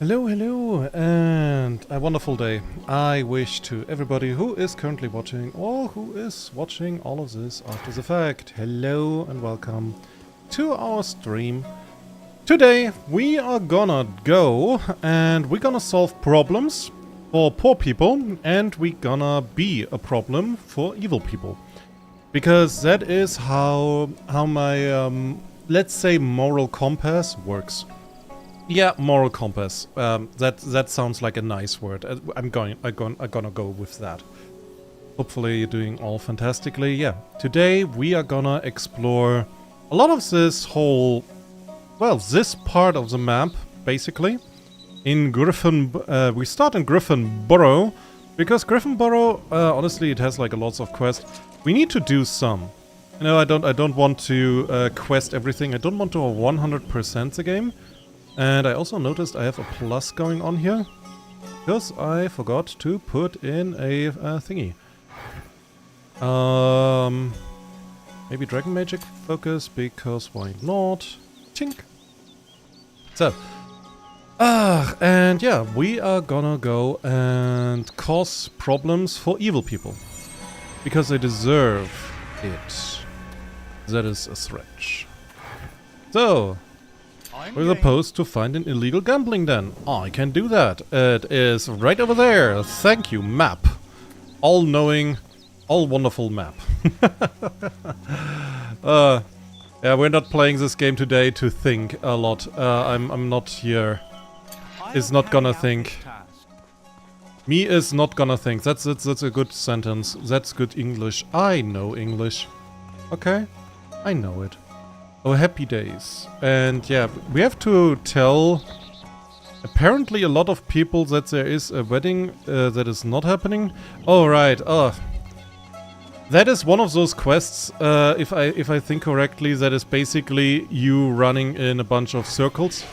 Hello, hello, and a wonderful day. I wish to everybody who is currently watching or who is watching all of this after the fact. Hello and welcome to our stream. Today we are gonna go and we're gonna solve problems for poor people and we're gonna be a problem for evil people. Because that is how my, let's say, moral compass works. Yeah, moral compass. That sounds like a nice word. I'm gonna go with that. Hopefully you're doing all fantastically. Yeah, today we are gonna explore a lot of this whole, well, this part of the map, basically. In Griffin, we start in Griffinboro, because Griffinboro, honestly, it has like lots of quests. We need to do some. You know, I don't want to quest everything. I don't want to 100% the game. And I also noticed I have a plus going on here, because I forgot to put in a thingy. Maybe Dragon Magic focus, because why not? Chink! So, and yeah, we are gonna go and cause problems for evil people. Because they deserve it. That is a threat. So, we're supposed to find an illegal gambling den. I can do that. It is right over there. Thank you, map. All-knowing, all-wonderful map. Yeah, we're not playing this game today to think a lot. I'm not here. Is not gonna think. Me is not gonna think. That's a good sentence. That's good English. I know English. Okay? I know it. Oh, happy days. And yeah, we have to tell apparently a lot of people that there is a wedding that is not happening. Oh, right. That is one of those quests, if I think correctly, that is basically you running in a bunch of circles.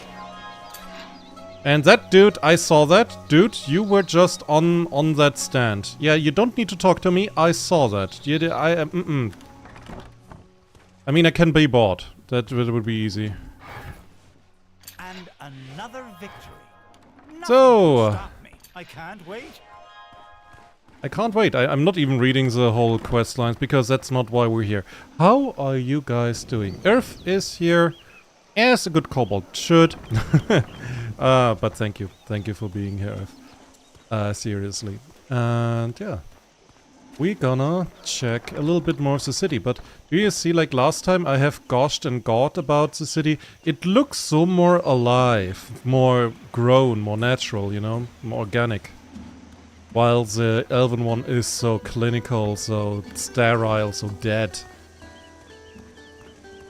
And that dude, I saw that. Dude, you were just on that stand. Yeah, you don't need to talk to me. I saw that. I mean, I can be bought. That would be easy. And another victory. Nothing So, can stop me. I can't wait. I can't wait. I'm not even reading the whole quest lines because that's not why we're here. How are you guys doing? Earth is here as a good kobold should. But thank you. Thank you for being here, Earth. Seriously. And yeah. We're gonna check a little bit more of the city, but do you see, like last time I have goshed and gawed about the city, it looks so more alive, more grown, more natural, you know, more organic. While the elven one is so clinical, so sterile, so dead.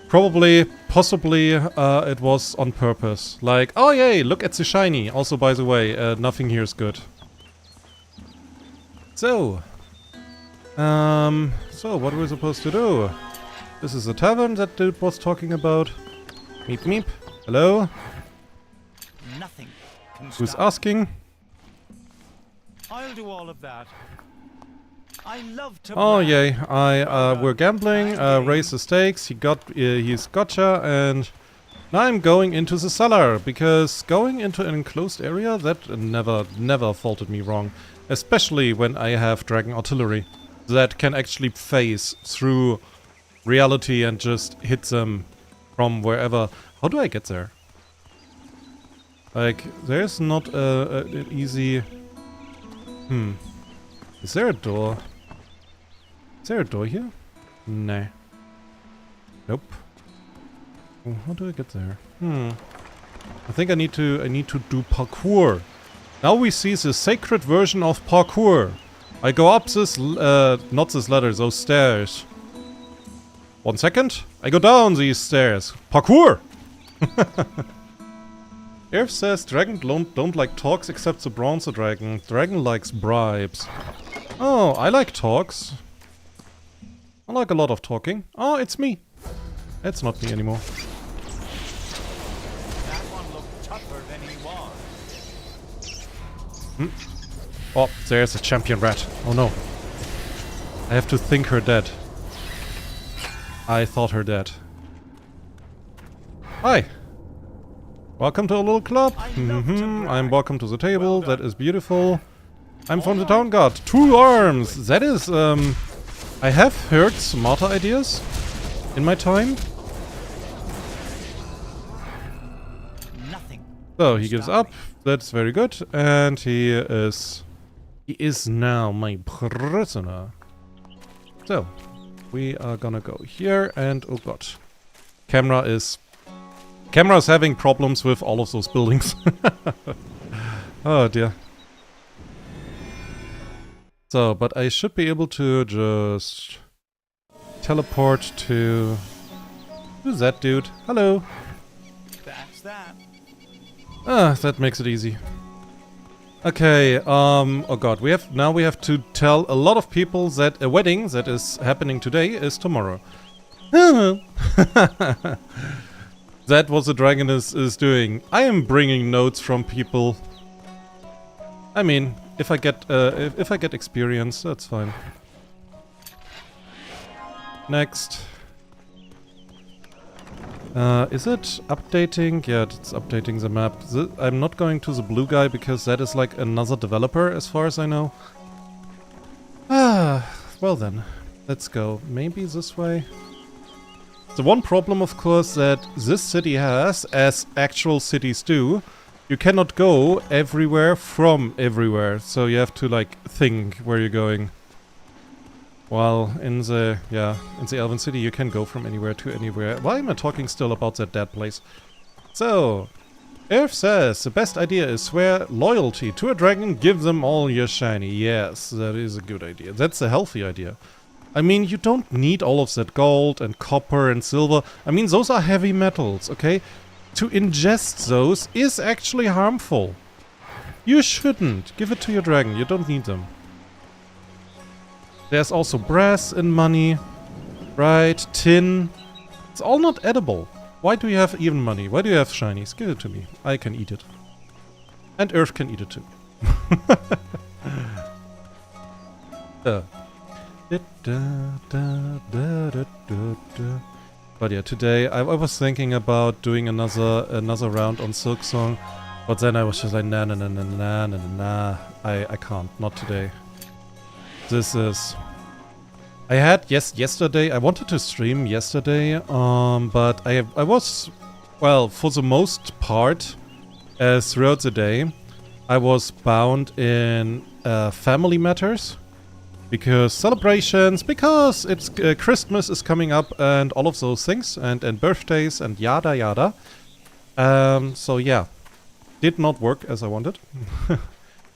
Probably, possibly, it was on purpose. Like, oh yay, look at the shiny. Also, by the way, nothing here is good. So what are we supposed to do? This is the tavern that dude was talking about. Meep meep. Hello? Nothing can Who's stop. asking? I'll do all of that. I love to Oh brag. yay, we're gambling, raise the stakes, he's gotcha, and now I'm going into the cellar, because going into an enclosed area, that never faulted me wrong. Especially when I have dragon artillery. That can actually phase through reality and just hit them from wherever. How do I get there? Like, there's not an easy... Is there a door? Is there a door here? Nah. Nope. Oh, how do I get there? I think I need to do parkour. Now we see the sacred version of parkour. I go up this, not this ladder, those stairs. 1 second. I go down these stairs. Parkour! Earth says dragon don't like talks except the bronze dragon. Dragon likes bribes. Oh, I like talks. I like a lot of talking. Oh, it's me. It's not me anymore. That one looked tougher than he was. Oh, there's a champion rat. Oh no. I have to think her dead. I thought her dead. Hi. Welcome to a little club. I love to brag. I'm welcome to the table. Well done. That is beautiful. I'm from the town guard. 2 arms. That is, I have heard smarter ideas in my time. Nothing. So he gives up. That's very good. And he is now my prisoner. So we are gonna go here and oh god. Camera's having problems with all of those buildings. Oh dear. So, but I should be able to just teleport to... Who's that dude? Hello. That's that. Ah, that makes it easy. Okay, oh god, we have to tell a lot of people that a wedding that is happening today is tomorrow. That what the dragon is doing. I am bringing notes from people. I mean, if I get experience, that's fine. Next. Is it updating? Yeah, it's updating the map. I'm not going to the blue guy because that is like another developer as far as I know. Ah, well then. Let's go. Maybe this way. The one problem, of course, that this city has, as actual cities do, you cannot go everywhere from everywhere. So you have to, like, think where you're going. While in the Elven City you can go from anywhere to anywhere. Why am I talking still about that dead place? So, Earth says the best idea is swear loyalty to a dragon, give them all your shiny. Yes, that is a good idea. That's a healthy idea. I mean, you don't need all of that gold and copper and silver. I mean, those are heavy metals, okay? To ingest those is actually harmful. You shouldn't. Give it to your dragon. You don't need them. There's also brass and money. Right, tin. It's all not edible. Why do you have even money? Why do you have shinies? Give it to me. I can eat it. And Earth can eat it too. But yeah, today I was thinking about doing another round on Silksong, but then I was just like nah, I can't, not today. This is... I had yesterday, I wanted to stream yesterday, but I was, well, for the most part, throughout the day, I was bound in family matters. Because celebrations, because it's Christmas is coming up and all of those things, and birthdays and yada yada. So yeah, did not work as I wanted.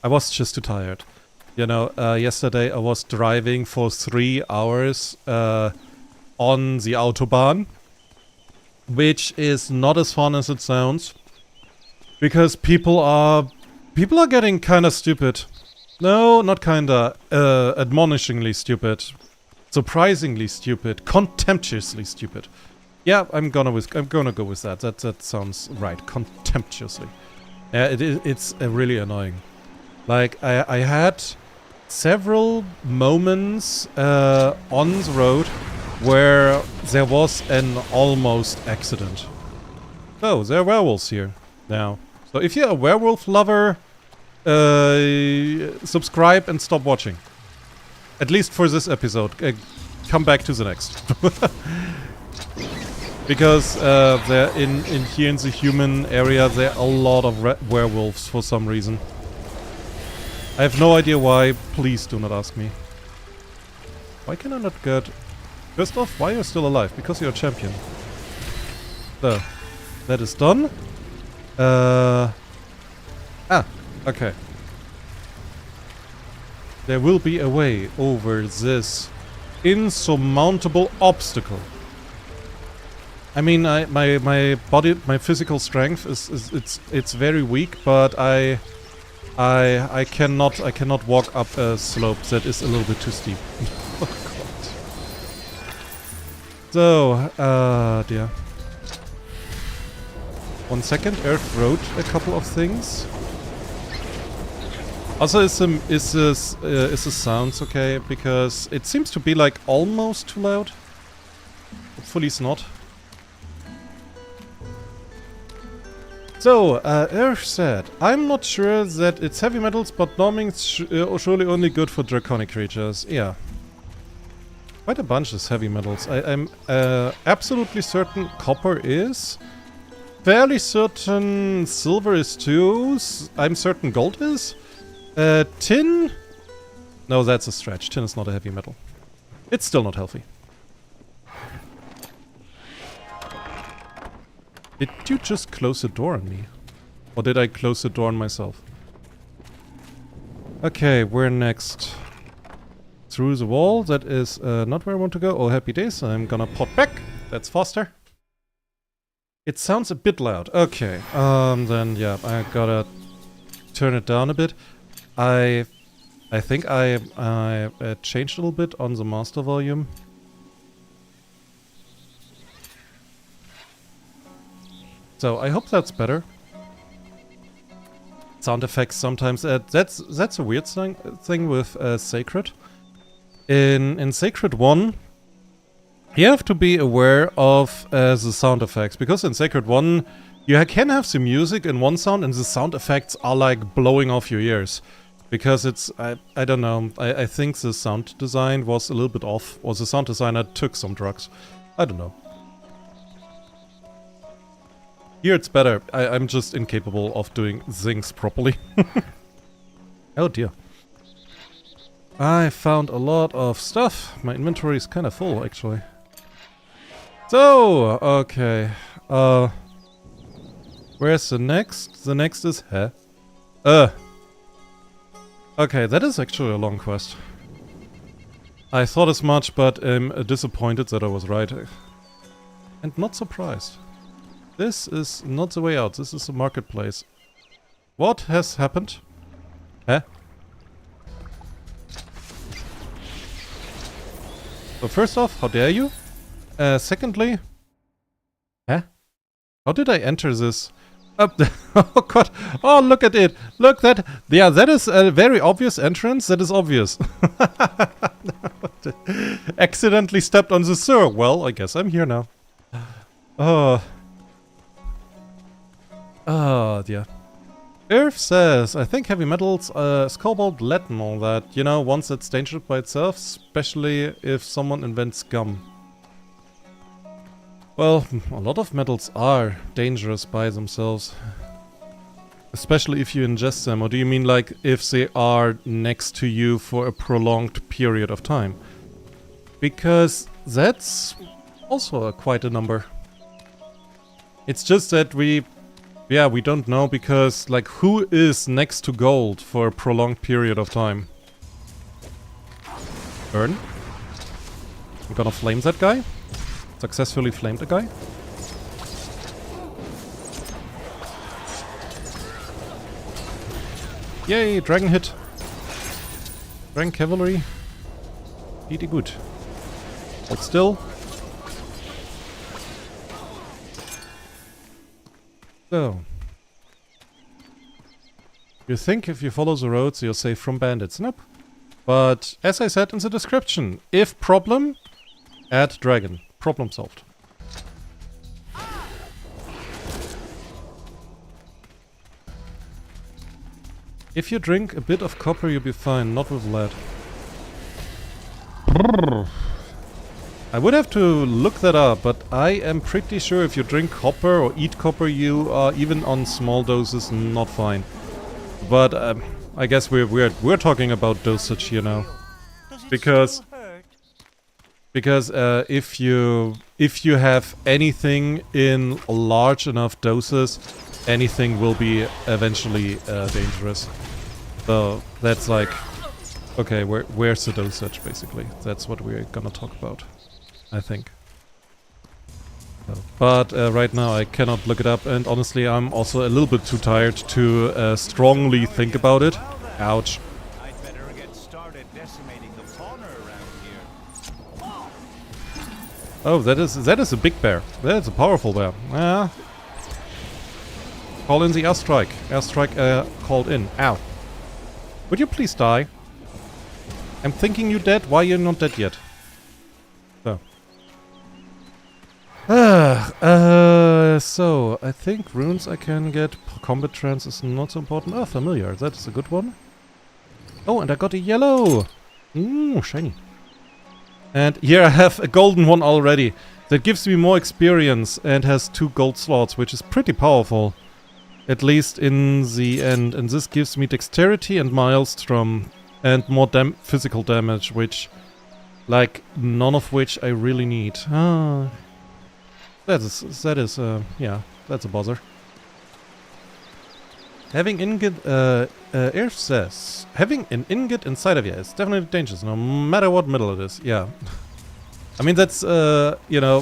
I was just too tired. You know, yesterday I was driving for 3 hours on the Autobahn, which is not as fun as it sounds, because people are getting kind of stupid. No, not kinda. Admonishingly stupid. Surprisingly stupid. Contemptuously stupid. Yeah, I'm gonna go with that. That sounds right. Contemptuously. Yeah, it's really annoying. Like, I had several moments on the road where there was an almost accident. Oh, there are werewolves here now. So if you're a werewolf lover, subscribe and stop watching. At least for this episode. Come back to the next. Because there in here in the human area there are a lot of werewolves for some reason. I have no idea why. Please do not ask me. Why can I not get... First off, why are you still alive? Because you're a champion. So, that is done. Okay. There will be a way over this insurmountable obstacle. I mean, my body, my physical strength it's very weak, but I cannot walk up a slope that is a little bit too steep. Oh god. So, dear. 1 second, Earth wrote a couple of things. Also, is the sounds okay? Because it seems to be like almost too loud. Hopefully it's not. So, Earth said, I'm not sure that it's heavy metals, but norming's surely only good for draconic creatures. Yeah. Quite a bunch is heavy metals. I'm absolutely certain copper is. Fairly certain silver is too. I'm certain gold is. Tin? No, that's a stretch. Tin is not a heavy metal. It's still not healthy. Did you just close the door on me? Or did I close the door on myself? Okay, where next? Through the wall. That is not where I want to go. Oh, happy days. I'm gonna pop back. That's faster. It sounds a bit loud. Okay, then yeah, I gotta turn it down a bit. I think I changed a little bit on the master volume. So I hope that's better. Sound effects sometimes. That's a weird thing with Sacred. In Sacred 1, you have to be aware of the sound effects, because in Sacred 1 you can have the music in one sound and the sound effects are like blowing off your ears. Because it's, I don't know, I think the sound design was a little bit off, or the sound designer took some drugs. I don't know. Here it's better. I'm just incapable of doing things properly. Oh dear. I found a lot of stuff. My inventory is kind of full, actually. So, okay. Where's the next? The next is... Huh? Okay, that is actually a long quest. I thought as much, but am disappointed that I was right. And not surprised. This is not the way out. This is the marketplace. What has happened? Huh? So first off, how dare you? Secondly... Huh? How did I enter this? Oh god. Oh, look at it. Look, that... Yeah, that is a very obvious entrance. That is obvious. Accidentally stepped on the sewer. Well, I guess I'm here now. Oh... Oh, dear. Earth says, I think heavy metals is cobalt, lead and all that. You know, once it's dangerous by itself, especially if someone invents gum. Well, a lot of metals are dangerous by themselves. Especially if you ingest them. Or do you mean like if they are next to you for a prolonged period of time? Because that's also quite a number. It's just that we don't know, because, like, who is next to gold for a prolonged period of time? Burn. I'm gonna flame that guy. Successfully flamed the guy. Yay, dragon hit. Dragon cavalry. Pretty good. Hold still. So, you think if you follow the roads you're safe from bandits. Nope. But, as I said in the description, if problem, add dragon. Problem solved. If you drink a bit of copper you'll be fine, not with lead. I would have to look that up, but I am pretty sure if you drink copper or eat copper, you are, even on small doses, not fine. But I guess we're talking about dosage here now, because if you have anything in large enough doses, anything will be eventually dangerous. So that's like, okay, where's the dosage basically? That's what we're gonna talk about. I think. But right now I cannot look it up, and honestly I'm also a little bit too tired to strongly think about it. Ouch. I'd better get started decimating the fauna around here. Oh, that is a big bear. That's a powerful bear. Yeah. Call in the airstrike. Airstrike called in. Ow. Would you please die? I'm thinking you're dead. Why you're not dead yet? So. So, I think runes I can get. Combat trance is not so important. Oh, familiar. That is a good one. Oh, and I got a yellow. Ooh, shiny. And here I have a golden one already. That gives me more experience and has 2 gold slots, which is pretty powerful. At least in the end. And this gives me dexterity and maelstrom and more physical damage, which, like, none of which I really need. Ah, that is, yeah, that's a bother. Having ingot, Irf says, having an ingot inside of you is definitely dangerous, no matter what middle it is. Yeah. I mean, that's, you know,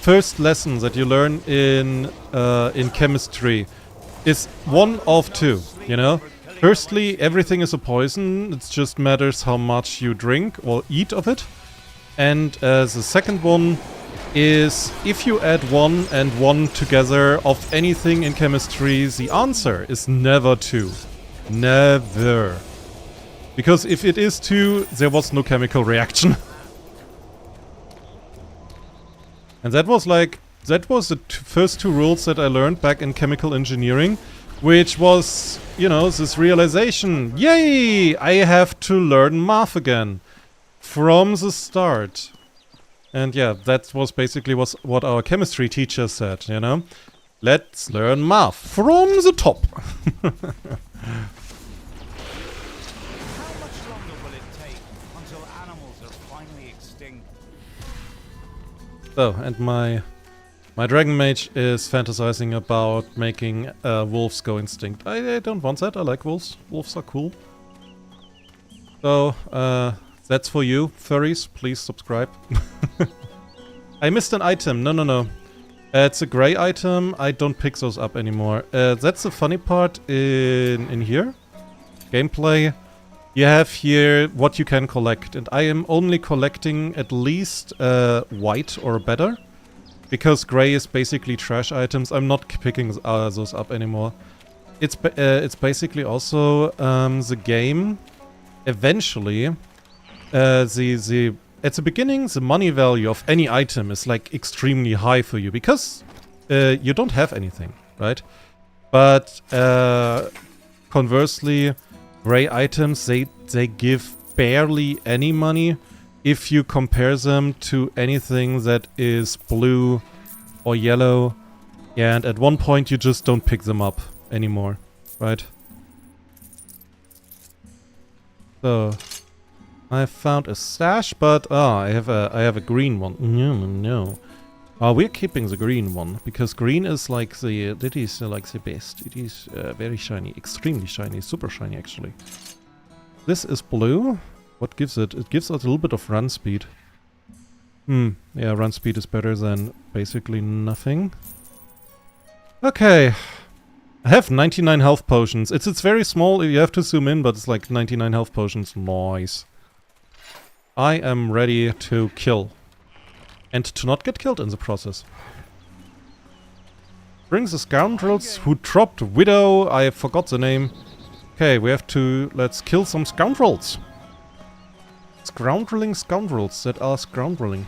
first lesson that you learn in chemistry is one of 2, you know? Firstly, everything is a poison. It just matters how much you drink or eat of it. And the second one is if you add 1 and 1 together of anything in chemistry, the answer is never 2. Never. Because if it is 2, there was no chemical reaction. And that was like, that was the first 2 rules that I learned back in chemical engineering, which was, you know, this realization, yay, I have to learn math again from the start. And yeah, that was basically what our chemistry teacher said, you know? Let's learn math from the top. How much longer will it take until animals are finally extinct? So, and my dragon mage is fantasizing about making wolves go extinct. I don't want that. I like wolves. Wolves are cool. So, that's for you, furries. Please subscribe. I missed an item. No. It's a gray item. I don't pick those up anymore. That's the funny part in here. Gameplay. You have here what you can collect. And I am only collecting at least white or better. Because gray is basically trash items. I'm not picking those up anymore. It's basically also the game. Eventually, at the beginning, the money value of any item is like extremely high for you because you don't have anything, right? But conversely, gray items they give barely any money if you compare them to anything that is blue or yellow. Yeah, and at one point you just don't pick them up anymore, right? So I found a stash, but I have a green one. No. We're keeping the green one because green is like the best. It is very shiny, extremely shiny, super shiny actually. This is blue. What gives it? It gives us a little bit of run speed. Yeah, run speed is better than basically nothing. Okay. I have 99 health potions. It's very small, you have to zoom in, but it's like 99 health potions. Nice. I am ready to kill. And to not get killed in the process. Bring the scoundrels who dropped Widow. I forgot the name. Okay, we have to... Let's kill some scoundrels. Scoundreling scoundrels that are scoundreling.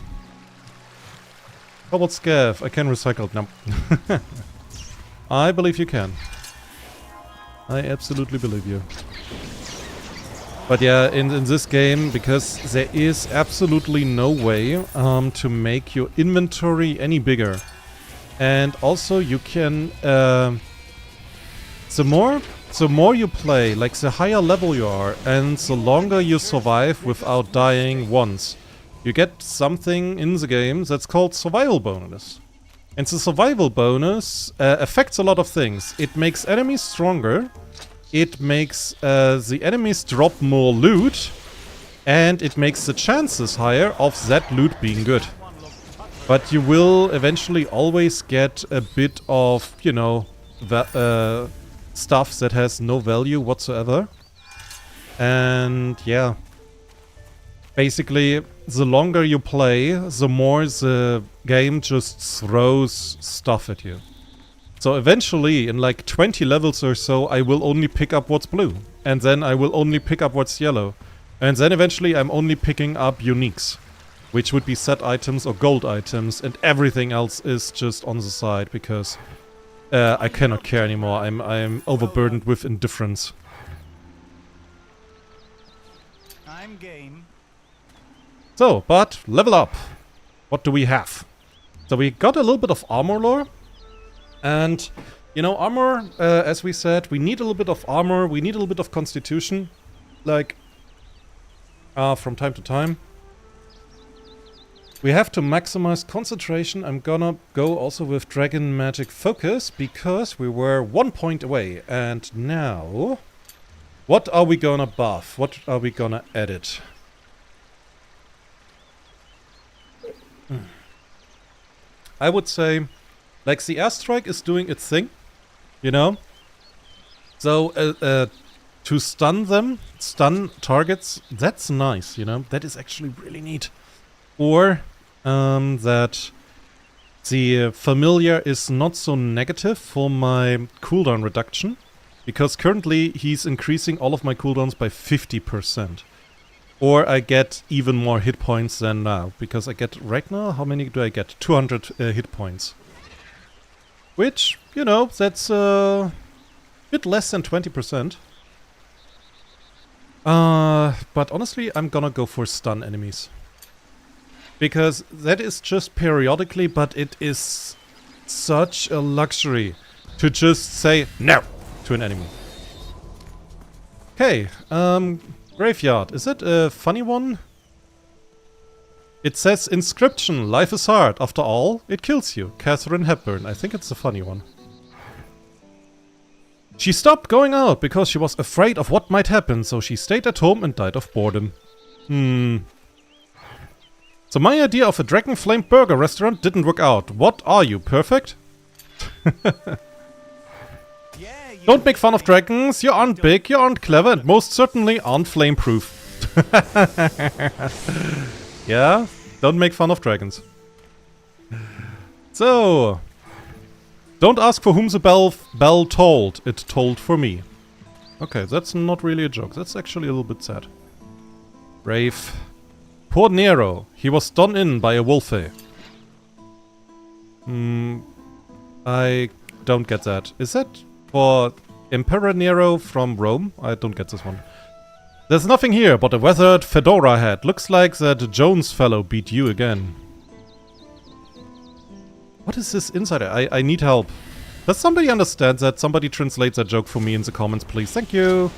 How about Scav? I can recycle it now. I believe you can. I absolutely believe you. But yeah, in this game, because there is absolutely no way to make your inventory any bigger. And also you can... the more you play, like the higher level you are, and the longer you survive without dying once, you get something in the game that's called survival bonus. And the survival bonus affects a lot of things. It makes enemies stronger, it makes the enemies drop more loot, and it makes the chances higher of that loot being good. But you will eventually always get a bit of, you know, stuff that has no value whatsoever. And yeah, basically the longer you play, the more the game just throws stuff at you. So eventually, in like 20 levels or so, I will only pick up what's blue. And then I will only pick up what's yellow. And then eventually I'm only picking up uniques. which would be set items or gold items, and everything else is just on the side because I cannot care anymore. I'm overburdened with indifference. I'm game. So, but level up. What do we have? So we got a little bit of armor lore, and you know, armor, as we said, we need a little bit of armor, we need a little bit of constitution, like, from time to time. We have to maximize concentration. I'm gonna go also with Dragon Magic Focus, because we were 1 point away. And now, what are we gonna buff? What are we gonna edit? I would say, like, the airstrike is doing its thing, you know? So, to stun them, stun targets, that's nice, you know? That is actually really neat. Or, that the familiar is not so negative for my cooldown reduction, because currently he's increasing all of my cooldowns by 50%. Or I get even more hit points than now, because I get, right now, how many do I get? 200 hit points. Which, you know, that's a bit less than 20%. But honestly, I'm gonna go for stun enemies. Because that is just periodically, but it is such a luxury to just say no to an enemy. Okay, Graveyard. Is it a funny one? It says inscription, life is hard. After all, it kills you. Katharine Hepburn. I think it's a funny one. She stopped going out because she was afraid of what might happen, so she stayed at home and died of boredom. So my idea of a Dragon Flame burger restaurant didn't work out. What are you, perfect? Don't make fun of dragons, you aren't big, you aren't clever, and most certainly aren't flame-proof. Yeah, don't make fun of dragons. So, don't ask for whom the bell tolled, it tolled for me. Okay, that's not really a joke, that's actually a little bit sad. Brave. Poor Nero, he was done in by a wolfie. I don't get that. Is that for Emperor Nero from Rome? I don't get this one. There's nothing here but a weathered fedora hat. Looks like that Jones fellow beat you again. What is this insider? I need help. Does somebody understand that? Somebody translate that joke for me in the comments, please. Thank you.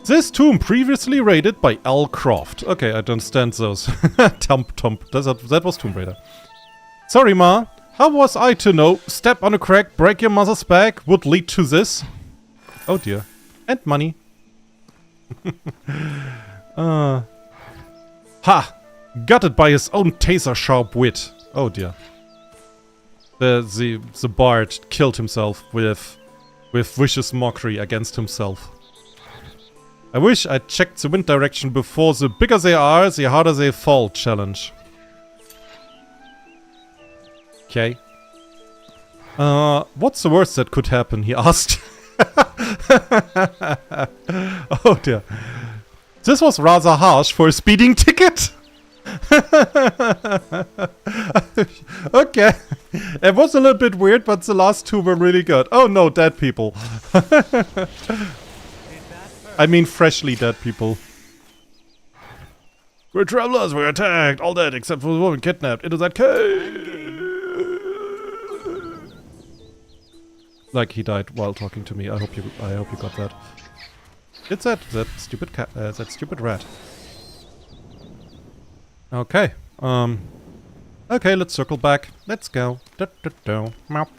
This tomb previously raided by L. Croft. Okay, I don't understand those. Tump. That was Tomb Raider. Sorry, Ma. How was I to know step on a crack, break your mother's back would lead to this? Oh dear. And money. Ha! Gutted by his own taser-sharp wit. Oh dear. The bard killed himself with vicious mockery against himself. I wish I checked the wind direction before the bigger they are, the harder they fall challenge. Okay. What's the worst that could happen, he asked. Oh dear. This was rather harsh for a speeding ticket. Okay. It was a little bit weird, but the last two were really good. Oh no, dead people. I mean freshly dead people. We're travelers, we're attacked, all dead except for the woman kidnapped into that cave. Like he died while talking to me. I hope you got that. It's that stupid cat, that stupid rat. Okay. Okay, let's circle back. Let's go. Mop.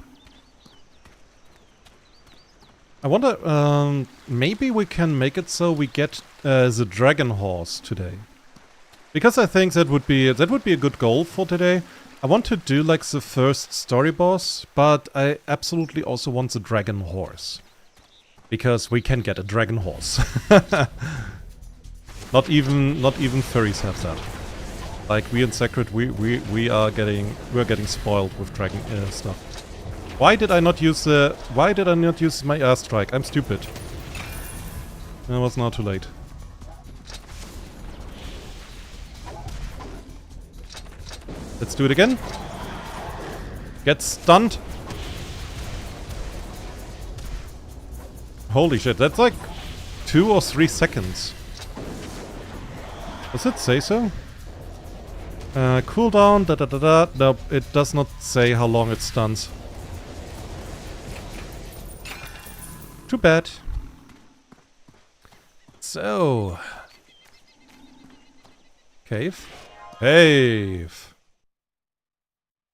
I wonder, maybe we can make it so we get the dragon horse today. Because I think that would be a good goal for today. I want to do like the first story boss, but I absolutely also want the dragon horse. Because we can get a dragon horse. Not even furries have that. Like we in Sacred, we're getting spoiled with dragon stuff. Why did I not use my airstrike? I'm stupid. It was now too late. Let's do it again. Get stunned. Holy shit, that's like 2 or 3 seconds. Does it say so? Cooldown, da da da da. Nope, it does not say how long it stuns. Too bad. So. Cave. Cave.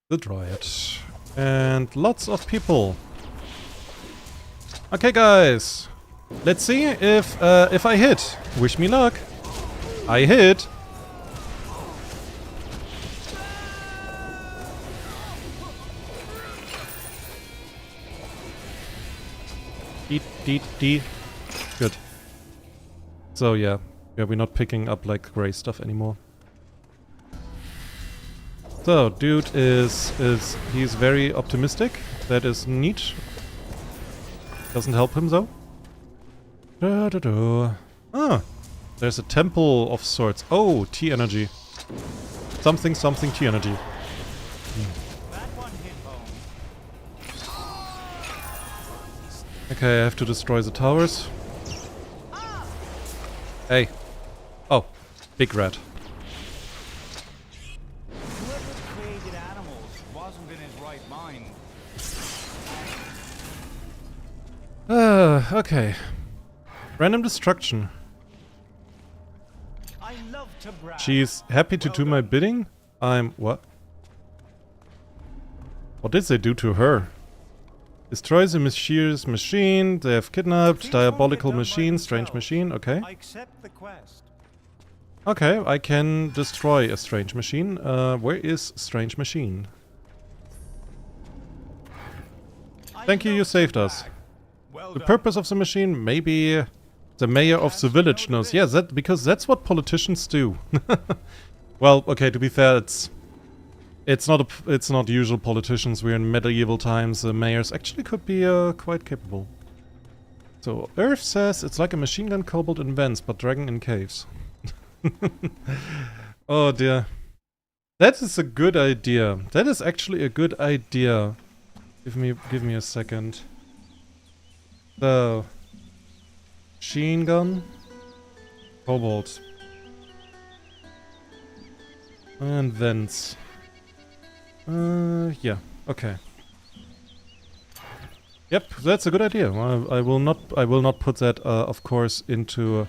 The Dryad. And lots of people. Okay, guys. Let's see if I hit. Wish me luck. I hit. D. Good. So yeah, we're not picking up like gray stuff anymore. So dude he's very optimistic. That is neat. Doesn't help him though. Ah, there's a temple of sorts. Oh, T energy. Something T energy. Okay, I have to destroy the towers. Hey. Oh, big rat. Whoever created animals wasn't in his right mind. Okay. Random destruction. I love to brag. She's happy to do my bidding? What? What did they do to her? Destroy the Messiah's machine. They have kidnapped. Diabolical machine. Strange machine. Okay. I accept the quest. Okay, I can destroy a strange machine. Where is strange machine? Thank you, you saved us. Well The done. purpose of the machine, maybe the mayor of the village knows. Yeah, because that's what politicians do. Well, okay, to be fair, it's not usual politicians. We're in medieval times. The mayors actually could be quite capable. So Earth says it's like a machine gun kobold in vents, but dragon in caves. Oh dear. That is a good idea. That is actually a good idea. Give me a second. So machine gun, kobold, and vents. Yeah, okay. Yep, that's a good idea. I will not put that, of course, into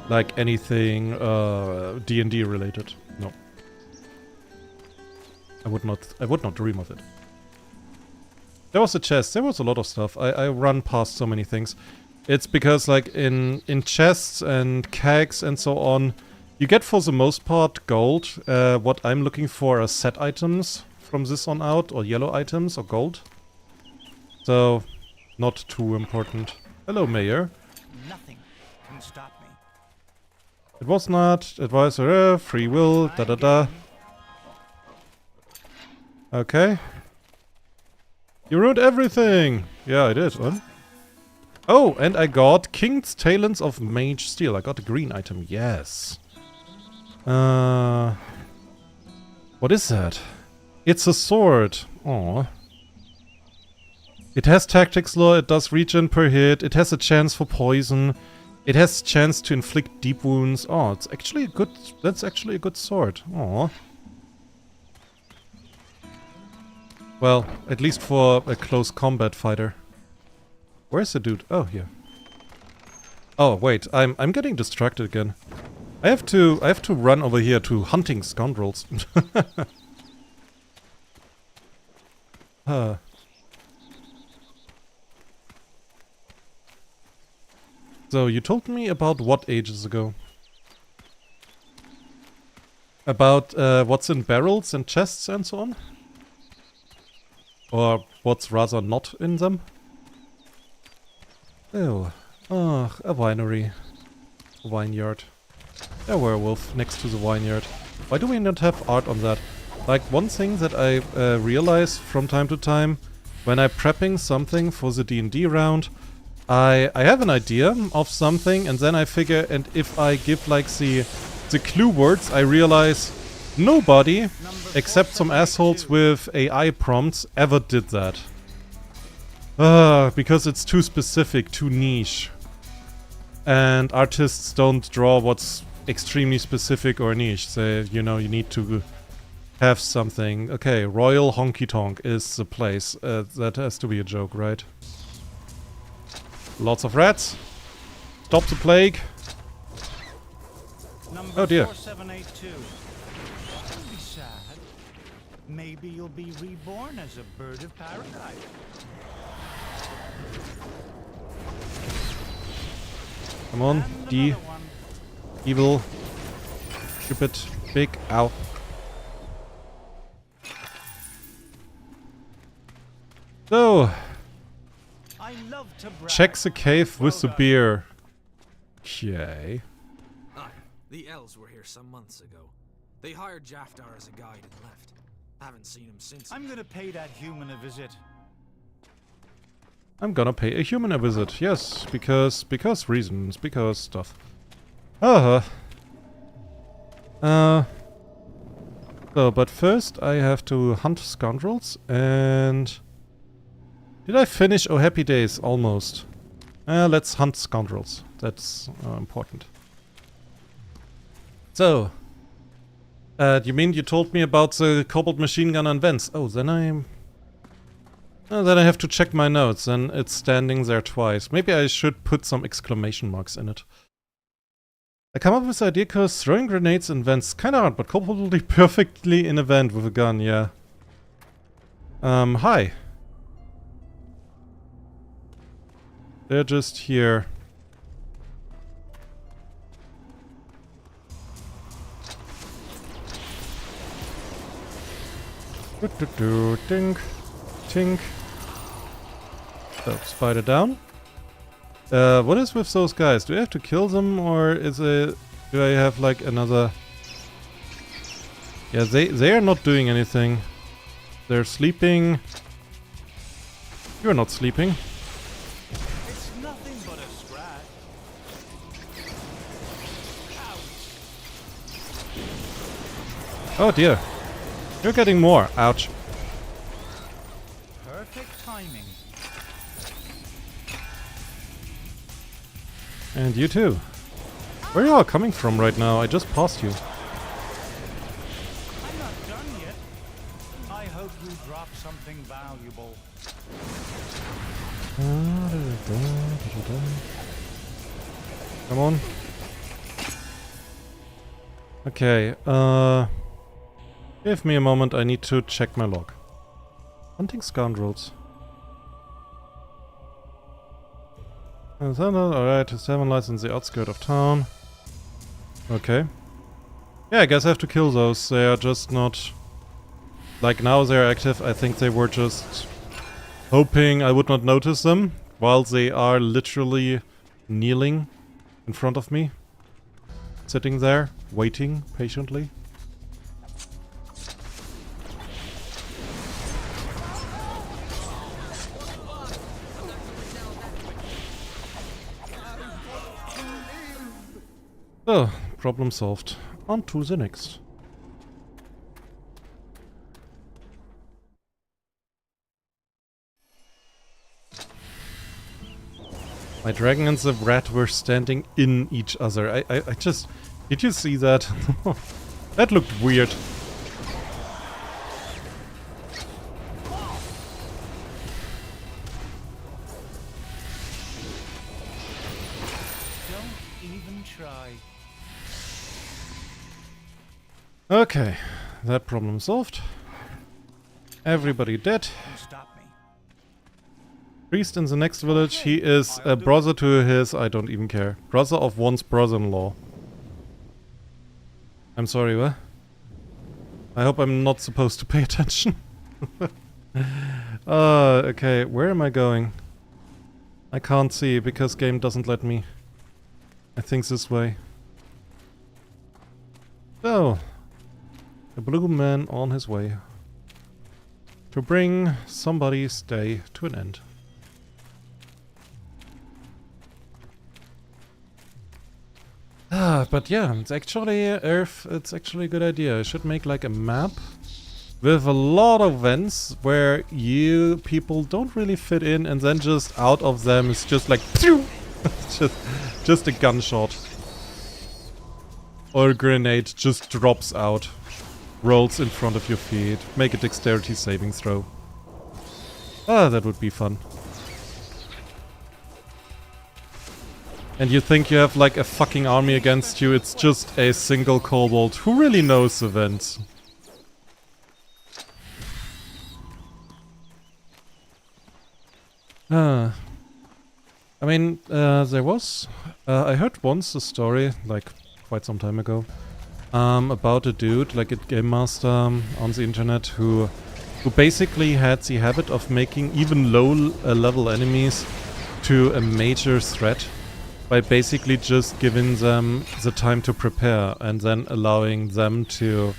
like anything D&D related. No, I would not dream of it. There was a chest. There was a lot of stuff. I run past so many things. It's because like in chests and kegs and so on, you get for the most part gold. What I'm looking for are set items from this on out, or yellow items, or gold. So, not too important. Hello, Mayor. Nothing can stop me. It was not advisor, free will, da da da. Okay. You ruined everything! Yeah, I did. Huh? Oh, and I got King's Talents of Mage Steel. I got a green item, yes. What is that? It's a sword. Aww. It has tactics law, it does regen per hit, it has a chance for poison, it has a chance to inflict deep wounds. Oh, it's actually a good... That's actually a good sword. Aww. Well, at least for a close combat fighter. Where's the dude? Oh, here. Oh, wait, I'm getting distracted again. I have to run over here to hunting scoundrels. So, you told me about what ages ago? About what's in barrels and chests and so on? Or what's rather not in them? Oh, a winery. A vineyard. A werewolf next to the vineyard. Why do we not have art on that? Like, one thing that I realize from time to time, when I'm prepping something for the D&D round, I have an idea of something, and then I figure, and if I give like the clue words, I realize, Nobody, except some assholes with AI prompts, ever did that. Because it's too specific, too niche. And artists don't draw what's extremely specific or niche. Say, you know, you need to have something. Okay, Royal Honky Tonk is the place. That has to be a joke, right? Lots of rats. Stop the plague. Number Oh dear. 4782. Don't be sad. Maybe you'll be reborn as a bird of paradise. Come on, And D. another one. Evil. Stupid. Big. Ow. So, I love to brag. check the cave with the Well done. beer. Okay. Aye, the elves were here some months ago. They hired Jaftar as a guide and left. Haven't seen him since. I'm gonna pay that human a visit. I'm gonna pay a human a visit. Yes, because reasons, because stuff. So, but first I have to hunt scoundrels and... Did I finish Oh Happy Days? Almost. Let's hunt scoundrels. That's important. So, you mean you told me about the cobalt machine gun and vents? Oh, then then I have to check my notes, and it's standing there twice. Maybe I should put some exclamation marks in it. I come up with the idea because throwing grenades in vents kinda hard, but probably perfectly in a vent with a gun, yeah. Hi. They're just here. Tink. Tink. So, spider down. What is with those guys? Do I have to kill them, or is it... Do I have like another... Yeah, they are not doing anything. They're sleeping. You're not sleeping. It's nothing but a scratch. Ouch. Oh dear. You're getting more. Ouch. Perfect timing. And you too. Where are you all coming from right now? I just passed you. I'm not done yet. I hope you drop something valuable. Come on. Okay, give me a moment, I need to check my log. Hunting scoundrels. Alright, 7 lights in the outskirt of town. Okay. Yeah, I guess I have to kill those. They are just not... Like now they're active. I think they were just hoping I would not notice them while they are literally kneeling in front of me. Sitting there, waiting patiently. So, problem solved. On to the next. My dragon and the rat were standing in each other. I just... Did you see that? That looked weird. Don't even try. Okay, that problem solved. Everybody dead. You stop me. Priest in the next village, he is a brother to his... I don't even care. Brother of one's brother-in-law. I'm sorry, what? I hope I'm not supposed to pay attention. Okay, where am I going? I can't see because game doesn't let me. I think this way. So, a blue man on his way to bring somebody's day to an end. But yeah, it's actually Earth. It's actually a good idea. I should make like a map with a lot of vents where you people don't really fit in, and then just out of them it's just like pew! just a gunshot or a grenade just drops out, rolls in front of your feet. Make a dexterity saving throw. That would be fun. And you think you have like a fucking army against you, it's just a single kobold who really knows the vents. I mean, there was... I heard once a story, like quite some time ago, about a dude, like a game master on the internet, who basically had the habit of making even low level enemies to a major threat by basically just giving them the time to prepare and then allowing them to,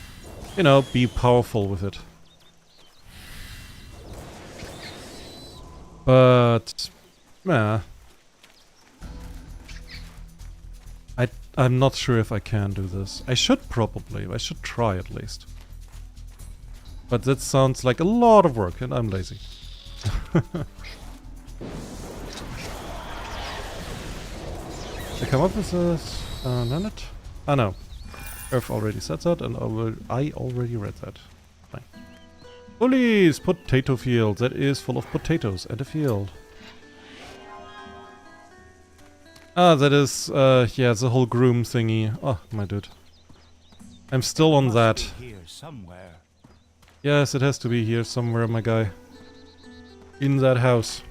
you know, be powerful with it. But, yeah. I'm not sure if I can do this. I should probably. I should try at least. But that sounds like a lot of work and I'm lazy. I come up with this... none it? Ah no. Earth already said that and I already read that. Fine. Bullies! Potato field. That is full of potatoes and a field. Ah, that is, yeah, the whole groom thingy. Oh, my dude. I'm still on that. Here somewhere. Yes, it has to be here somewhere, my guy. In that house.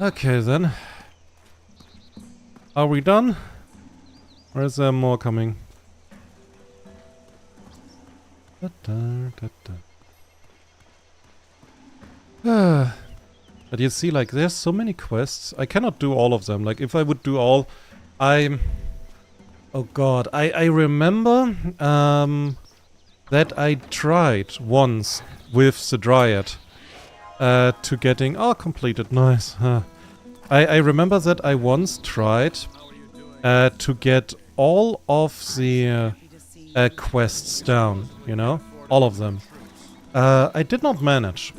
Okay, then. Are we done? Or is there more coming? Da -da, da -da. But you see, like, there's so many quests. I cannot do all of them. Like, if I would do all, oh god, I remember that I tried once with the Dryad to getting... Oh, completed, nice. I remember that I once tried to get all of the quests down, you know? All of them. I did not manage.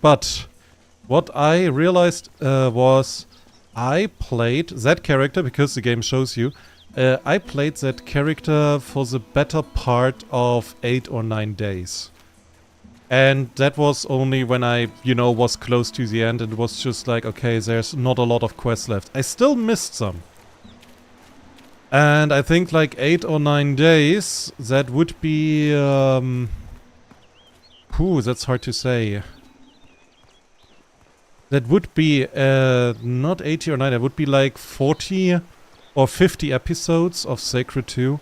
But what I realized was I played that character, because the game shows you, I played that character for the better part of 8 or 9 days. And that was only when I, you know, was close to the end and it was just like, okay, there's not a lot of quests left. I still missed some. And I think like 8 or 9 days, that would be... that's hard to say. That would be not 80 or 90, it would be like 40 or 50 episodes of Sacred 2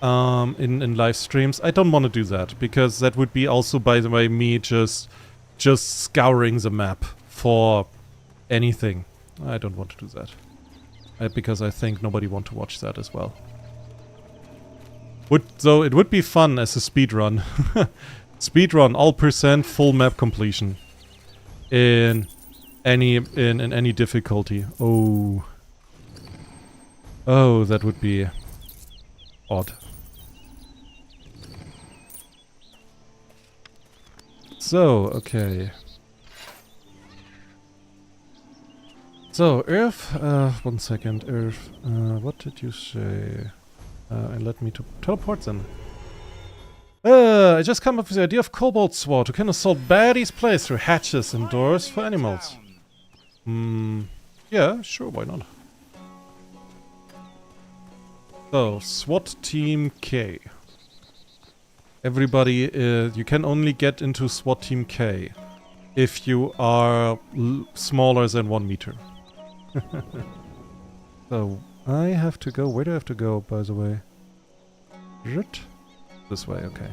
in live streams. I don't want to do that, because that would be also, by the way, me just scouring the map for anything. I don't want to do that. Because I think nobody want to watch that as well. Though it would be fun as a speedrun. Speedrun, all percent, full map completion. In any difficulty. Oh. Oh, that would be odd. So, okay. So, Earth, 1 second, Earth, what did you say? And let me to teleport then. I just come up with the idea of Kobold Sword, who can assault baddies placed through hatches and doors for animals. Yeah, sure, why not? So, SWAT Team K. Everybody, you can only get into SWAT Team K if you are smaller than 1 meter. So, I have to go. Where do I have to go, by the way? This way, okay.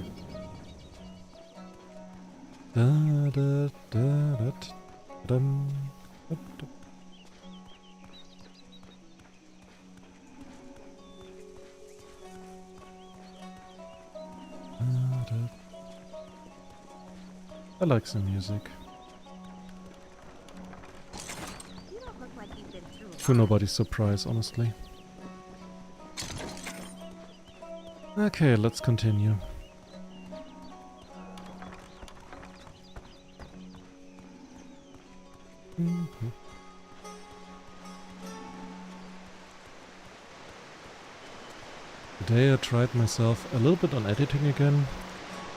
I like the music. For nobody's surprise, honestly. Okay, let's continue. Today I tried myself a little bit on editing again.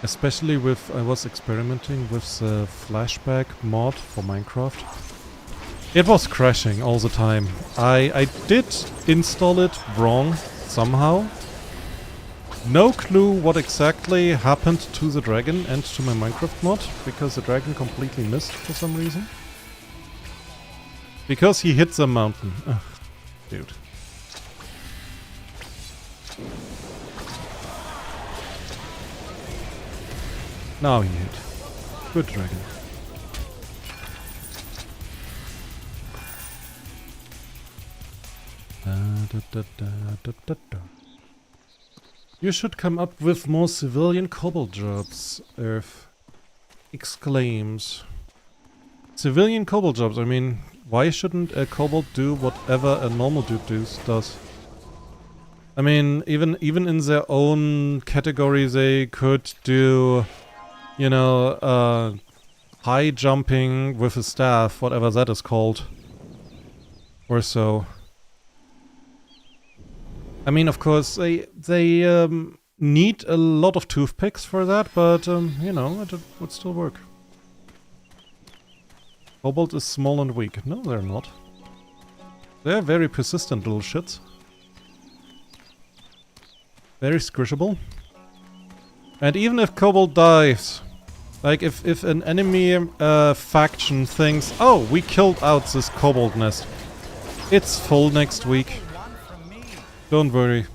Especially with, I was experimenting with the flashback mod for Minecraft. It was crashing all the time. I did install it wrong somehow. No clue what exactly happened to the dragon and to my Minecraft mod, because the dragon completely missed for some reason. Because he hit the mountain. Ugh, dude. Now he hit. Good dragon. You should come up with more civilian kobold jobs, Earth exclaims. Civilian kobold jobs, I mean, why shouldn't a kobold do whatever a normal dude does? I mean, even in their own category they could do, you know, high jumping with a staff, whatever that is called. Or so. I mean, of course, they need a lot of toothpicks for that, but, you know, it would still work. Kobold is small and weak. No, they're not. They're very persistent little shits. Very squishable. And even if Kobold dies, like if an enemy faction thinks, oh, we killed out this Kobold nest, it's full next week. Don't worry.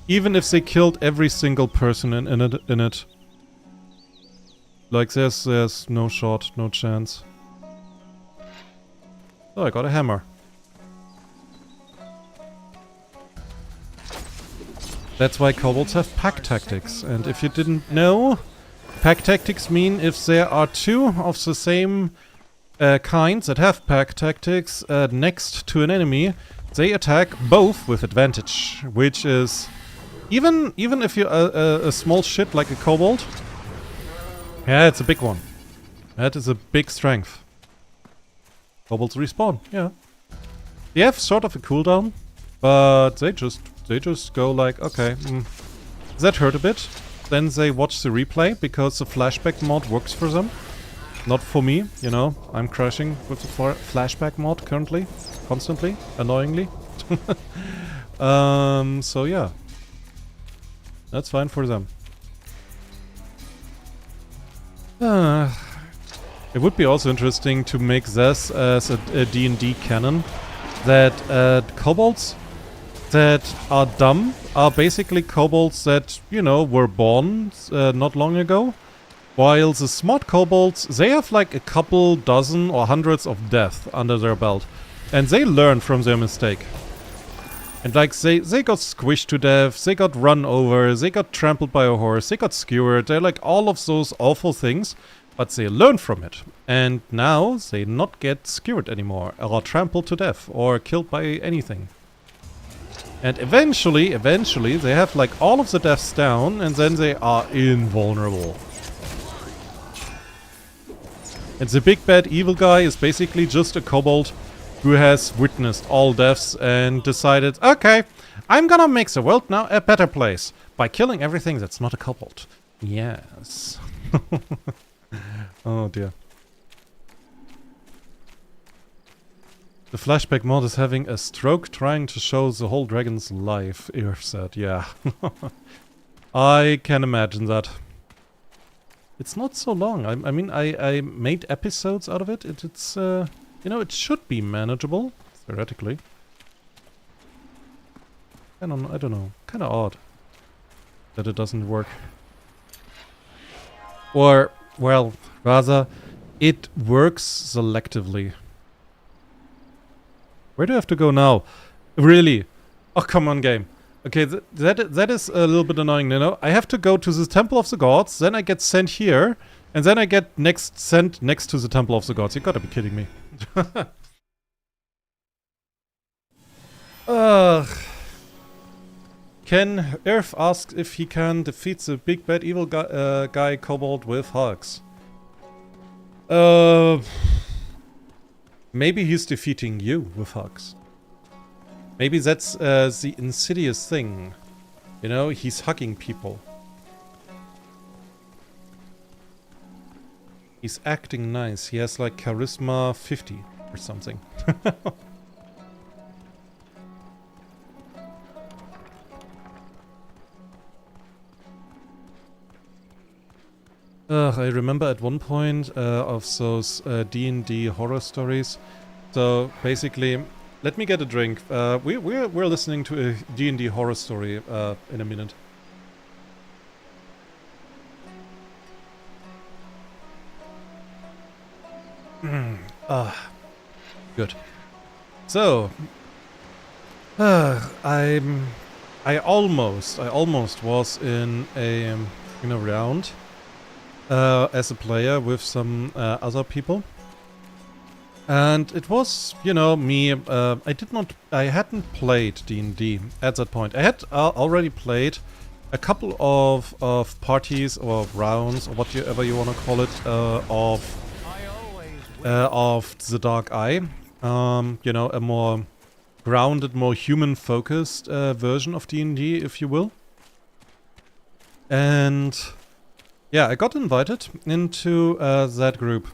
Even if they killed every single person in it. Like there's no shot, no chance. Oh, I got a hammer. That's why kobolds have pack tactics. And if you didn't know, pack tactics mean if there are two of the same kinds that have pack tactics next to an enemy, they attack both with advantage, which is even if you're a small shit like a kobold, yeah, it's a big one. That is a big strength. Kobolds respawn, yeah. They have sort of a cooldown, but they just go like, okay, that hurt a bit. Then they watch the replay because the flashback mod works for them. Not for me, you know. I'm crashing with the flashback mod currently. Constantly. Annoyingly. So yeah. That's fine for them. It would be also interesting to make this as a D&D canon. That kobolds that are dumb are basically kobolds that, you know, were born not long ago. While the smart kobolds, they have like a couple dozen or hundreds of death under their belt. And they learn from their mistake. And like they got squished to death, they got run over, they got trampled by a horse, they got skewered, they're like all of those awful things. But they learn from it. And now they not get skewered anymore, or trampled to death, or killed by anything. And eventually they have like all of the deaths down, and then they are invulnerable. And the big bad evil guy is basically just a kobold who has witnessed all deaths and decided, okay, I'm gonna make the world now a better place by killing everything that's not a kobold. Yes. Oh dear. The flashback mod is having a stroke trying to show the whole dragon's life, Irv said. Yeah. I can imagine that. It's not so long. I mean, I made episodes out of it. It's you know, it should be manageable, theoretically. I don't know. Kind of odd that it doesn't work. Or, well, rather, it works selectively. Where do I have to go now? Really? Oh, come on, game. Okay, that is a little bit annoying, you know? I have to go to the Temple of the Gods, then I get sent here, and then I get sent next to the Temple of the Gods. You gotta be kidding me. Ugh. Ken Earth asks if he can defeat the big bad evil guy kobold with hugs. Maybe he's defeating you with hugs. Maybe that's the insidious thing. You know, he's hugging people. He's acting nice. He has like charisma 50 or something. I remember at one point of those D&D horror stories. So basically, let me get a drink. We're listening to a D&D horror story in a minute. Good. So, I almost was in a round as a player with some other people, and it was me. I hadn't played D&D at that point. I had already played a couple of parties or rounds or whatever you want to call it of the Dark Eye. A more grounded, more human-focused version of D&D, if you will. And yeah, I got invited into that group.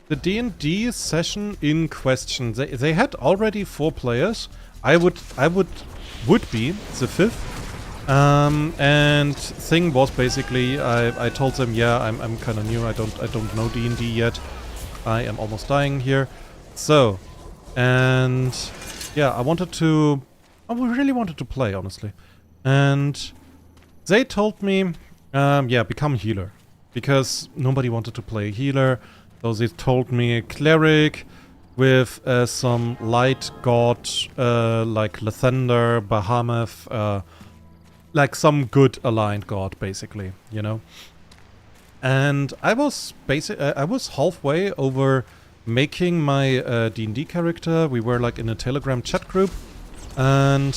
The D&D session in question, they had already 4 players. I would be the 5th. And thing was basically, I told them, yeah, I'm kind of new. I don't know D&D yet. I am almost dying here. So, and yeah, I really wanted to play, honestly. And they told me, yeah, become healer. Because nobody wanted to play healer. So they told me a cleric with some light god, like Lathander, Bahamut, like some good aligned god, basically, And I was halfway over making my D&D character. We were like in a Telegram chat group, and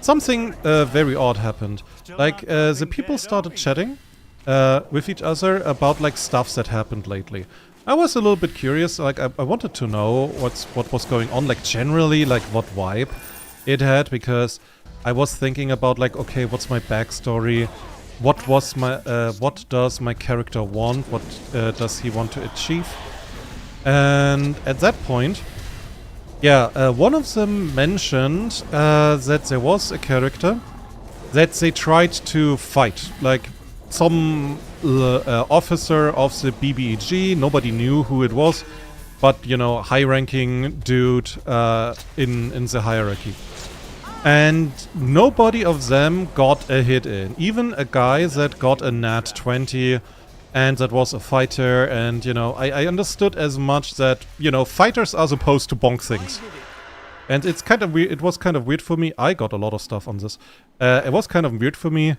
something very odd happened. Like the people started chatting with each other about like stuff that happened lately. I was a little bit curious. Like I wanted to know what was going on, like generally, like what vibe it had, because I was thinking about like, okay, what's my backstory? What does my character want? What does he want to achieve? And at that point, yeah, one of them mentioned that there was a character that they tried to fight, like some officer of the BBEG. Nobody knew who it was, but high-ranking dude in the hierarchy. And nobody of them got a hit in. Even a guy that got a nat 20 and that was a fighter, and I understood as much that fighters are supposed to bonk things. And it's kind of weird. It was kind of weird for me. I got a lot of stuff on this. It was kind of weird for me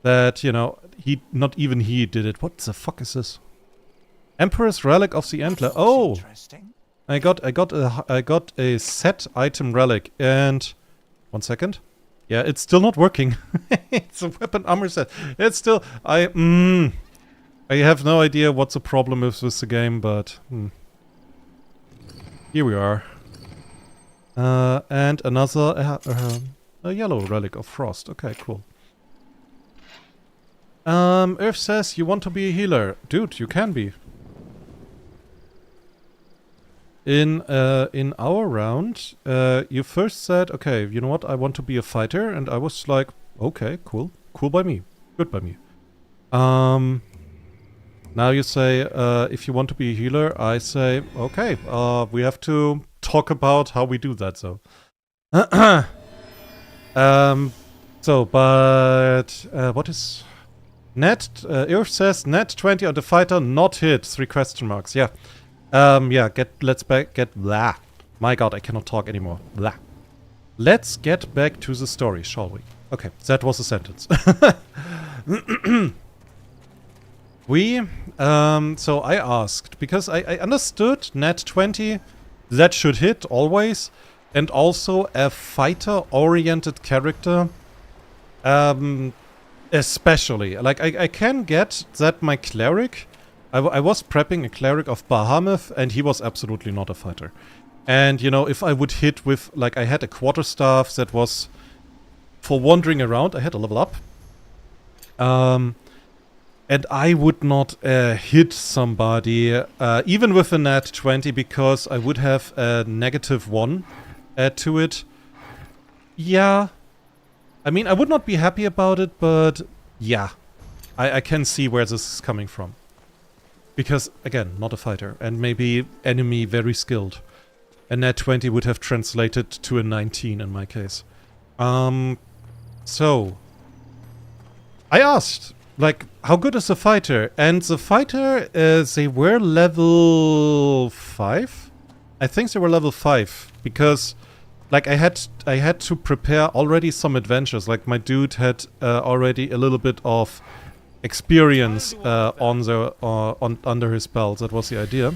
that not even he did it. What the fuck is this? Emperor's Relic of the Antler. Oh, I got a set item relic. And 1 second. Yeah, it's still not working. It's a weapon armor set. It's still I have no idea what the problem is with the game, but here we are. And another a yellow relic of frost. Okay, cool. Earth says you want to be a healer. Dude, you can be. In our round, you first said, okay, you know what, I want to be a fighter, and I was like, okay, cool. Cool by me. Good by me. Now you say, if you want to be a healer, I say, okay, we have to talk about how we do that, so. What is... Earth says, net 20 on the fighter, not hit, 3 question marks, yeah. Yeah, blah. My god, I cannot talk anymore. Blah. Let's get back to the story, shall we? Okay, that was a sentence. So I asked, because I understood net 20, that should hit always. and also a fighter-oriented character. Especially. Like, I can get that my cleric... I was prepping a cleric of Bahamut, and he was absolutely not a fighter. And, you know, if I would hit with... Like, I had a quarterstaff that was... For wandering around, I had a level up. And I would not hit somebody, even with a nat 20, because I would have a -1 to it. Yeah. I mean, I would not be happy about it, but yeah. I can see where this is coming from. Because, again, not a fighter, and maybe enemy very skilled. A nat 20 would have translated to a 19 in my case. So... I asked, like, how good is the fighter? And the fighter, they were level 5? I think they were level 5, because, like, I had to prepare already some adventures. Like, my dude had already a little bit of experience under his belt. That was the idea.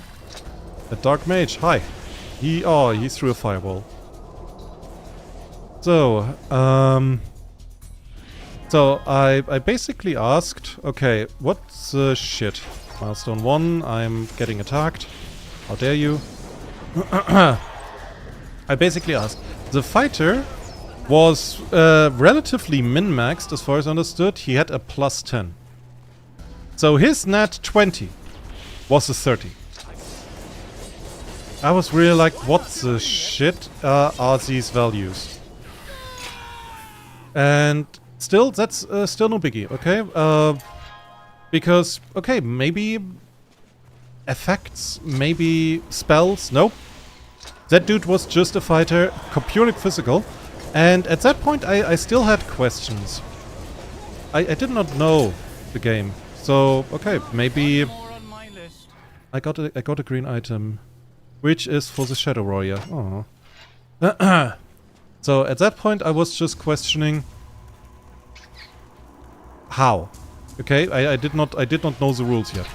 A dark mage, hi. He threw a fireball. So, So, I basically asked, okay, what's the shit? Milestone 1, I'm getting attacked. How dare you? I basically asked. The fighter was relatively min-maxed, as far as I understood. He had a +10. So his nat 20 was a 30. I was really like, what the shit are these values? And... Still, that's still no biggie, okay? Because, okay, maybe effects, maybe spells, nope. That dude was just a fighter, purely physical. And at that point, I still had questions. I did not know the game. So, okay, maybe... I got a green item, which is for the Shadow Warrior. Oh. So, at that point, I was just questioning... How? Okay, I did not know the rules yet.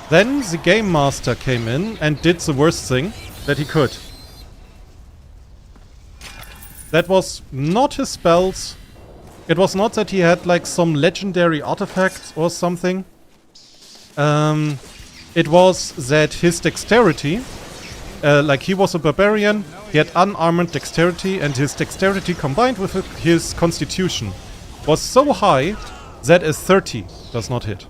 Then the Game Master came in and did the worst thing that he could. That was not his spells. It was not that he had like some legendary artifacts or something. It was that his dexterity, like he was a barbarian, he had unarmored dexterity, and his dexterity combined with his constitution was so high that a 30 does not hit.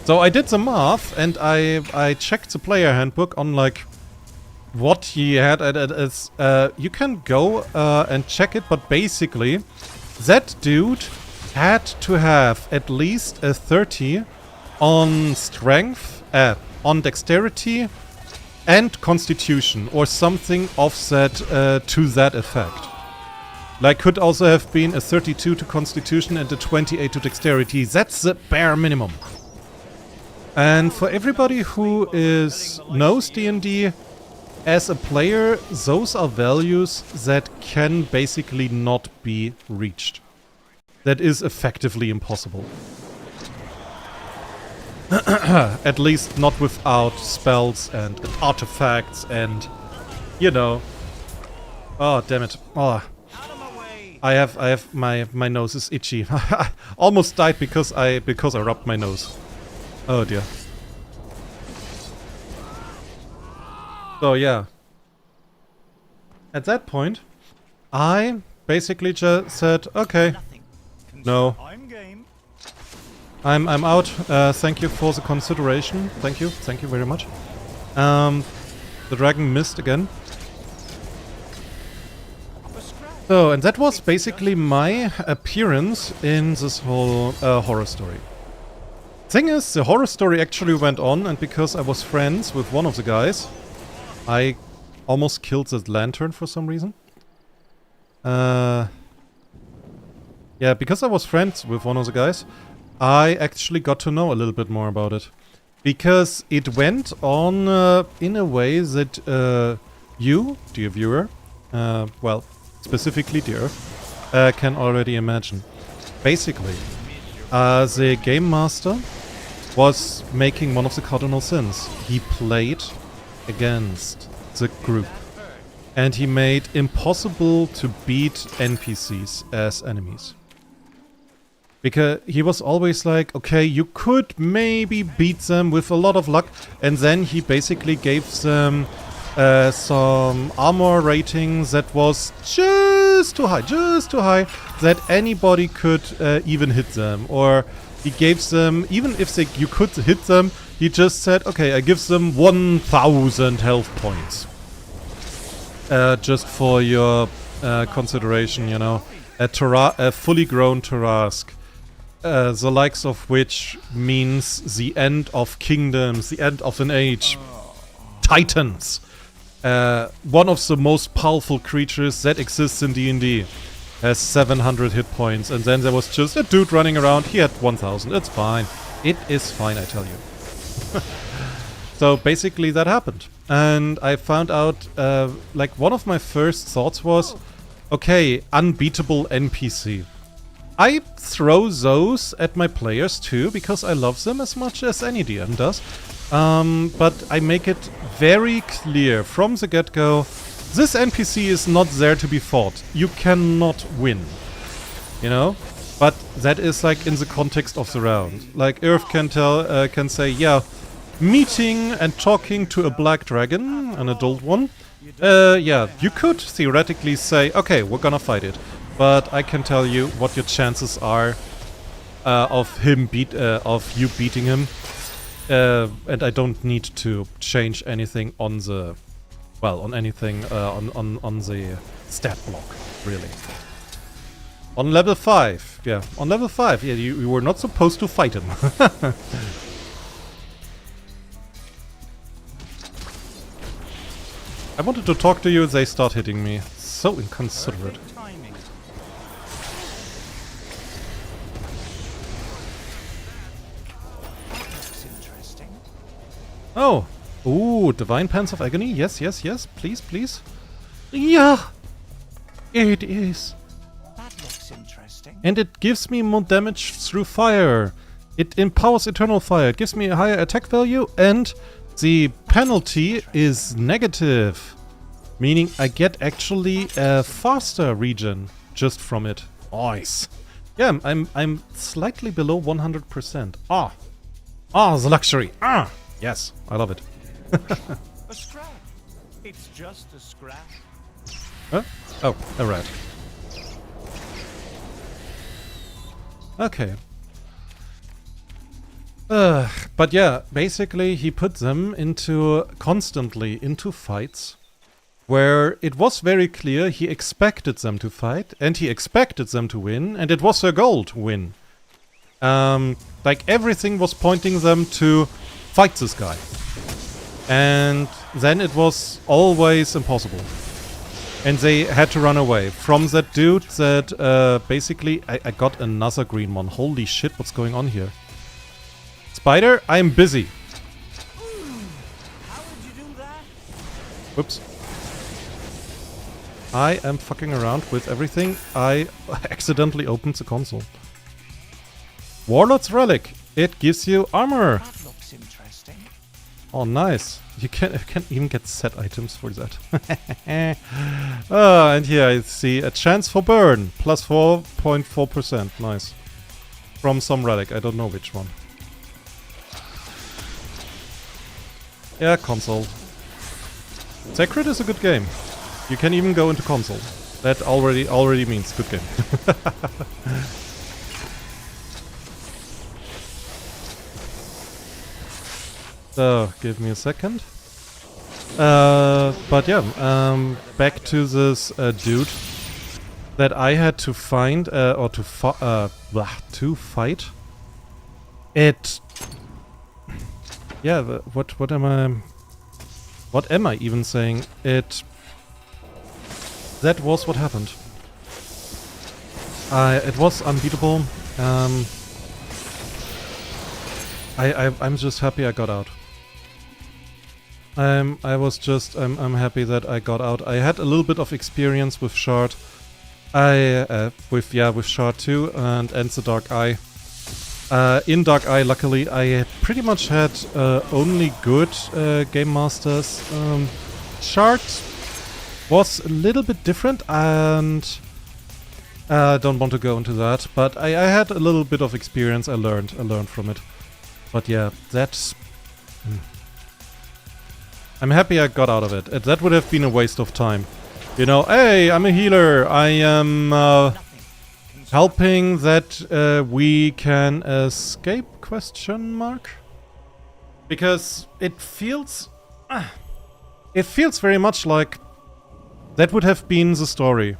So I did the math, and I checked the player handbook on like what he had. You can go and check it, but basically that dude had to have at least a 30 on strength, on dexterity and constitution, or something offset to that effect. Like, could also have been a 32 to constitution and a 28 to dexterity. That's the bare minimum. And for everybody who knows D&D, as a player, those are values that can basically not be reached. That is effectively impossible. At least not without spells and artifacts and, you know. Oh, damn it. Oh. I have my nose is itchy. Almost died because I rubbed my nose. Oh dear. So yeah. At that point, I basically just said, okay, no, I'm out. Thank you for the consideration. Thank you very much. The dragon missed again. So, and that was basically my appearance in this whole horror story. Thing is, the horror story actually went on, and because I was friends with one of the guys, I almost killed the lantern for some reason. Yeah, because I was friends with one of the guys, I actually got to know a little bit more about it. Because it went on in a way that you, dear viewer, well, specifically dear, can already imagine. Basically, the Game Master was making one of the cardinal sins. He played against the group. And he made impossible to beat NPCs as enemies. Because he was always like, okay, you could maybe beat them with a lot of luck. And then he basically gave them some armor ratings that was just too high, that anybody could even hit them. Or he gave them, even if you could hit them, he just said, okay, I give them 1000 health points. Just for your consideration, you know. A fully grown Tarask. The likes of which means the end of kingdoms, the end of an age. Titans. One of the most powerful creatures that exists in D&D. Has 700 hit points. And then there was just a dude running around. He had 1000. It's fine. It is fine, I tell you. So basically that happened. And I found out, like, one of my first thoughts was, okay, unbeatable NPC. I throw those at my players too, because I love them as much as any DM does. But I make it very clear from the get-go, this NPC is not there to be fought. You cannot win. You know? But that is like in the context of the round. Like Earth can say, yeah, meeting and talking to a black dragon, an adult one. Yeah, you could theoretically say, okay, we're gonna fight it. But I can tell you what your chances are of you beating him. And I don't need to change anything on the, well, on anything on the stat block, really. On level 5, yeah, you were not supposed to fight him. I wanted to talk to you, they start hitting me. So inconsiderate. Oh! Ooh, Divine Pants of Agony? Yes, yes, yes. Please, please. Yeah! It is. That looks interesting. And it gives me more damage through fire. It empowers Eternal Fire. It gives me a higher attack value, and the penalty is negative. Meaning I get actually a faster regen just from it. Nice. Yeah, I'm slightly below 100%. Ah, the luxury. Ah, yes, I love it. A scrap. It's just a scrap. Huh? Oh, a rat. Okay. But yeah, basically he put them constantly into fights where it was very clear he expected them to fight and he expected them to win, and it was their goal to win. Like everything was pointing them to fight this guy. And then it was always impossible. And they had to run away from that dude that basically... I got another green one. Holy shit, what's going on here? Spider, I'm busy. How would you do that? Whoops. I am fucking around with everything. I accidentally opened the console. Warlord's Relic. It gives you armor. That looks interesting. Oh, nice. You can even get set items for that. And here I see a chance for burn. Plus 4.4%. Nice. From some relic. I don't know which one. Yeah, console. Sacred is a good game. You can even go into console. That already means good game. So, give me a second. But yeah, back to this dude that I had to find or to fight. It. Yeah, what am I even saying? That was what happened. It was unbeatable. I'm just happy I got out. I'm happy that I got out. I had a little bit of experience with Shard. With Shard 2 and the Dark Eye. In Dark Eye, luckily, I pretty much had only good game masters. chart was a little bit different, and I don't want to go into that, but I had a little bit of experience. I learned from it. But yeah, that's... I'm happy I got out of it. That would have been a waste of time. You know, hey, I'm a healer. I am helping that we can escape, question mark? Because it feels very much like that would have been the story.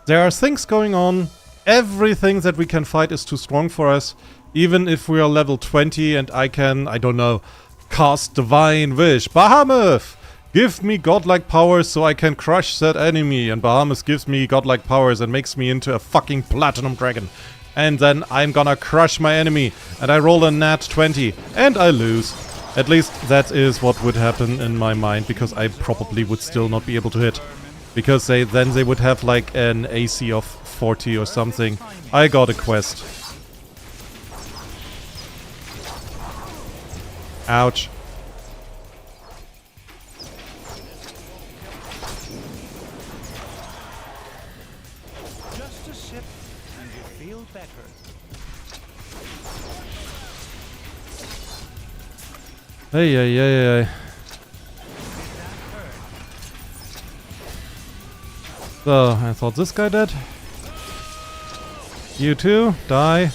There are things going on. Everything that we can fight is too strong for us. Even if we are level 20 and I can, I don't know, cast Divine Wish. Bahamut! Give me godlike powers so I can crush that enemy. And Bahamut gives me godlike powers and makes me into a fucking platinum dragon. And then I'm gonna crush my enemy. And I roll a nat 20. And I lose. At least that is what would happen in my mind. Because I probably would still not be able to hit. Because then they would have like an AC of 40 or something. I got a quest. Ouch. Just a sip and you feel better. Hey. So, I thought this guy dead. You too, die.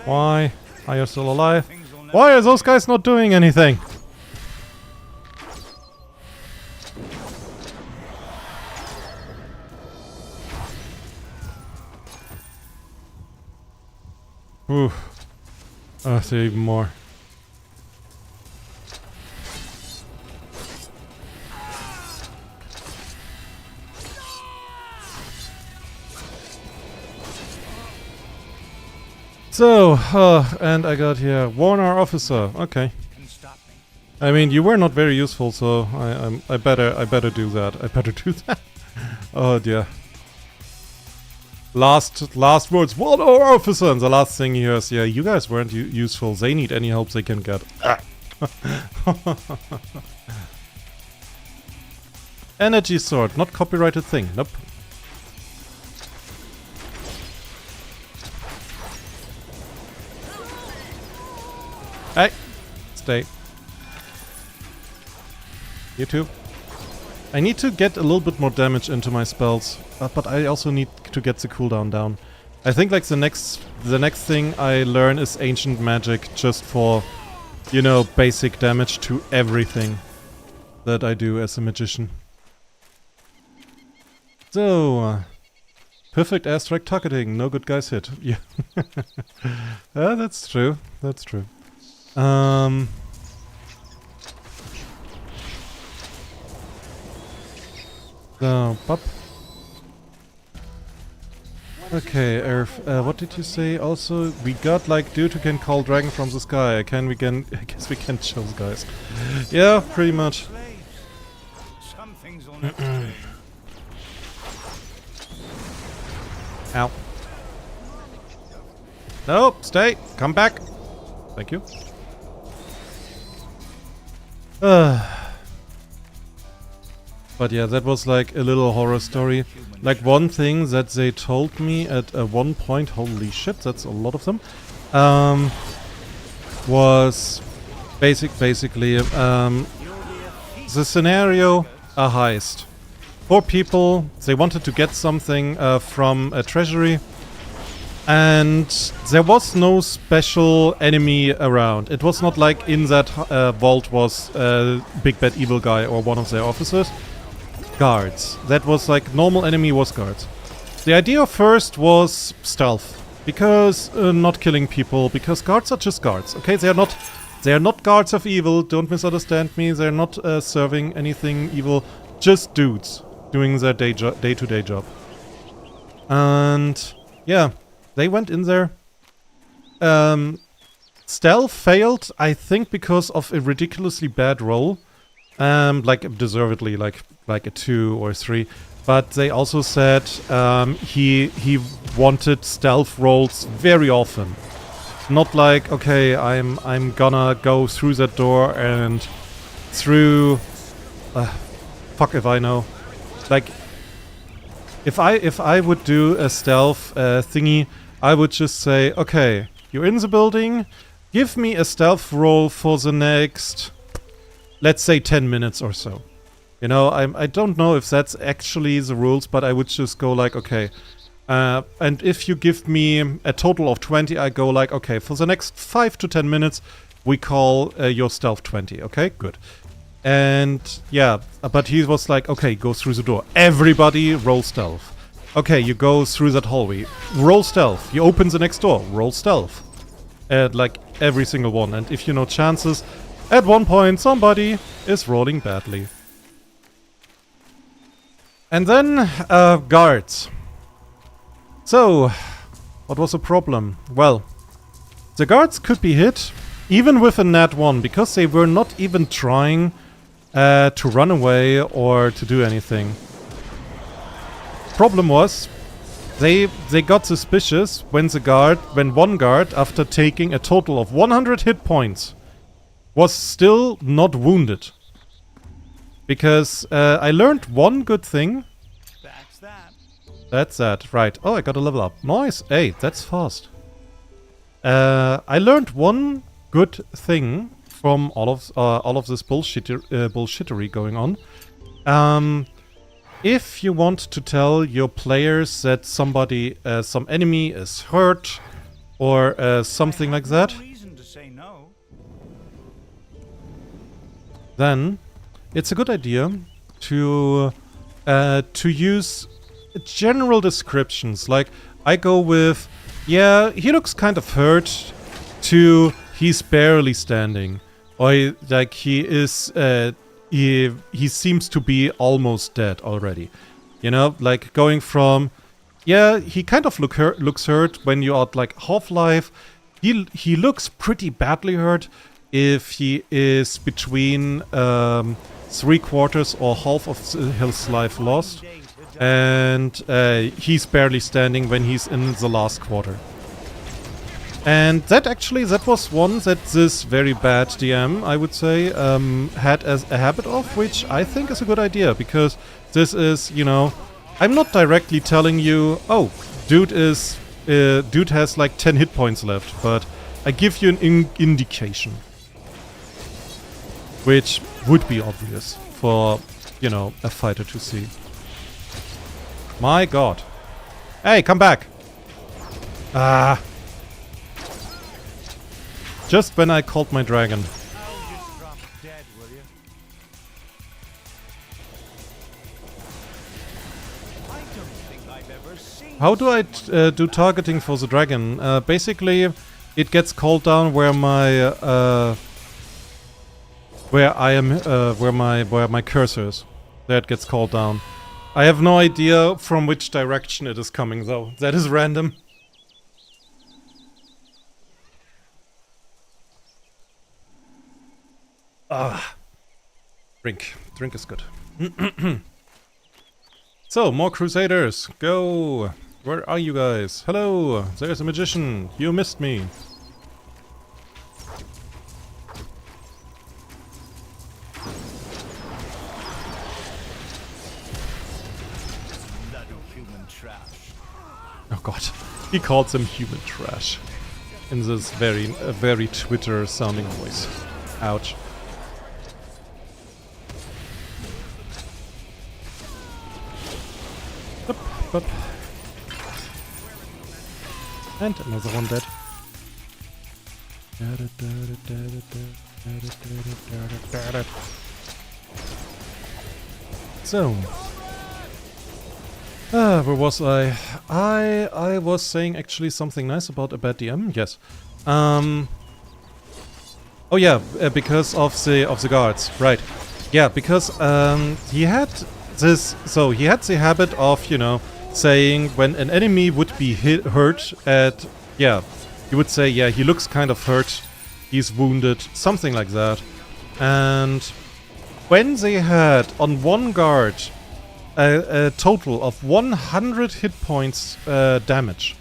Why are you still alive? Why are those guys not doing anything? Ooh. Oh, so even more. So, and I got here warn our officer. Okay. I mean, you were not very useful, so I better do that. I better do that. Oh dear. Last words. Warn our officer. And the last thing he hears, yeah, you guys weren't useful. They need any help they can get. Energy sword, not copyrighted thing. Nope. Hey, stay. You too. I need to get a little bit more damage into my spells, but I also need to get the cooldown down. I think like the next thing I learn is ancient magic, just for, you know, basic damage to everything that I do as a magician. So, perfect airstrike targeting, no good guys hit. Yeah, that's true. That's true. So, pop. Okay, Earth. What did you say? Also, we got like dude who can call dragon from the sky. I guess we can chill, guys. Yeah, pretty much. Ow. Nope, stay. Come back. Thank you. But yeah, that was like a little horror story. Like one thing that they told me at one point, holy shit, that's a lot of them, was basically the scenario, a heist. 4 people, they wanted to get something from a treasury, and there was no special enemy around. It was not like in that vault was Big Bad Evil Guy or one of their officers. Guards. That was like normal enemy was guards. The idea first was stealth, because not killing people, because guards are just guards. Okay, they are not guards of evil. Don't misunderstand me. They're not serving anything evil. Just dudes doing their day-to-day job. And yeah, they went in there. Stealth failed, I think, because of a ridiculously bad roll. Like deservedly, like a 2 or 3. But they also said he wanted stealth rolls very often. Not like, okay, I'm gonna go through that door and through Fuck if I know. Like, if I would do a stealth thingy, I would just say, okay, you're in the building, give me a stealth roll for the next, let's say 10 minutes or so. You know, I don't know if that's actually the rules, but I would just go like, okay. And if you give me a total of 20, I go like, okay, for the next 5 to 10 minutes, we call your stealth 20, okay? Good. And yeah, but he was like, okay, go through the door. Everybody roll stealth. Okay, you go through that hallway. Roll stealth. You open the next door. Roll stealth. And like every single one. And if you know chances, at one point somebody is rolling badly. And then, guards. So, what was the problem? Well, the guards could be hit even with a nat 1 because they were not even trying to run away or to do anything. Problem was, they got suspicious when one guard, after taking a total of 100 hit points, was still not wounded. Because I learned one good thing. That's that. That's that, right. Oh, I got a level up. Nice. Hey, that's fast. I learned one good thing from all of this bullshittery going on. If you want to tell your players that somebody, some enemy is hurt, or something like that, No reason to say no. then it's a good idea to use general descriptions. Like, I go with, yeah, he looks kind of hurt, to he's barely standing, or like he is, he seems to be almost dead already. You know, like going from, yeah, he kind of looks hurt when you are at like half-life. He looks pretty badly hurt if he is between 3/4 or half of his life lost, and he's barely standing when he's in the last quarter. And that was one that this very bad DM, I would say, had as a habit of, which I think is a good idea, because this is, you know, I'm not directly telling you, oh, dude has like 10 hit points left, but I give you an indication, which would be obvious for, you know, a fighter to see. My god. Hey, come back! Ah. Just when I called my dragon. I'll just drop dead, will you? I don't think I've ever seen. How do I do targeting for the dragon? Basically, it gets called down where my where my cursor is. There it gets called down. I have no idea from which direction it is coming, though. That is random. Ah, drink is good. So, more crusaders, go! Where are you guys? Hello, there's a magician, you missed me. Human trash. Oh god, he called them human trash. In this very Twitter sounding voice. Ouch. Up. And another one dead. So, where was I? I was saying actually something nice about a bad DM. Yes. Oh yeah, because of the guards, right? Yeah, because he had this. So he had the habit of, you know, saying when an enemy would be hurt at, yeah, he would say, yeah, he looks kind of hurt, he's wounded, something like that. And when they had on one guard a total of 100 hit points damage,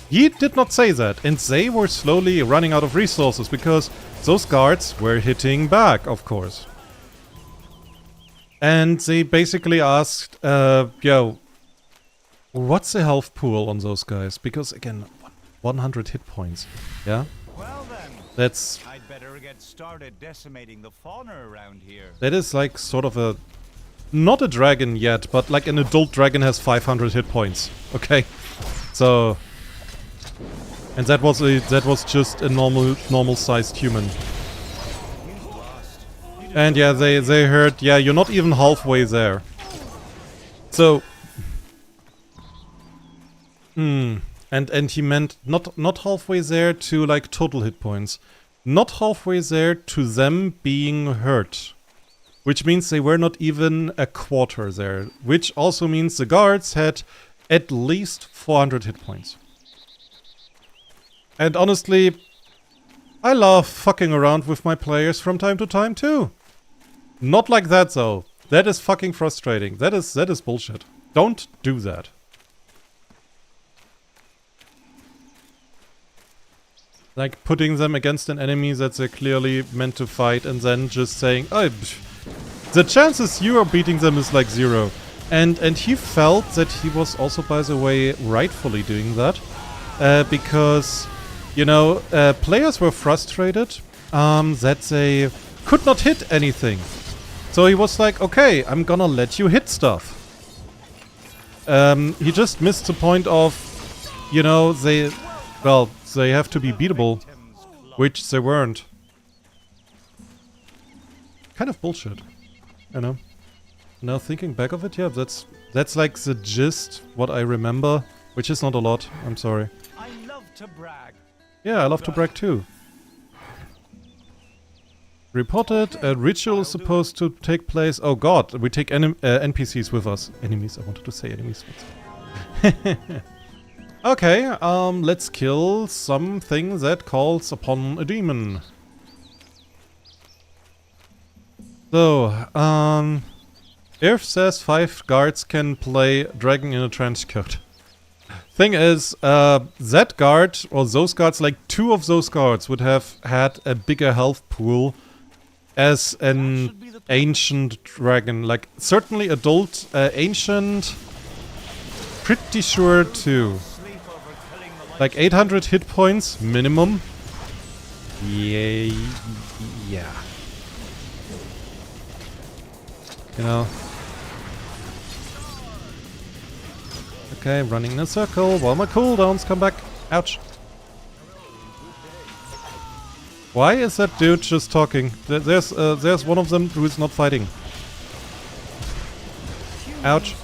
he did not say that, and they were slowly running out of resources because those guards were hitting back, of course. And they basically asked, yo, what's the health pool on those guys? Because again, 100 hit points. Yeah? Well then, That's... I'd better get started decimating the fauna around here. That is like sort of a... Not a dragon yet, but like an adult dragon has 500 hit points. Okay? So... And that was just a normal sized human. And yeah, they heard, yeah, you're not even halfway there. So... And he meant not halfway there to like total hit points. Not halfway there to them being hurt. Which means they were not even a quarter there. Which also means the guards had at least 400 hit points. And honestly, I love fucking around with my players from time to time too. Not like that though. That is fucking frustrating. That is bullshit. Don't do that. Like putting them against an enemy that they're clearly meant to fight and then just saying, oh, the chances you are beating them is like 0. And he felt that he was also, by the way, rightfully doing that. Because, you know, players were frustrated that they could not hit anything. So he was like, okay, I'm gonna let you hit stuff. He just missed the point of, you know, they have to be beatable, which they weren't. Kind of bullshit, you know. Now thinking back of it, yeah, that's like the gist, what I remember, which is not a lot, I'm sorry. I love to brag. Yeah, I love to brag too. Reported, a ritual is supposed to take place. Oh god, we take NPCs with us. Enemies, I wanted to say enemies. Okay, let's kill something that calls upon a demon. So, Irf says 5 guards can play Dragon in a Trench Coat. Thing is, that guard, or those guards, like 2 of those guards would have had a bigger health pool as an ancient dragon. Like, certainly adult, ancient, pretty sure too. Like 800 hit points minimum. Yeah. You know. Okay, running in a circle while my cooldowns come back. Ouch. Why is that dude just talking? There's one of them who is not fighting. Ouch.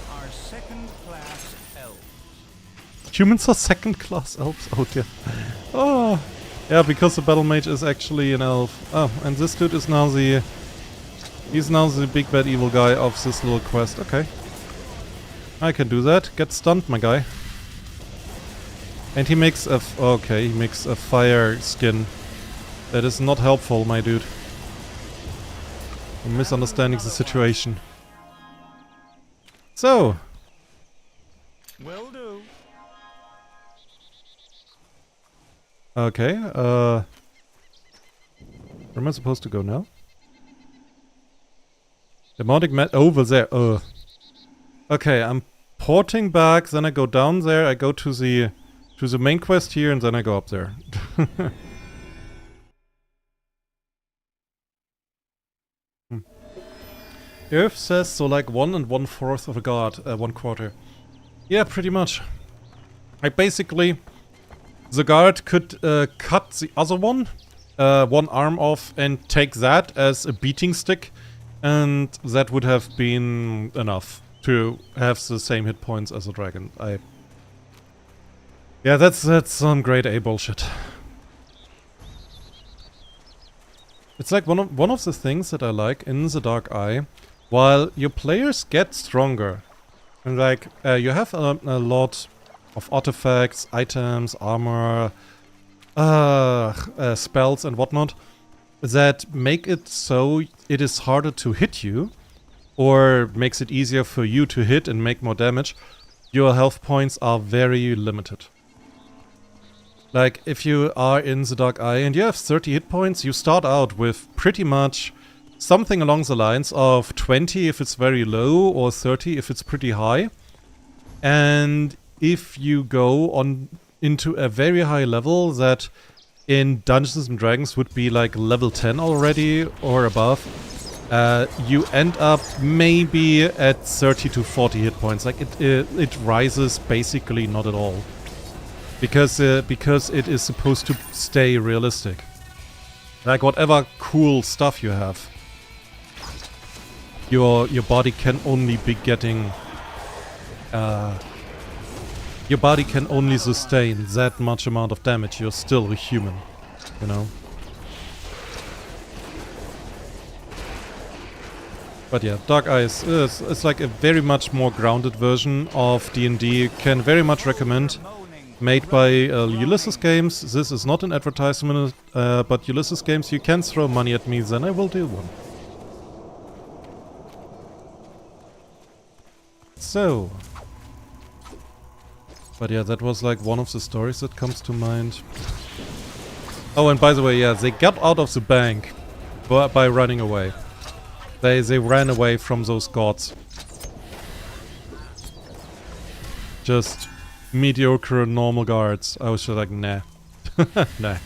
Humans are second-class elves. Oh dear. Oh, yeah, because the battle mage is actually an elf. Oh, and this dude is now the... He's now the big bad evil guy of this little quest. Okay. I can do that. Get stunned, my guy. And he makes a... Okay, he makes a fire skin. That is not helpful, my dude. I'm misunderstanding the situation. So. Will do. Okay, where am I supposed to go now? Demonic mat over there. Okay, I'm porting back, then I go down there, I go to the main quest here, and then I go up there. Earth says so, like 1 1/4 of a guard, 1/4. Yeah, pretty much. I basically, the guard could cut the other one arm off and take that as a beating stick, and that would have been enough to have the same hit points as a dragon. Yeah, that's some grade A bullshit. It's like one of the things that I like in the Dark Eye, while your players get stronger, and like you have a lot of artifacts, items, armor, spells and whatnot, that make it so it is harder to hit you, or makes it easier for you to hit and make more damage, your health points are very limited. Like, if you are in the Dark Eye and you have 30 hit points, you start out with pretty much something along the lines of 20 if it's very low or 30 if it's pretty high. And if you go on into a very high level that in Dungeons and Dragons would be like level 10 already or above, you end up maybe at 30 to 40 hit points. Like it rises basically not at all, because it is supposed to stay realistic. Like whatever cool stuff you have, your body can only be getting. Your body can only sustain that much amount of damage. You're still a human, you know. But yeah, Dark Eyes is like a very much more grounded version of D&D. Can very much recommend. Made by Ulysses Games. This is not an advertisement, but Ulysses Games, you can throw money at me, then I will do one. So. But yeah, that was like one of the stories that comes to mind. Oh, and by the way, yeah, they got out of the bank by running away. They ran away from those gods. Just mediocre normal guards. I was just like, nah. Nah.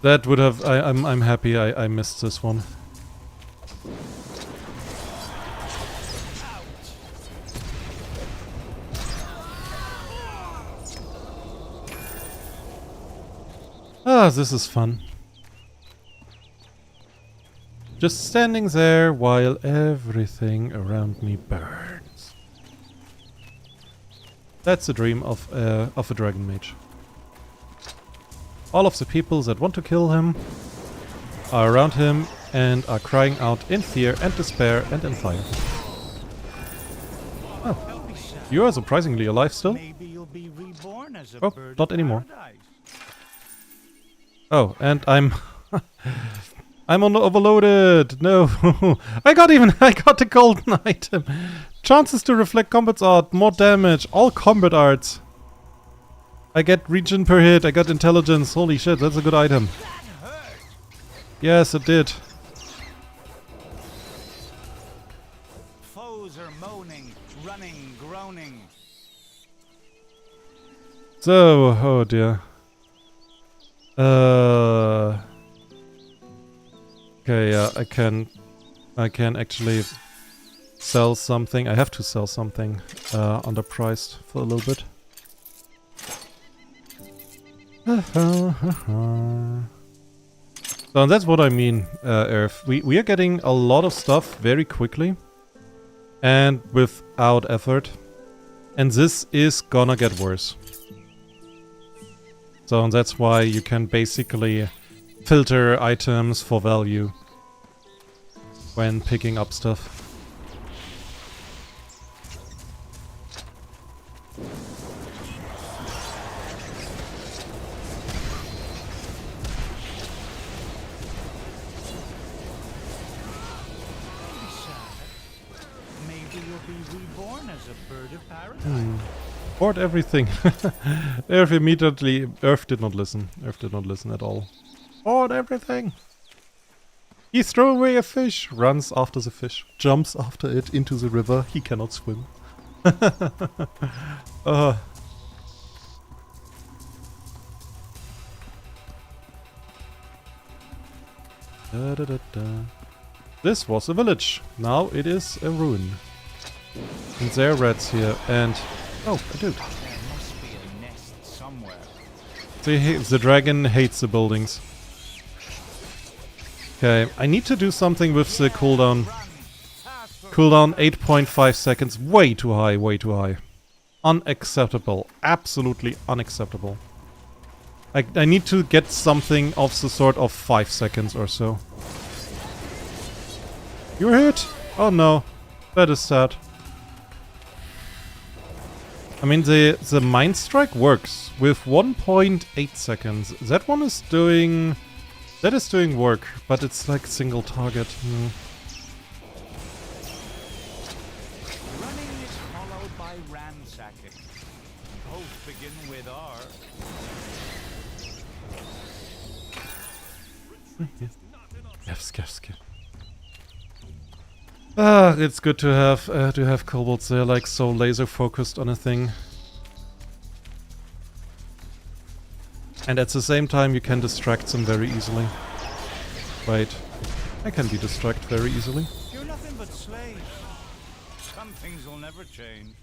That would have... I'm happy I missed this one. Ah, this is fun. Just standing there while everything around me burns. That's the dream of a dragon mage. All of the people that want to kill him are around him and are crying out in fear and despair and in fire. Oh, you are surprisingly alive still? Oh, not anymore. Oh, and I'm overloaded. No, I got the golden item. Chances to reflect combat art, more damage, all combat arts. I get regen per hit. I got intelligence. Holy shit, that's a good item. Yes, it did. Foes are moaning, running, groaning. So, oh dear. Okay, yeah, I can actually sell something. I have to sell something underpriced for a little bit. So that's what I mean, Earth. We are getting a lot of stuff very quickly and without effort, and this is gonna get worse. So that's why you can basically filter items for value when picking up stuff. Maybe you'll be reborn as a bird of paradise. Board everything. Earth did not listen. Earth did not listen at all. Board everything. He threw away a fish, runs after the fish, jumps after it into the river. He cannot swim. Da, da, da, da. This was a village. Now it is a ruin. And there are rats here. And oh, a dude. There must be a nest somewhere. The dragon hates the buildings. Okay, I need to do something with the cooldown. Cooldown 8.5 seconds. Way too high, way too high. Unacceptable. Absolutely unacceptable. I need to get something of the sort of 5 seconds or so. You're hit? Oh no. That is sad. I mean, the Mind Strike works with 1.8 seconds. That one is doing... That is doing work, but it's like single target. Running is followed by ransacking. Both begin with R. Ah, it's good to have kobolds. They're like so laser focused on a thing. And at the same time you can distract them very easily. Wait, I can be distracted very easily. You're nothing but slaves. Some things will never change.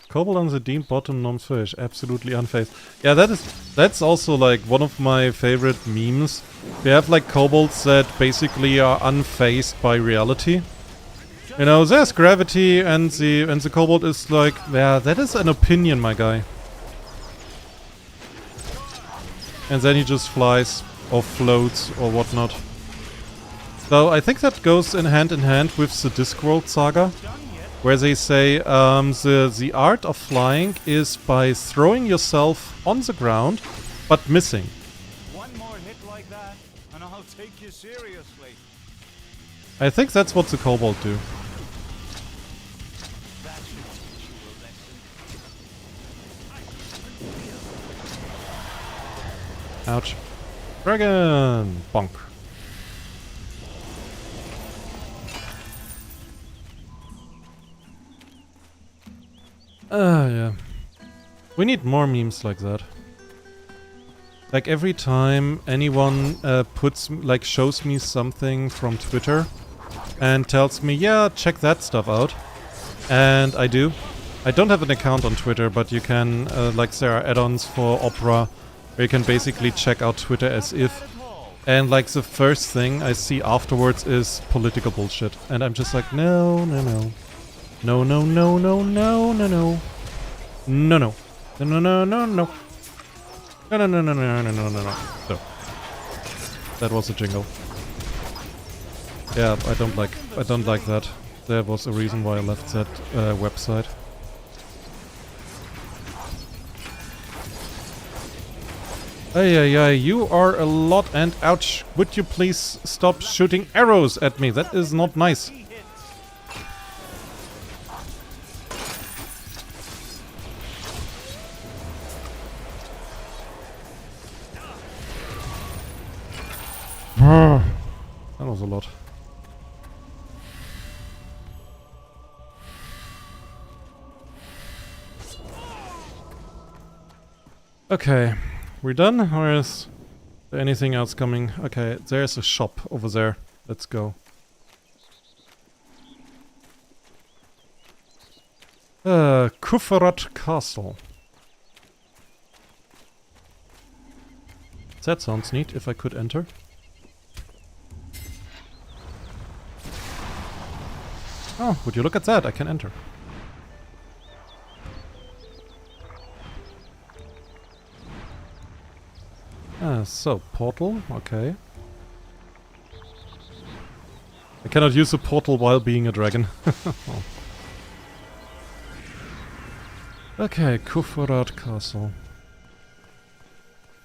Kobold on the deep bottom, non-fish, absolutely unfazed. Yeah, that's also like one of my favorite memes. We have like kobolds that basically are unfazed by reality. You know, there's gravity and the kobold is like, yeah, that is an opinion, my guy. And then he just flies or floats or whatnot. So I think that goes in hand with the Discworld saga, where they say the art of flying is by throwing yourself on the ground, but missing. One more hit like that, and I'll take you seriously. I think that's what the kobold do. That should teach you a lesson. Ouch. Dragon! Bonk. Yeah. We need more memes like that. Like every time anyone shows me something from Twitter and tells me, yeah, check that stuff out. And I do. I don't have an account on Twitter, but you can, like there are add-ons for Opera where you can basically check out Twitter as if. And like the first thing I see afterwards is political bullshit. And I'm just like, no, no, no. No, no, no, no, no, no, no. No, no. No, no, no, no, no. No, no, no, no, no, no, no, no, no. So. That was a jingle. Yeah, I don't like that. There was a reason why I left that website. Ay, ay, ay, you are a lot and ouch. Would you please stop shooting arrows at me? That is not nice. That was a lot. Okay, we're done, or is there anything else coming? Okay, there's a shop over there. Let's go. Kufarat Castle. That sounds neat, if I could enter. Oh, would you look at that? I can enter. So, portal, okay. I cannot use a portal while being a dragon. Oh. Okay, Kufarat Castle.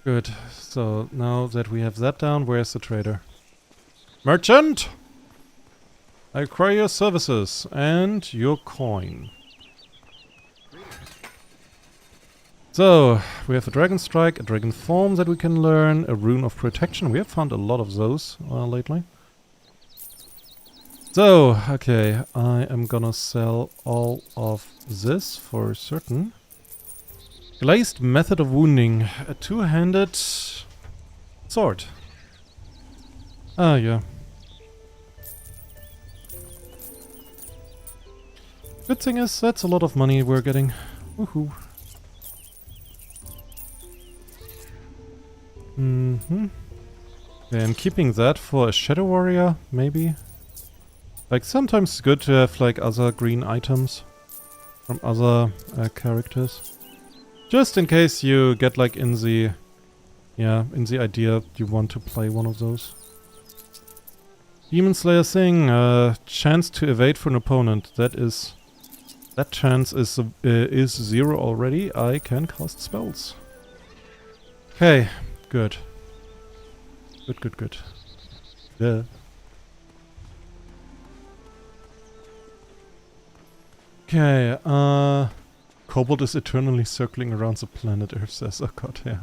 Good, so now that we have that down, where's the trader? Merchant! I require your services and your coin. So, we have a Dragon Strike, a Dragon Form that we can learn, a Rune of Protection. We have found a lot of those lately. So, okay, I am gonna sell all of this for certain. Glazed Method of Wounding, a two-handed sword. Ah, yeah. Good thing is, that's a lot of money we're getting. Woohoo. Mm-hmm. Okay, I'm keeping that for a Shadow Warrior, maybe. Like, sometimes it's good to have, like, other green items from other characters. Just in case you get, like, in the idea you want to play one of those. Demon Slayer thing, chance to evade for an opponent. That chance is 0 already. I can cast spells. Okay, good. Good. Yeah. Okay, Kobold is eternally circling around the planet Earth, says, oh god, yeah.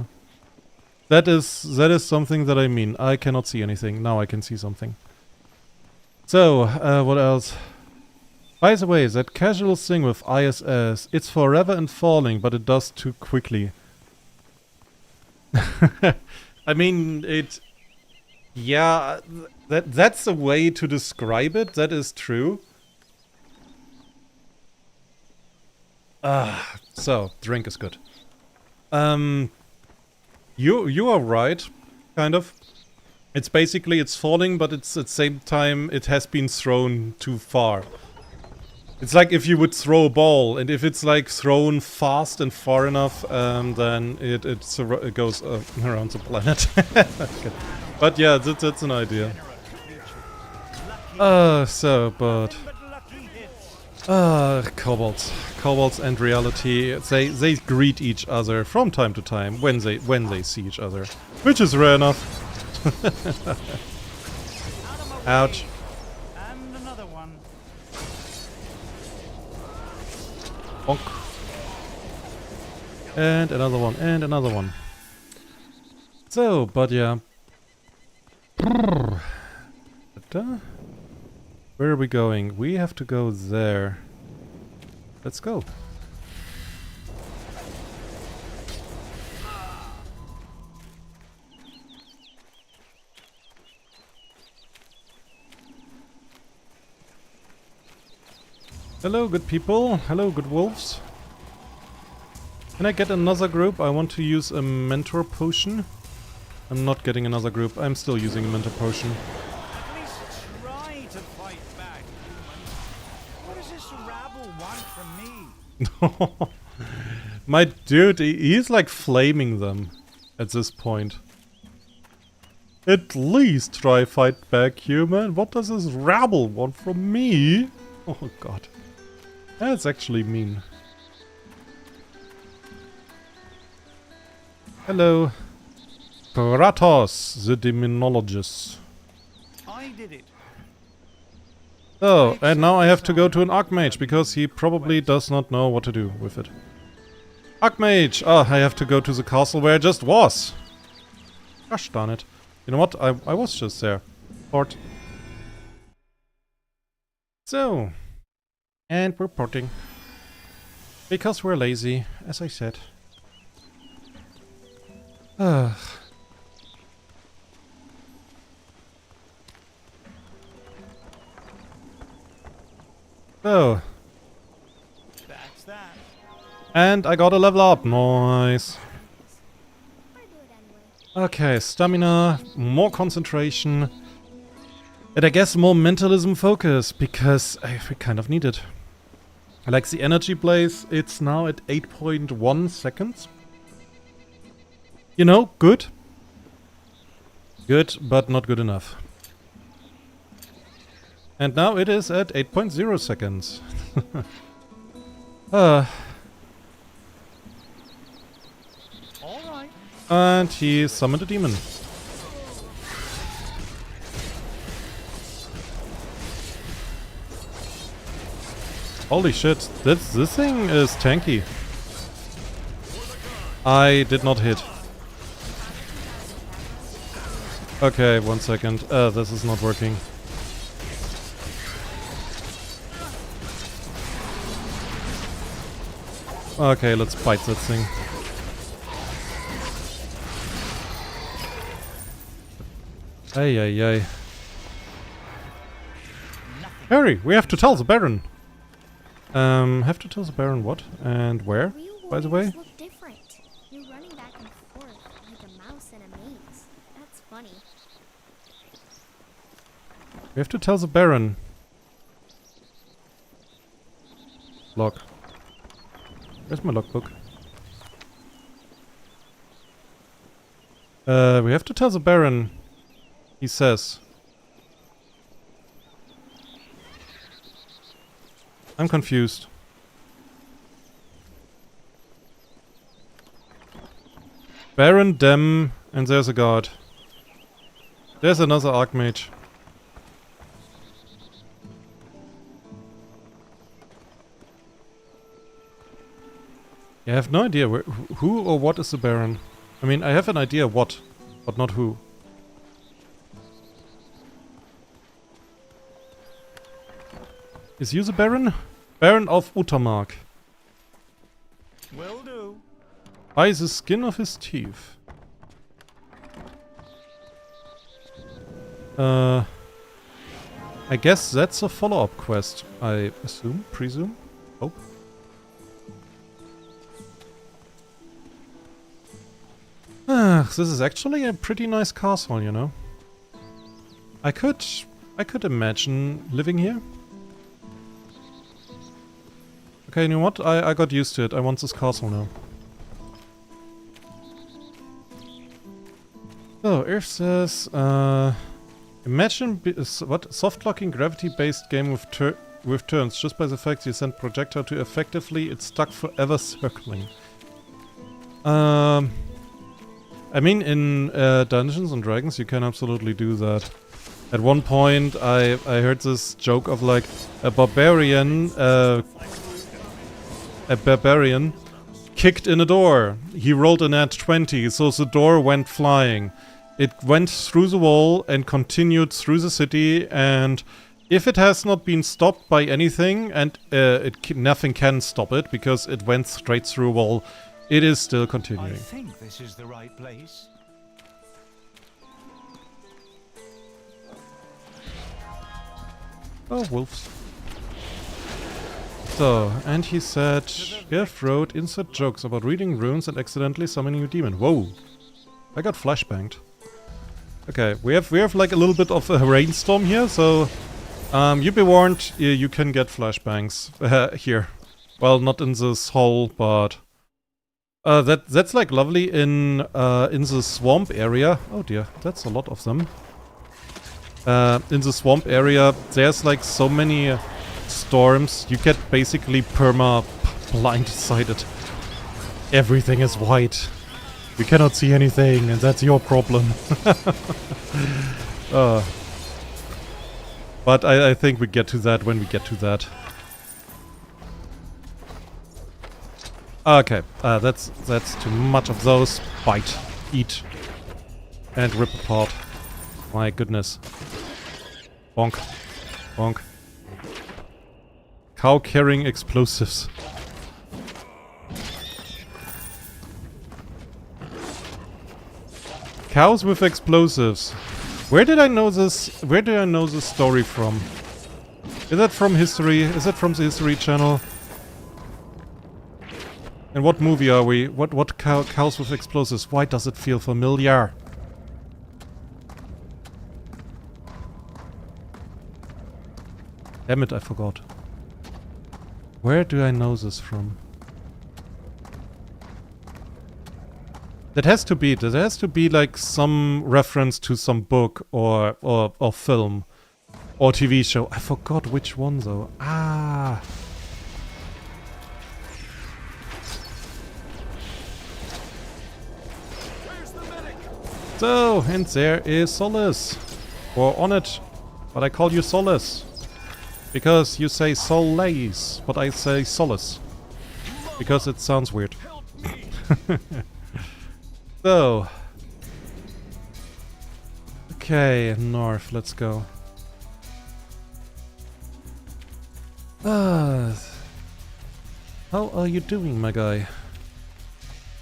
That is something that I mean. I cannot see anything. Now I can see something. So, what else? By the way, that casual thing with ISS, it's forever and falling, but it does too quickly. I mean, yeah, that's a way to describe it. That is true. So drink is good. You are right, kind of. It's basically it's falling, but it's at the same time it has been thrown too far. It's like if you would throw a ball, and if it's like thrown fast and far enough, then it goes around the planet. Okay. But yeah, that's an idea. Kobolds. Kobolds and reality, they greet each other from time to time when they see each other, which is rare enough. Ouch. And another one. Bonk. And another one, and another one. So, but yeah. Where are we going? We have to go there. Let's go. Hello, good people. Hello, good wolves. Can I get another group? I want to use a mentor potion. I'm not getting another group. I'm still using a mentor potion. At least try to fight back, human. What does this rabble want from me? My dude, he's like flaming them at this point. At least try fight back, human. What does this rabble want from me? Oh god. That's actually mean. Hello. Kratos, the demonologist. I did it. Oh, and now I have to go to an Archmage, because he probably does not know what to do with it. Archmage! Oh, I have to go to the castle where I just was! Gosh darn it. You know what? I was just there. Port. So. And we're porting. Because we're lazy, as I said. Ugh. So. That's that. And I got a level up. Nice. Okay, stamina, more concentration. And I guess more mentalism focus, because we kind of need it. Like the energy blaze, it's now at 8.1 seconds. You know, good. Good, but not good enough. And now it is at 8.0 seconds. All right. And he summoned a demon. Holy shit, this thing is tanky. I did not hit. Okay, 1 second. This is not working. Okay, let's bite that thing. Ay ay ay. Harry, we have to tell the Baron. Have to tell the Baron what and where, by the way? Look different. You're running back and forth like a mouse in a maze. That's funny. We have to tell the Baron. Log. Where's my logbook? We have to tell the Baron. He says. I'm confused. Baron, Dem, and there's a guard. There's another Archmage. I have no idea who or what is the Baron. I mean, I have an idea what, but not who. Is you the Baron? Baron of Utermark. Will do. By the skin of his teeth. I guess that's a follow-up quest, I assume, presume, hope. This is actually a pretty nice castle, you know. I could imagine living here. Okay, you know what? I got used to it. I want this castle now. So, Earth says, imagine what soft-locking gravity-based game with turns. Just by the fact you send projectile to effectively, it's stuck forever circling. I mean, in Dungeons and Dragons, you can absolutely do that. At one point, I heard this joke of like a barbarian kicked in a door. He rolled a nat 20, so the door went flying. It went through the wall and continued through the city, and if it has not been stopped by anything, and nothing can stop it because it went straight through a wall, it is still I continuing. think this is the right place. Oh, wolves. So, and he said, Jeff wrote insert jokes about reading runes and accidentally summoning a demon. Whoa! I got flashbanged. Okay, we have like a little bit of a rainstorm here, so you be warned, you can get flashbangs here. Well, not in this hole, but that's like lovely in the swamp area. Oh dear, that's a lot of them. In the swamp area, there's like so many storms, you get basically perma blindsided. Everything is white. You cannot see anything, and that's your problem. But I think we get to that when we get to that. Okay, that's too much of those. Bite, eat, and rip apart. My goodness. Bonk. Bonk. Cow carrying explosives. Cows with explosives. Where did I know this? Where do I know this story from? Is that from history? Is that from the History Channel? And what movie are we? What cows with explosives? Why does it feel familiar? Damn it, I forgot. Where do I know this from? There has to be like some reference to some book or film or TV show. I forgot which one though. Ah. So, and there is Solace. Or on it. But I call you Solace. Because you say Solace, but I say Solace. Because it sounds weird. So. Okay, north, let's go. How are you doing, my guy?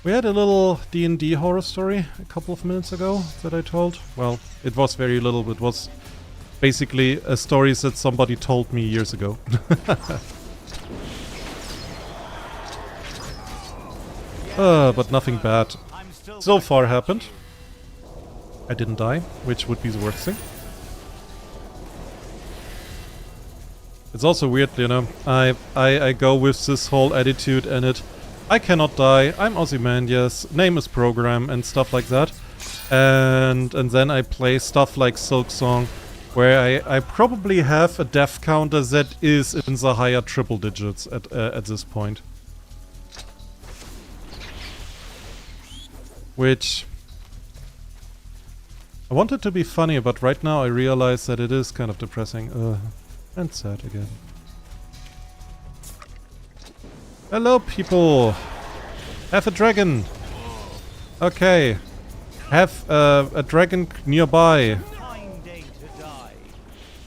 We had a little D&D horror story a couple of minutes ago that I told. Well, it was very little, it was basically a story that somebody told me years ago. But nothing bad so far happened. I didn't die, which would be the worst thing. It's also weird, you know, I go with this whole attitude and I cannot die, I'm Ozymandias, name is program and stuff like that. And then I play stuff like Silk Song, where I probably have a death counter that is in the higher triple digits at this point. Which I want it to be funny, but right now I realize that it is kind of depressing. And sad again. Hello, people! Have a dragon! Okay. Have a dragon nearby. Fine day to die,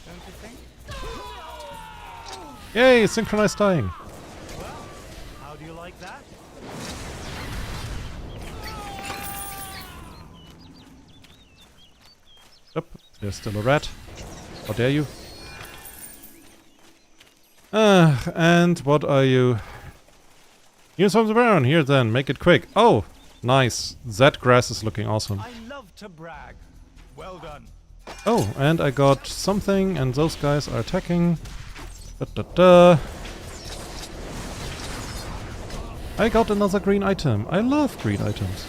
don't you think? Yay, synchronized dying. Well, how do you like that? Yep, there's still a rat. How dare you? And what are you? Here's from the baron. Here then, make it quick. Oh, nice. That grass is looking awesome. I love to brag. Well done. Oh, and I got something, and those guys are attacking. Da-da-da. I got another green item. I love green items.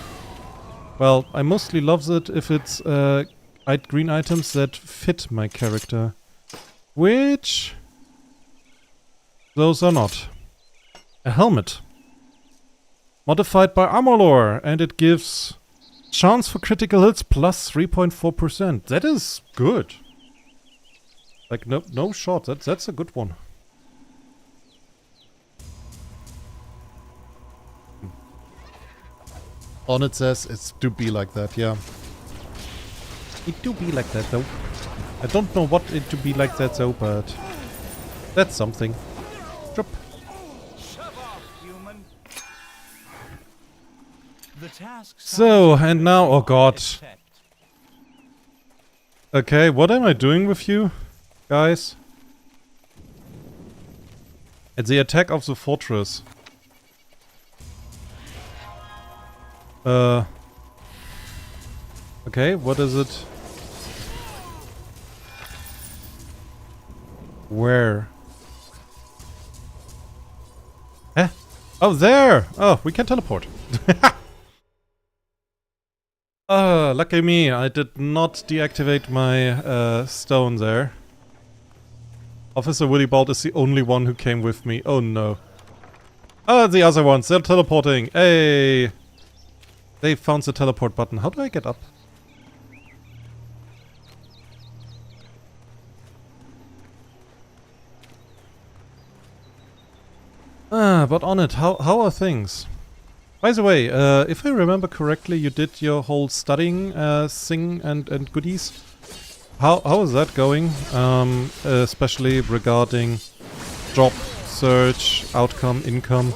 Well, I mostly love it if it's green items that fit my character. Which... those are not. A helmet. Modified by armor lore, and it gives chance for critical hits plus 3.4%. That is good. Like, no shot. That's a good one. On it says it's to be like that, yeah. It do be like that, though. I don't know what it to be like that, though, but that's something. Drop. Shove off, human. The task So, and now, oh god. is set. Okay, what am I doing with you, guys? At the attack of the fortress. Okay, what is it? Where? Eh? Oh, there! Oh, we can teleport. Lucky me, I did not deactivate my stone there. Officer Willibald is the only one who came with me. Oh no. Oh, the other ones, they're teleporting. Hey! They found the teleport button. How do I get up? But on it, how are things? By the way, if I remember correctly, you did your whole studying thing and goodies. How is that going? Especially regarding job search, outcome, income.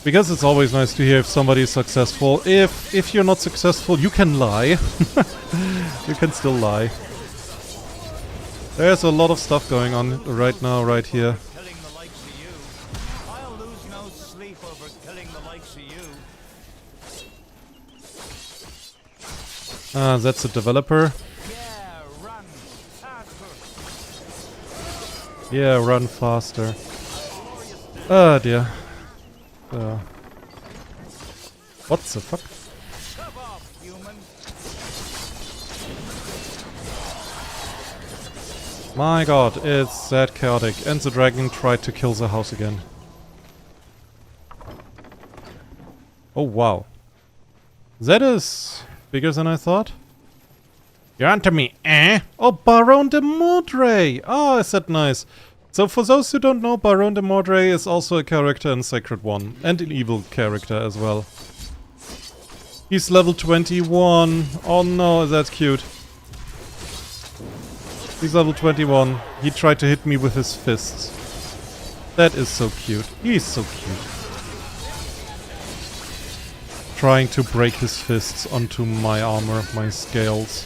Because it's always nice to hear if somebody is successful. If you're not successful, you can lie. You can still lie. There's a lot of stuff going on right now, right here. Killing the likes of you. I'll lose no sleep over killing the likes of you. That's a developer. Yeah, run faster. Yeah, run faster. Oh dear. What the fuck? Shove off, human. My god, it's that chaotic. And the dragon tried to kill the house again. Oh wow. That is bigger than I thought. You're onto me, eh? Oh, Baron de Mordray! Oh, is that nice? So for those who don't know, Baron de Mordray is also a character in Sacred 1. And an evil character as well. He's level 21. Oh no, that's cute. He's level 21. He tried to hit me with his fists. That is so cute. He's so cute. Trying to break his fists onto my armor, my scales.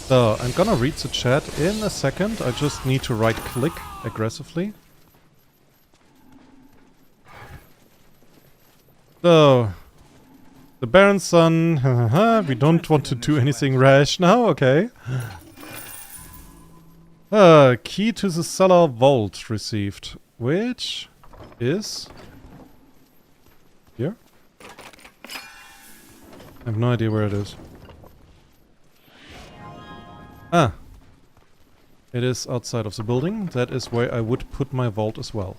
So, I'm gonna read the chat in a second. I just need to right click aggressively. So, the Baron's son, we don't want to do anything rash now, okay. Key to the cellar vault received, which is here? I have no idea where it is. Ah. It is outside of the building. That is where I would put my vault as well.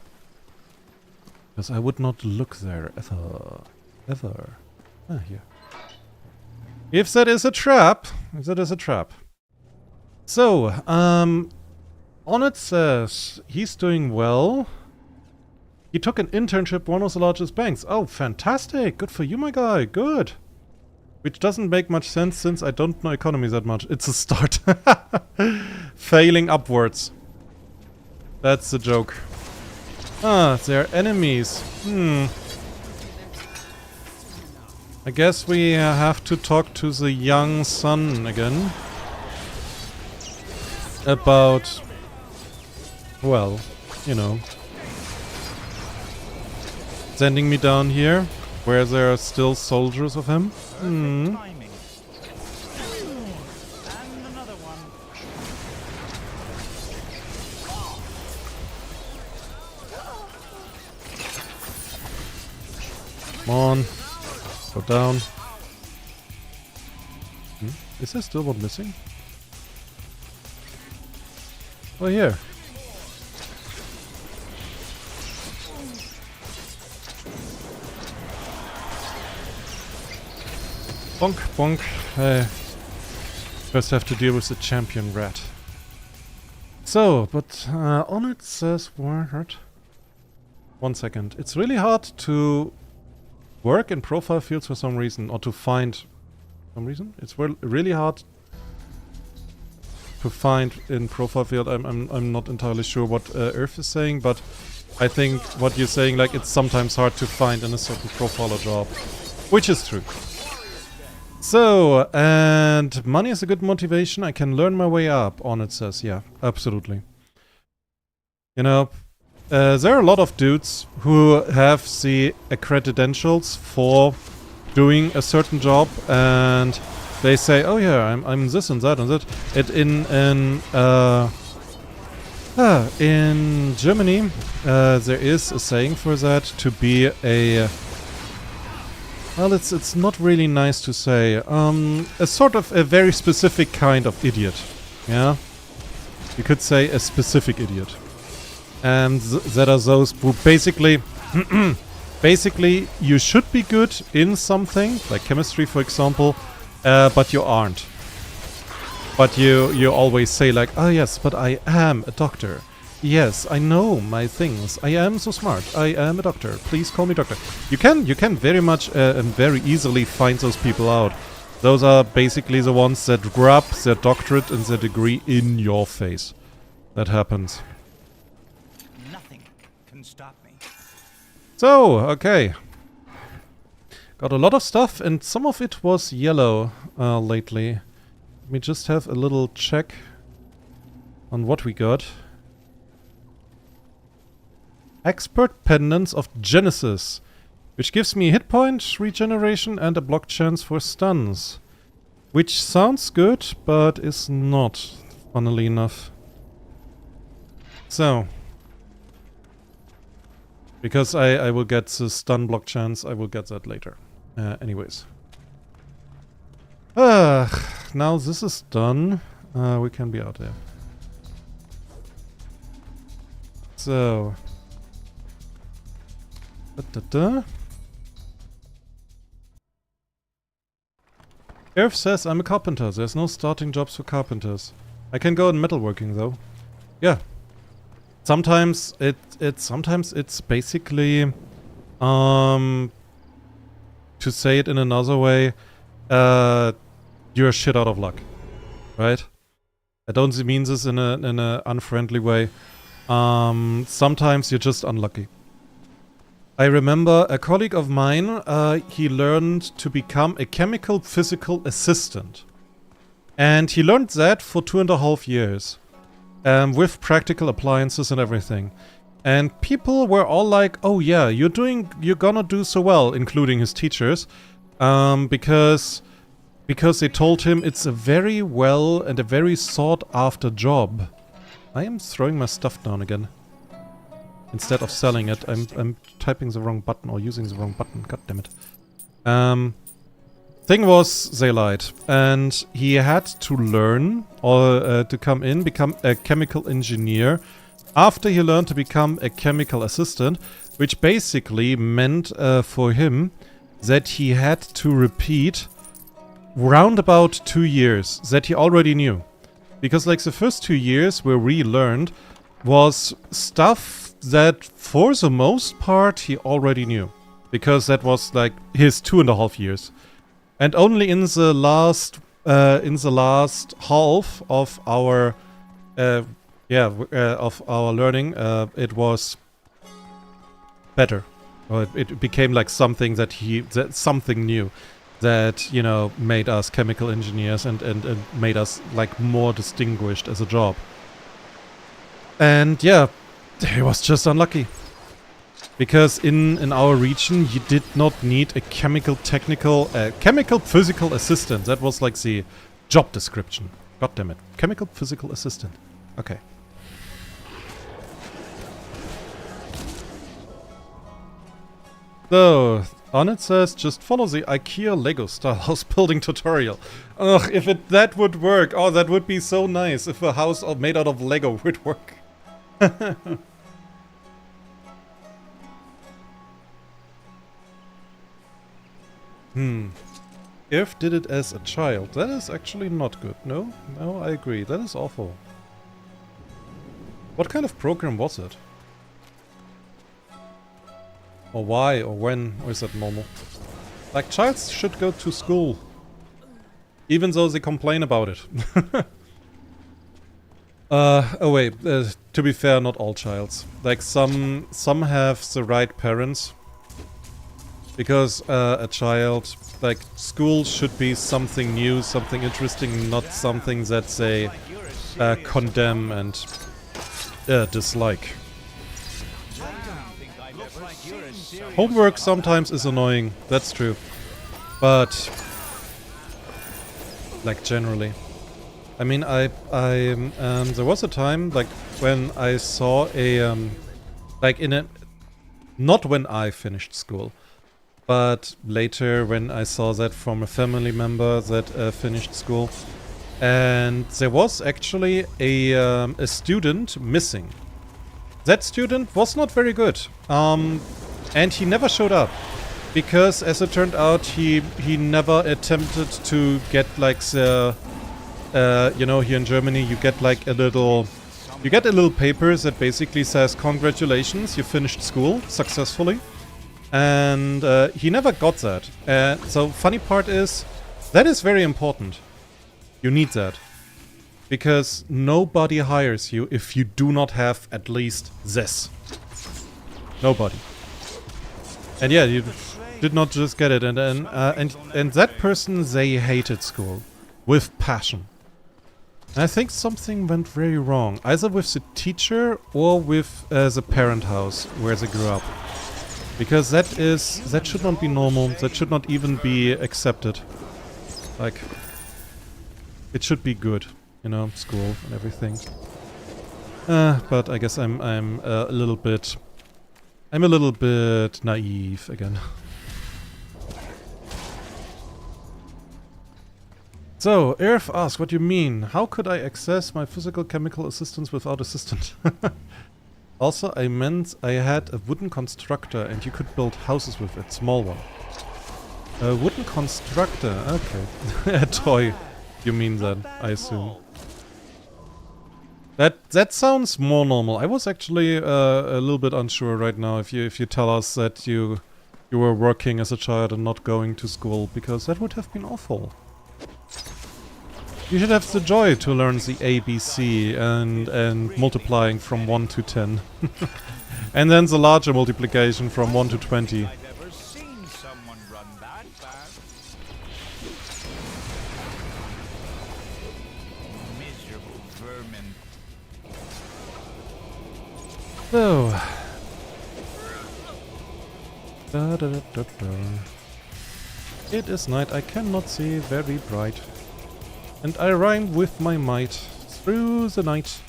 Because I would not look there ever. Ever. Ah, here. If that is a trap. If that is a trap. So, on it says he's doing well. He took an internship, one of the largest banks. Oh, fantastic. Good for you, my guy. Good. Which doesn't make much sense since I don't know economy that much. It's a start. Failing upwards. That's the joke. Ah, they're enemies. I guess we have to talk to the young son again. About... well, you know... sending me down here, where there are still soldiers of him. Timing. And another one. Come on. Go down. Is there still one missing? Oh, here. Bonk, bonk. First have to deal with the champion rat. So, but on it says what? 1 second. It's really hard to work in profile fields for some reason, or to find some reason. It's really hard to find in profile field. I'm not entirely sure what Earth is saying, but I think what you're saying, like, it's sometimes hard to find in a certain profile or job, which is true. So, and money is a good motivation. I can learn my way up, on it says. Yeah, absolutely. You know, there are a lot of dudes who have the credentials for doing a certain job, and they say, "Oh yeah, I'm this and that and that." In Germany, there is a saying for that, to be a... well, it's not really nice to say. A sort of a very specific kind of idiot. Yeah? You could say a specific idiot. And that are those who basically... basically, you should be good in something, like chemistry, for example, but you aren't. But you always say like, "Oh yes, but I am a doctor. Yes, I know my things. I am so smart. I am a doctor. Please call me doctor." You can very much and very easily find those people out. Those are basically the ones that grab their doctorate and their degree in your face. That happens. Nothing can stop me. So, okay. Got a lot of stuff, and some of it was yellow lately. Let me just have a little check on what we got. Expert Pendants of Genesis, which gives me a hit point, regeneration, and a block chance for stuns. Which sounds good, but is not, funnily enough. So. Because I will get the stun block chance, I will get that later. Anyways. Now this is done. We can be out there. So. Earth says I'm a carpenter. There's no starting jobs for carpenters. I can go in metalworking though. Yeah. Sometimes it's basically to say it in another way, you're shit out of luck. Right? I don't mean this in a unfriendly way. Sometimes you're just unlucky. I remember a colleague of mine, he learned to become a chemical physical assistant. And he learned that for 2.5 years. With practical appliances and everything. And people were all like, "Oh yeah, you're gonna do so well," including his teachers. Because they told him it's a very well and a very sought after job. I am throwing my stuff down again. Instead of selling it, I'm typing the wrong button or using the wrong button. God damn it. Thing was, they lied. And he had to learn, or to become a chemical engineer after he learned to become a chemical assistant, which basically meant for him that he had to repeat round about 2 years that he already knew. Because like the first 2 years where we learned was stuff that for the most part he already knew, because that was like his 2.5 years, and only in the last half of our of our learning it was better, or it became like something that something new that, you know, made us chemical engineers and made us like more distinguished as a job. And yeah, he was just unlucky. Because in our region, you did not need a chemical physical assistant. That was like the job description. God damn it. Chemical physical assistant. Okay. So, on it says, just follow the IKEA Lego style house building tutorial. Ugh, if that would work. Oh, that would be so nice if a house made out of Lego would work. If did it as a child. That is actually not good. No, I agree. That is awful. What kind of program was it? Or why, or when, or is that normal? Like, childs should go to school. Even though they complain about it. Oh wait, to be fair, not all childs. Like, some have the right parents. Because a child, like, school should be something new, something interesting, not something that they condemn and dislike. Homework sometimes is annoying, that's true. But, like, generally. I mean, there was a time, like, when I saw a, not when I finished school, but later when I saw that from a family member that finished school. And there was actually a student missing. That student was not very good. And he never showed up. Because, as it turned out, he never attempted to get, like, the... you know, here in Germany, you get, like, a little paper that basically says, congratulations, you finished school successfully. And he never got that. So, funny part is, that is very important. You need that. Because nobody hires you if you do not have at least this. Nobody. And yeah, you did not just get it. And that person, they hated school. With passion. And I think something went very wrong. Either with the teacher or with the parent house where they grew up. Because that should not be normal. That should not even be accepted. Like, it should be good, you know, school and everything. But I guess I'm a little bit naive again. So, Irf asks, what do you mean? How could I access my physical chemical assistance without assistant? Also, I meant I had a wooden constructor and you could build houses with it. Small one. A wooden constructor, okay. A toy, you mean then, I assume. That sounds more normal. I was actually a little bit unsure right now if you tell us that you were working as a child and not going to school, because that would have been awful. You should have the joy to learn the ABC and multiplying from 1 to 10. And then the larger multiplication from 1 to 20. I've ever seen someone run that fast. Miserable vermin. So. Da, da, da, da, da. It is night, I cannot see very bright. And I rhyme with my might through the night.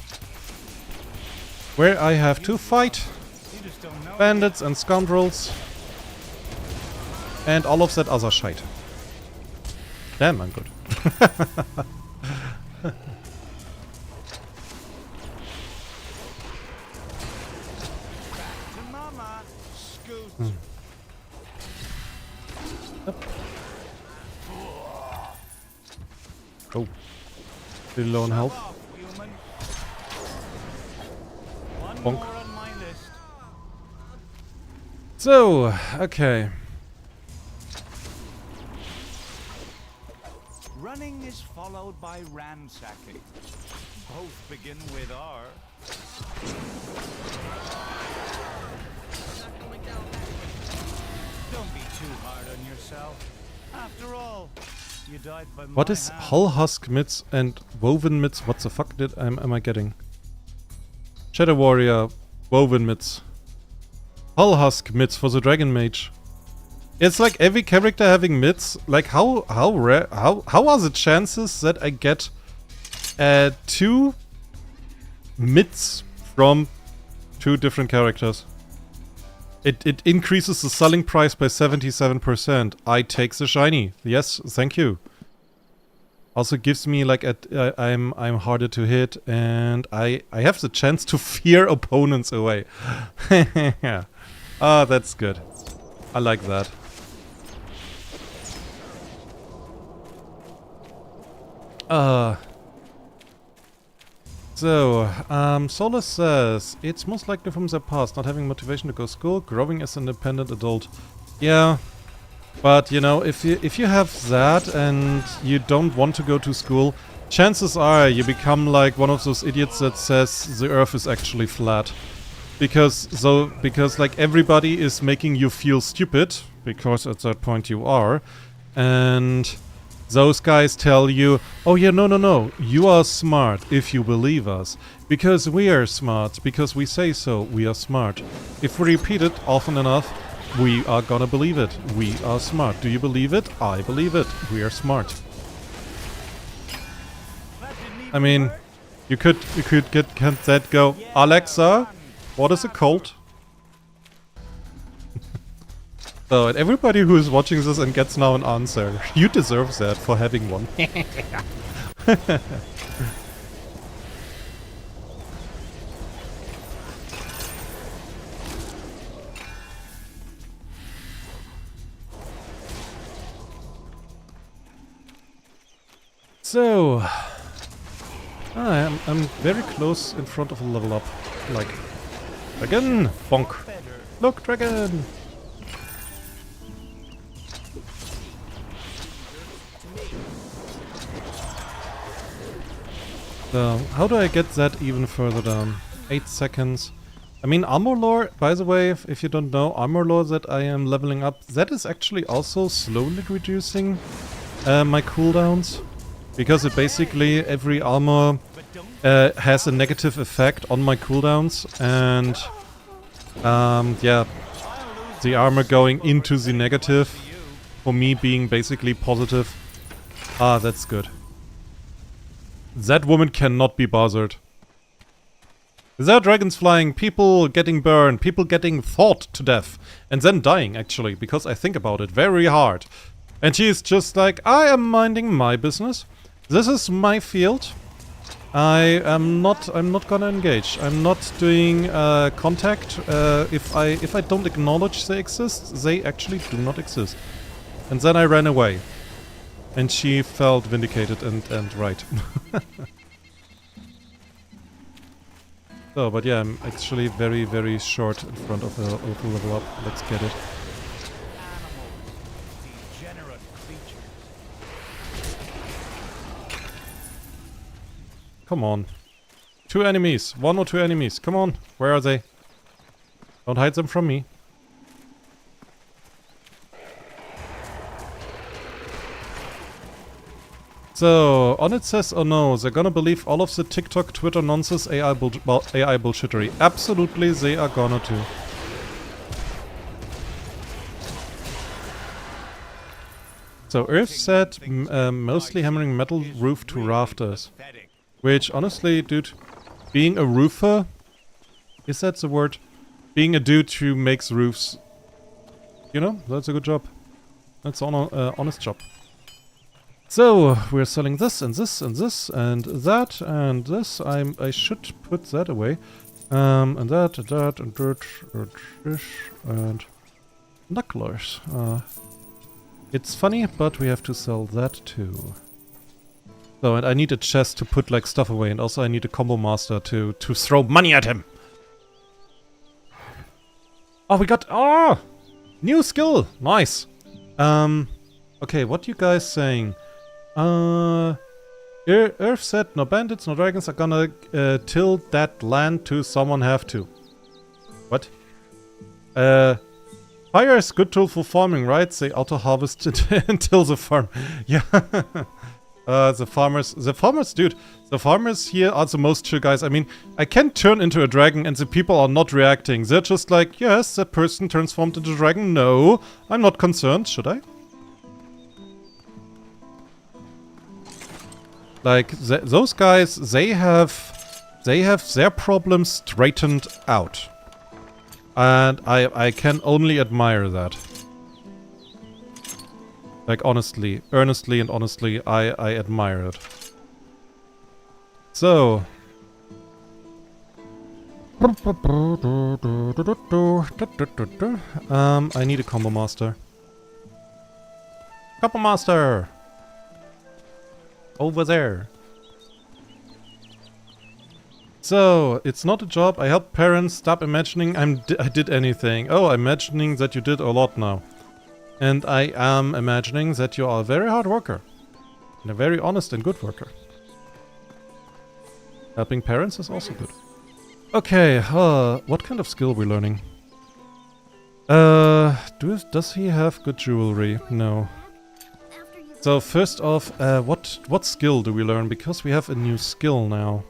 Where I have to fight bandits and scoundrels. And all of that other shite. Damn, I'm good. Mama, scoot. Yep. Oh. Pretty low on health. One Bonk. more on my list. So, okay. Running is followed by ransacking. Both begin with R. Don't be too hard on yourself. After all, you died by What my is hand. hull husk mitts and woven mitts? What the fuck am I getting? Shadow warrior, woven mitts. Hull husk mitts for the dragon mage. It's like every character having mitts. Like how rare? How are the chances that I get 2 mitts from 2 different characters? It increases the selling price by 77%. I take the shiny. Yes, thank you. Also gives me like I'm harder to hit, and I have the chance to fear opponents away. Yeah. Ah, that's good. I like that. So, Solus says, it's most likely from their past, not having motivation to go to school, growing as an independent adult. Yeah, but you know, if you have that and you don't want to go to school, chances are you become like one of those idiots that says the earth is actually flat. Because like everybody is making you feel stupid, because at that point you are, and those guys tell you, oh yeah, no, you are smart if you believe us. Because we are smart, because we say so, we are smart. If we repeat it often enough, we are gonna believe it. We are smart. Do you believe it? I believe it. We are smart. I mean, you could get that go, Alexa, what is a cult? So, and everybody who is watching this and gets now an answer, you deserve that for having one. So, I'm very close in front of a level up. Like, dragon! Bonk! Look, dragon! So, how do I get that even further down? 8 seconds. I mean, armor lore, by the way, if you don't know, armor lore that I am leveling up, that is actually also slowly reducing my cooldowns. Because it basically, every armor has a negative effect on my cooldowns, and yeah, the armor going into the negative, for me being basically positive. Ah, that's good. That woman cannot be bothered. There are dragons flying, people getting burned, people getting fought to death, and then dying actually, because I think about it very hard. And she's just like, I am minding my business. This is my field. I'm not gonna engage. I'm not doing contact. If I don't acknowledge they exist, they actually do not exist. And then I ran away. And she felt vindicated and right. So, but yeah, I'm actually very, very short in front of a local level up. Let's get it. Degenerate creatures. Come on. 2 enemies. 1 or 2 enemies. Come on. Where are they? Don't hide them from me. So, on it says, oh no, they're gonna believe all of the TikTok, Twitter nonsense AI bullshittery. Absolutely, they are gonna too. So, Earth said, mostly hammering metal roof to rafters. Pathetic. Which, honestly, dude, being a roofer, is that the word? Being a dude who makes roofs, you know, that's a good job. That's an honest job. So, we're selling this and this and this and that and this. I should put that away. And that and that and dirt and this and knucklers. It's funny, but we have to sell that too. So, and I need a chest to put like stuff away, and also I need a combo master to throw money at him. Oh, we got New skill! Nice! Okay, what you guys saying? Earth said no bandits, no dragons are gonna till that land to someone have to. What? Fire is good tool for farming, right? They auto-harvest it until the farm. Yeah. The farmers, dude, the farmers here are the most chill guys. I mean, I can turn into a dragon and the people are not reacting. They're just like, yes, that person transformed into a dragon. No, I'm not concerned. Should I? Like, those guys, they have their problems straightened out. And I can only admire that. Like, honestly, earnestly and honestly, I admire it. So. I need a combo master. Combo master! Over there. So, it's not a job. I help parents. Stop imagining I did anything. Oh, I'm imagining that you did a lot now. And I am imagining that you are a very hard worker. And a very honest and good worker. Helping parents is also good. Okay, what kind of skill are we learning? Does he have good jewelry? No. So first off, what skill do we learn? Because we have a new skill now.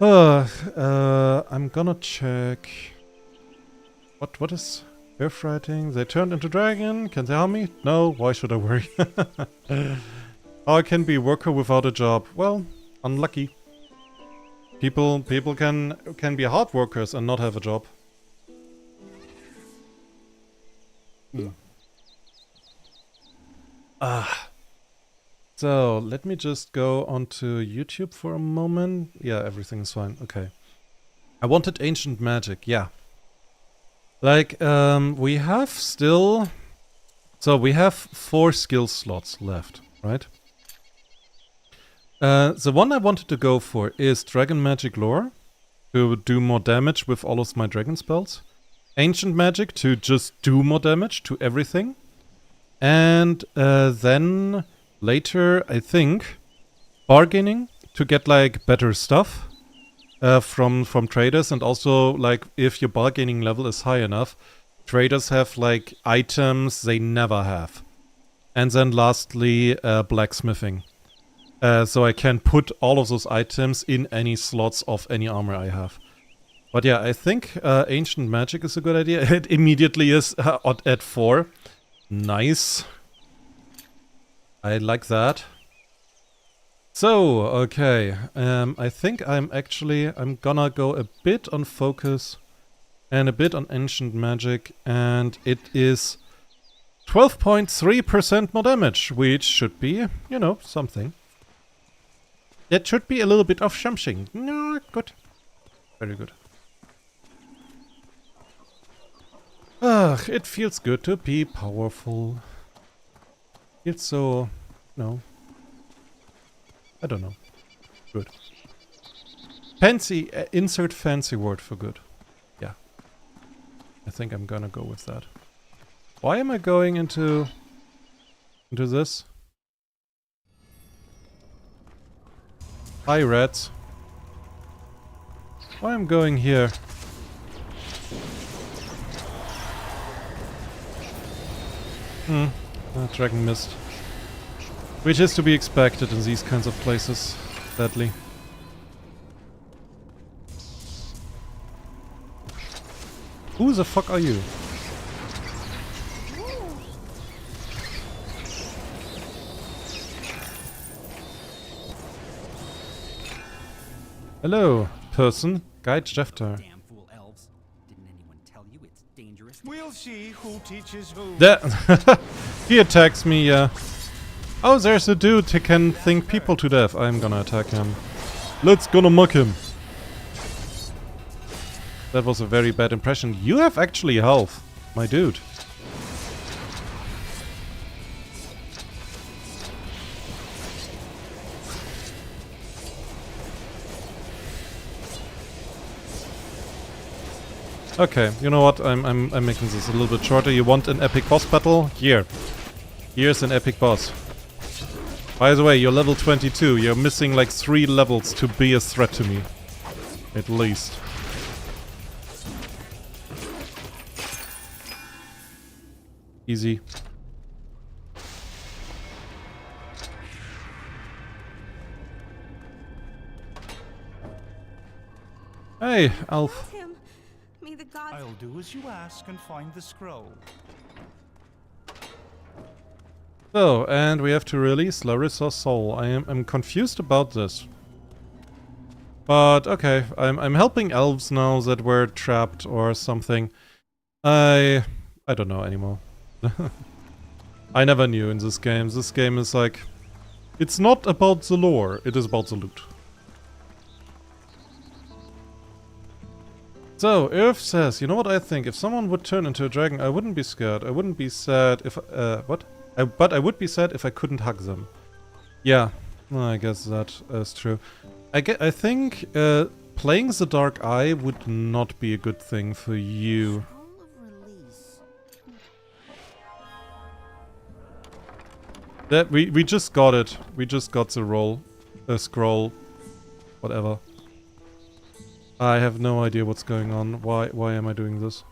I'm gonna check. What is Earth writing? They turned into dragon. Can they harm me? No. Why should I worry? How I can be a worker without a job? Well, unlucky. People can be hard workers and not have a job. So, let me just go onto YouTube for a moment. Yeah, everything is fine. Okay. I wanted ancient magic. Yeah. Like, we have still... So, we have 4 skill slots left, right? The one I wanted to go for is Dragon Magic Lore, to do more damage with all of my dragon spells. Ancient Magic, to just do more damage to everything. And then later, I think, bargaining to get like better stuff from traders, and also like if your bargaining level is high enough, traders have like items they never have. And then lastly, blacksmithing. So I can put all of those items in any slots of any armor I have. But yeah, I think Ancient Magic is a good idea. It immediately is at 4. Nice. I like that. So, okay. I think I'm gonna go a bit on focus and a bit on Ancient Magic. And it is 12.3% more damage, which should be, you know, something. That should be a little bit of something. No, good. Very good. Ugh, it feels good to be powerful. It's so... no. I don't know. Good. Fancy, insert fancy word for good. Yeah. I think I'm gonna go with that. Why am I going into this? Hi, rats. Why am I going here? Dragon missed. Which is to be expected in these kinds of places, sadly. Who the fuck are you? Hello, person. Guide Jeftar. Damn fool elves. Didn't anyone tell you it's dangerous? We'll see who teaches who. That he attacks me, yeah. Oh, there's a dude who can think people to death. I'm gonna attack him. Let's gonna mock him. That was a very bad impression. You have actually health, my dude. Okay, you know what? I'm making this a little bit shorter. You want an epic boss battle? Here. Here's an epic boss. By the way, you're level 22. You're missing like 3 levels to be a threat to me. At least. Easy. Hey, Elf. Him. May the gods. I'll do as you ask and find the scroll. So, and we have to release Larissa's soul. I'm confused about this. But okay, I'm helping elves now that were trapped or something. I don't know anymore. I never knew in this game. This game is like, it's not about the lore, it is about the loot. So, Irv says, you know what I think? If someone would turn into a dragon, I wouldn't be scared. I wouldn't be sad if... what? But I would be sad if I couldn't hug them. Yeah, I guess that is true. I think playing the Dark Eye would not be a good thing for you. That we just got it. We just got the scroll, whatever. I have no idea what's going on. Why am I doing this?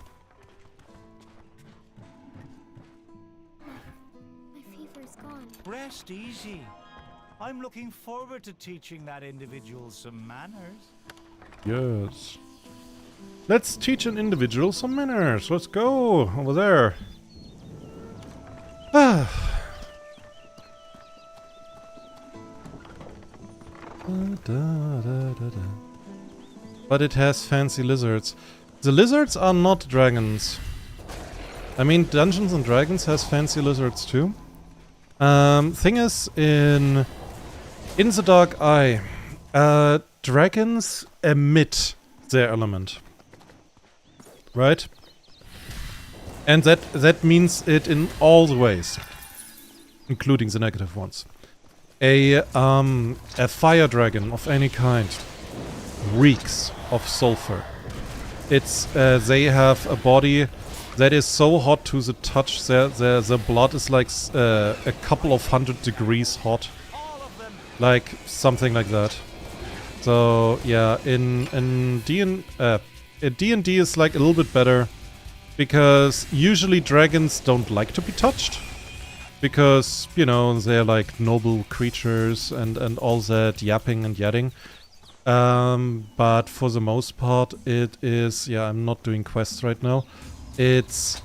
My fever's gone. Rest easy. I'm looking forward to teaching that individual some manners. Yes. Let's teach an individual some manners. Let's go over there. Ah. But it has fancy lizards. The lizards are not dragons. I mean, Dungeons and Dragons has fancy lizards too. Thing is, in the Dark Eye, dragons emit their element, right? And that means it in all the ways, including the negative ones. A fire dragon of any kind reeks of sulfur. It's they have a body that is so hot to the touch. The blood is like a couple of 100 degrees hot, like something like that. So yeah, in D&D is like a little bit better because usually dragons don't like to be touched. Because, you know, they're like noble creatures and all that yapping and yatting. But for the most part, it is... Yeah, I'm not doing quests right now. It's...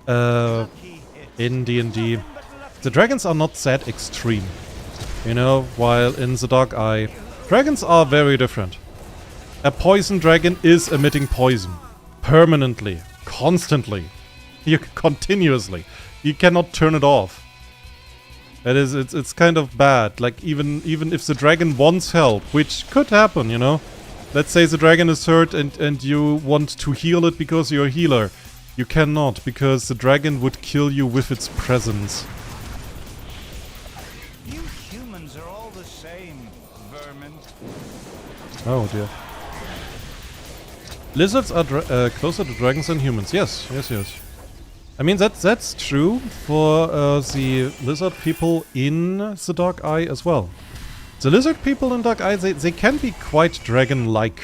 in D&D, the dragons are not that extreme. You know, while in the Dark Eye, dragons are very different. A poison dragon is emitting poison. Permanently. Constantly. Continuously. You cannot turn it off. It's kind of bad. Like even if the dragon wants help, which could happen, you know. Let's say the dragon is hurt and you want to heal it because you're a healer. You cannot, because the dragon would kill you with its presence. You humans are all the same, vermin. Oh dear. Lizards are closer to dragons than humans. Yes. I mean, that's true for the lizard people in the Dark Eye as well. The lizard people in Dark Eye, they can be quite dragon-like.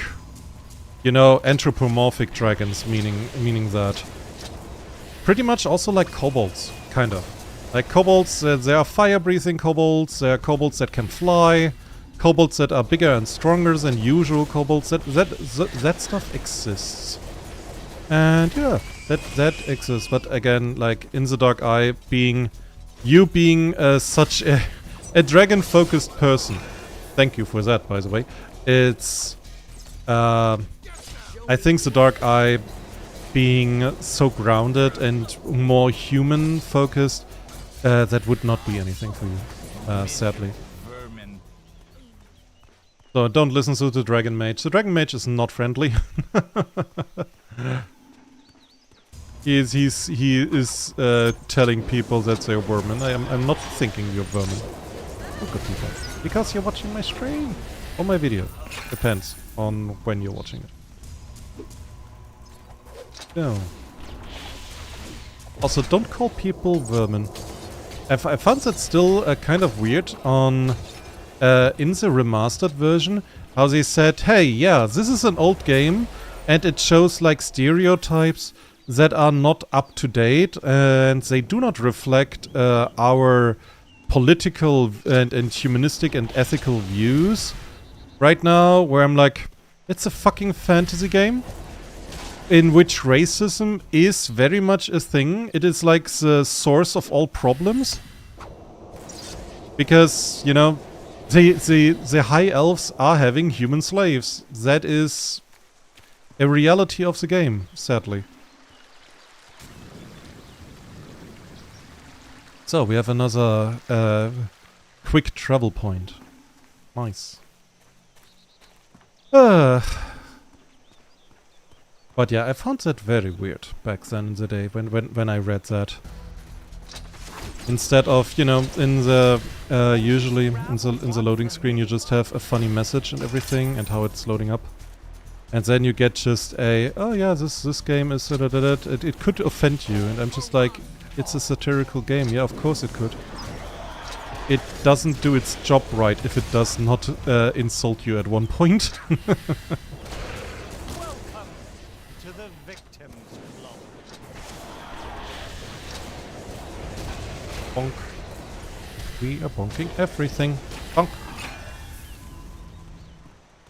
You know, anthropomorphic dragons, meaning that. Pretty much also like kobolds, kind of. Like kobolds, there are fire-breathing kobolds, there are kobolds that can fly, kobolds that are bigger and stronger than usual kobolds. That stuff exists. And yeah. That exists, but again, like in the Dark Eye, being such a dragon-focused person. Thank you for that, by the way. It's I think the Dark Eye being so grounded and more human-focused, that would not be anything for you, sadly. So don't listen to the Dragon Mage. The Dragon Mage is not friendly. He is telling people that they're vermin. I'm not thinking you're vermin. Oh, good people. Because you're watching my stream. Or my video. Depends on when you're watching it. go. Also, don't call people vermin. I found that still kind of weird on in the remastered version, how they said, hey, yeah, this is an old game, and it shows like stereotypes that are not up to date, and they do not reflect our political and humanistic and ethical views. Right now, where I'm like, it's a fucking fantasy game in which racism is very much a thing. It is like the source of all problems. Because, you know, the high elves are having human slaves. That is a reality of the game, sadly. So, we have another quick travel point. Nice. But yeah, I found that very weird back then in the day when I read that. Instead of, you know, in the usually in the loading screen you just have a funny message and everything and how it's loading up. And then you get just a, oh yeah, this game is it could offend you, and I'm just like, it's a satirical game. Yeah, of course it could. It doesn't do its job right if it does not insult you at one point. Welcome to the Victims Club. Bonk. We are bonking everything. Bonk.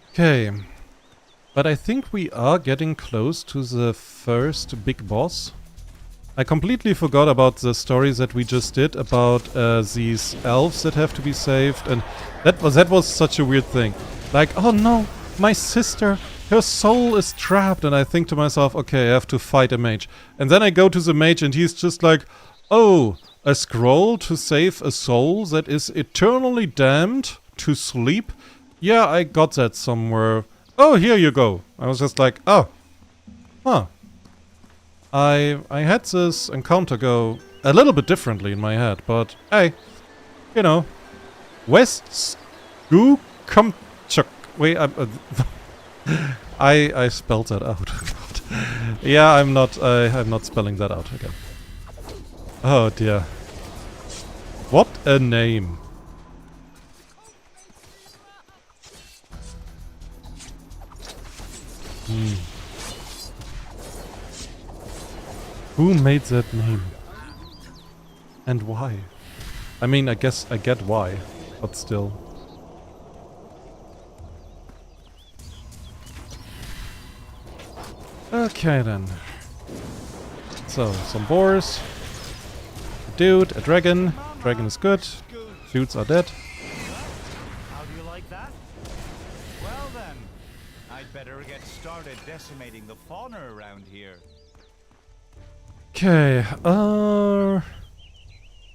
Okay. But I think we are getting close to the first big boss. I completely forgot about the story that we just did about these elves that have to be saved, and that was such a weird thing. Like, oh no, my sister, her soul is trapped, and I think to myself, okay, I have to fight a mage. And then I go to the mage and he's just like, oh, a scroll to save a soul that is eternally damned to sleep? Yeah, I got that somewhere. Oh, here you go. I was just like, oh, huh. I had this encounter go a little bit differently in my head, but hey, you know, West Skookumchuk. Wait, I spelled that out. Yeah, I'm not spelling that out again. Oh dear. What a name. Who made that name? And why? I mean, I guess I get why, but still. Okay then. So, some boars. A dude, a dragon. Dragon is good. Dudes are dead. How do you like that? Well then, I'd better get started decimating the fauna around here. Okay,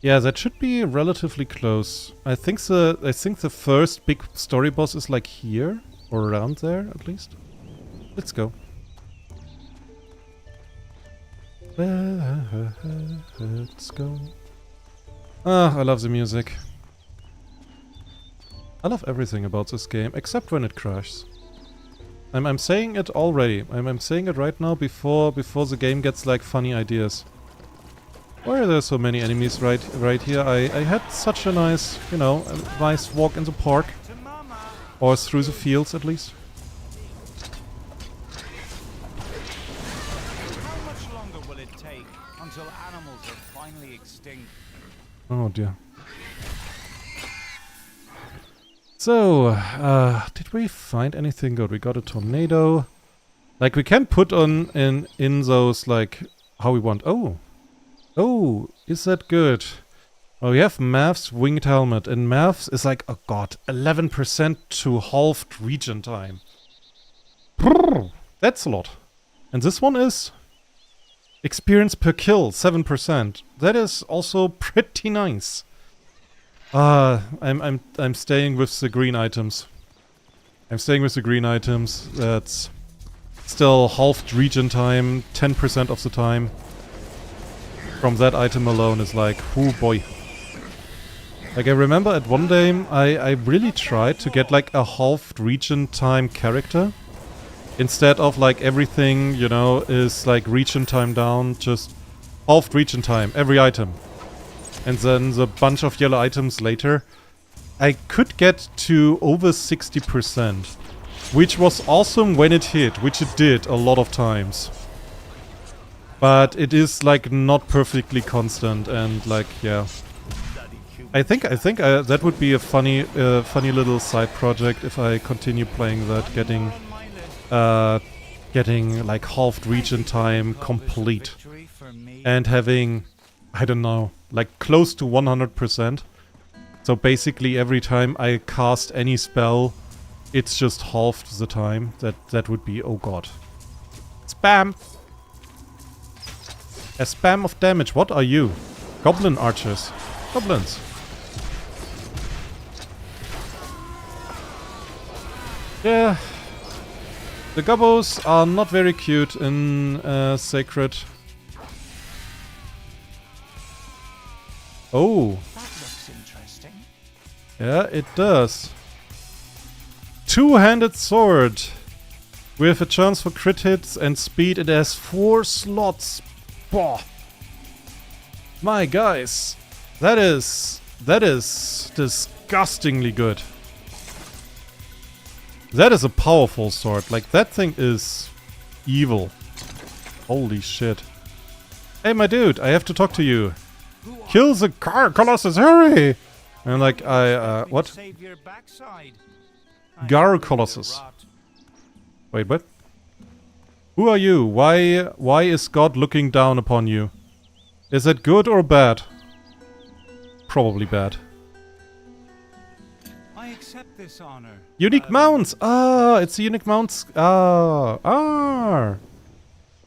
yeah, that should be relatively close. I think the first big story boss is like here, or around there at least. Let's go. Let's go. Ah, I love the music. I love everything about this game, except when it crashes. I'm saying it already. I'm saying it right now before the game gets like funny ideas. Why are there so many enemies right here? I had such a nice, you know, a nice walk in the park. Or through the fields at least. How much longer will it take until animals are finally extinct? Oh dear. So, did we find anything good? We got a tornado. Like, we can put on in those, like, how we want. Oh, is that good? Well, we have Mav's winged helmet, and Mav's is like, oh god, 11% to halved region time. Brrr, that's a lot. And this one is experience per kill, 7%. That is also pretty nice. I'm staying with the green items. I'm staying with the green items. That's still halved region time, 10% of the time. From that item alone is like, oh boy. Like, I remember at one day I really tried to get like a halved region time character. Instead of like everything, you know, is like region time down, just halved region time, every item. And then the bunch of yellow items later, I could get to over 60%. Which was awesome when it hit, which it did a lot of times. But it is like not perfectly constant and like, yeah. I think that would be a funny little side project if I continue playing that, getting like halved region time complete and having, I don't know, like close to 100%. So basically every time I cast any spell, it's just halved the time. That would be, oh god. Spam! A spam of damage. What are you? Goblin archers. Goblins. Yeah. The gobbos are not very cute in Sacred. Oh. That looks interesting. Yeah, it does. Two-handed sword. With a chance for crit hits and speed. It has 4 slots. Boah. My guys. That is disgustingly good. That is a powerful sword. Like, that thing is evil. Holy shit. Hey, my dude, I have to talk to you. Kill the Colossus, hurry! And like, what? Save your backside. Gar Colossus. Wait, what? Who are you? Why is God looking down upon you? Is that good or bad? Probably bad. I accept this honor. Unique mounts! Ah, it's the unique mounts.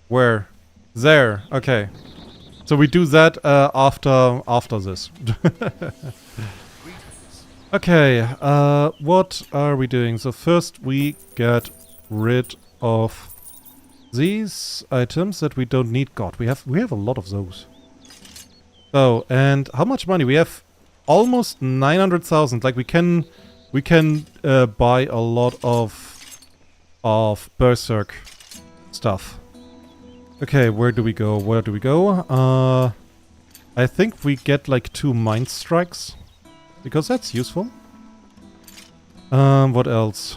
Where? There. Okay. So we do that after this. Okay, what are we doing? So first we get rid of these items that we don't need. God, we have a lot of those. So, and how much money? We have almost 900,000. Like we can buy a lot of Berserk stuff. Okay, where do we go? Where do we go? I think we get like 2 mind strikes. Because that's useful. What else?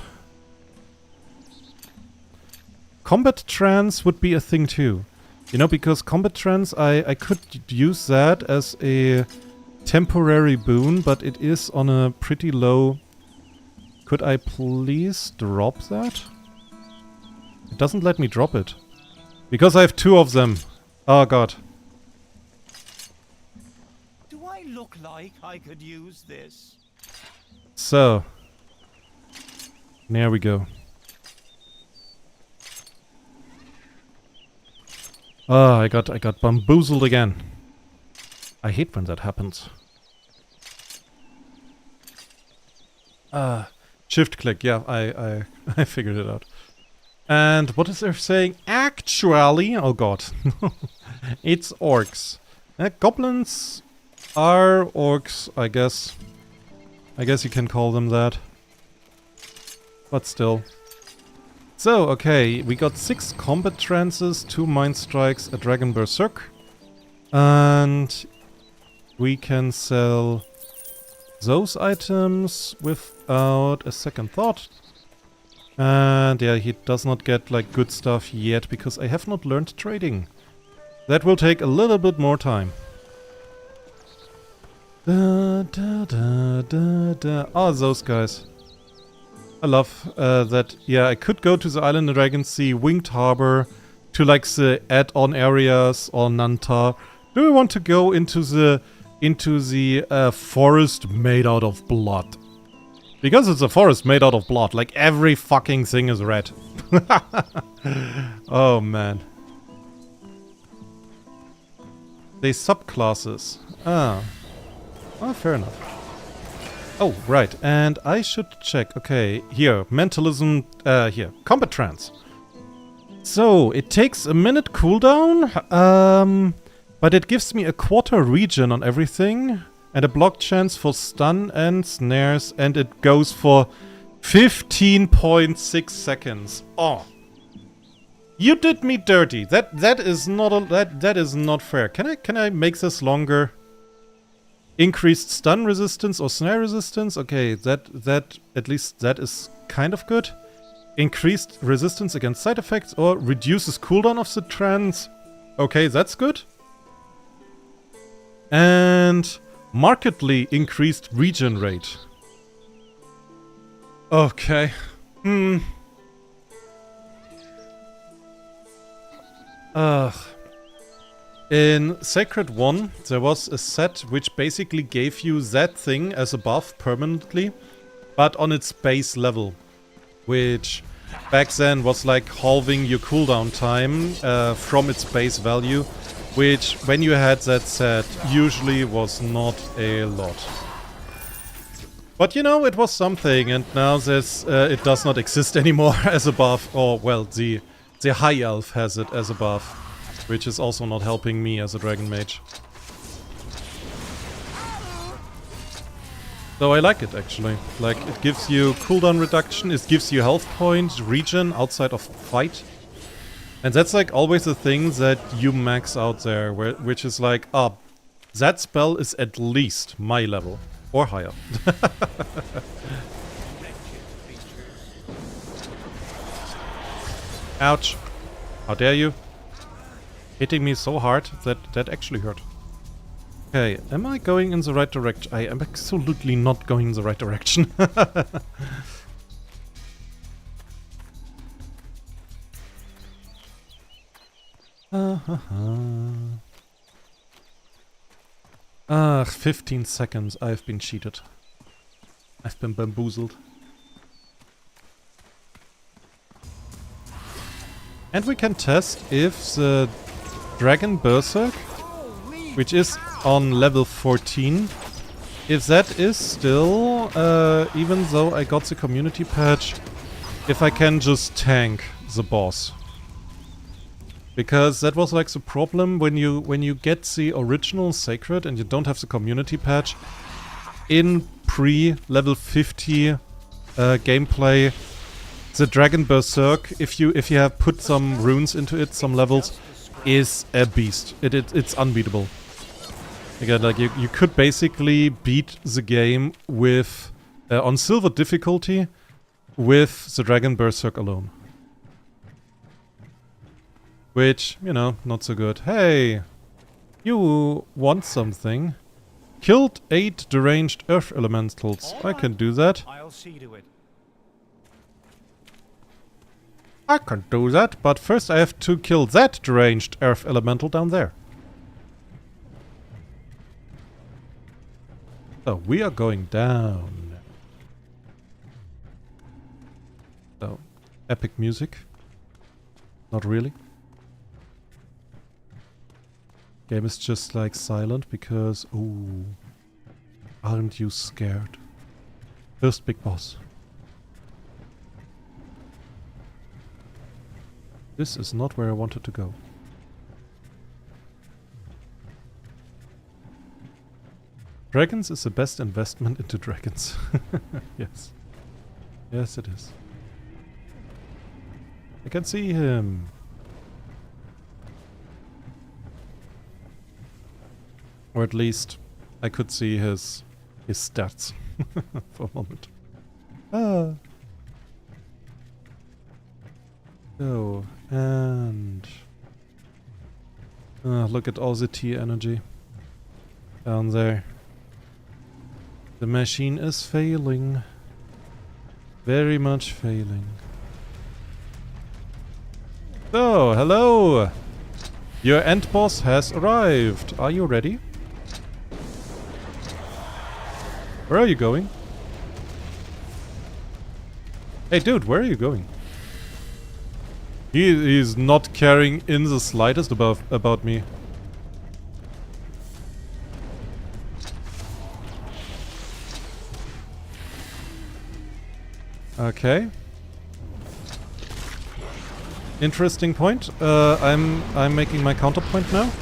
Combat trance would be a thing too. You know, because combat trance, I could use that as a temporary boon, but it is on a pretty low... Could I please drop that? It doesn't let me drop it. Because I have 2 of them. Oh god. Do I look like I could use this? So. There we go. Ah, I got bamboozled again. I hate when that happens. Shift click, yeah, I figured it out. And what is there saying? Actually, oh god. It's orcs. Goblins are orcs, I guess. I guess you can call them that. But still. So, okay, we got 6 combat trances, 2 mind strikes, a dragon berserk. And we can sell those items without a second thought. And yeah, he does not get like good stuff yet because I have not learned trading. That will take a little bit more time. Oh, those guys. I love that. Yeah, I could go to the Island of Dragon Sea, Winged Harbor, to like the add-on areas or Nanta. Do we want to go into the forest made out of blood? Because it's a forest made out of blood, like every fucking thing is red. Oh man. They subclasses. Ah. Oh, fair enough. Oh, right. And I should check. Okay, here. Mentalism. Here. Combat trance. So, it takes a minute cooldown. But it gives me a quarter regen on everything. And a block chance for stun and snares. And it goes for 15.6 seconds. Oh. You did me dirty. That is not fair. Can I make this longer? Increased stun resistance or snare resistance. Okay, that at least that is kind of good. Increased resistance against side effects or reduces cooldown of the trance. Okay, that's good. And markedly increased regen rate. Okay. In Sacred 1, there was a set which basically gave you that thing as a buff permanently, but on its base level. Which back then was like halving your cooldown time from its base value, which when you had that set usually was not a lot. But you know, it was something, and now this it does not exist anymore as a buff. Or well, the High Elf has it as a buff, which is also not helping me as a Dragon Mage. So I like it actually. Like, it gives you cooldown reduction, it gives you health point, regen outside of fight. And that's like always the thing that you max out there, which is like, that spell is at least my level. Or higher. Ouch. How dare you? Hitting me so hard that actually hurt. Okay, am I going in the right direction? I am absolutely not going in the right direction. Ah, 15 seconds. I've been cheated. I've been bamboozled. And we can test if the Dragon Berserk, which is on level 14, if that is still, even though I got the community patch, if I can just tank the boss. Because that was like the problem when you get the original Sacred and you don't have the community patch. In pre-level 50 gameplay, the Dragon Berserk, if you have put some runes into it, some levels, is a beast. It's unbeatable. Again, like you could basically beat the game with on silver difficulty with the Dragon Berserk alone. Which, you know, not so good. Hey, you want something? Killed 8 deranged earth elementals. I can do that. I'll see to it. I can do that, but first I have to kill that deranged earth elemental down there. So, we are going down. So, epic music. Not really. Game is just like silent because, ooh, aren't you scared? First big boss. This is not where I wanted to go. Dragons is the best investment into dragons. Yes. Yes, it is. I can see him. Or at least I could see his stats for a moment. Ah. So, and look at all the T energy down there. The machine is failing. Very much failing. So, hello! Your end boss has arrived. Are you ready? Where are you going? Hey dude, where are you going? He is not caring in the slightest about me. Okay. Interesting point. I'm making my counterpoint now.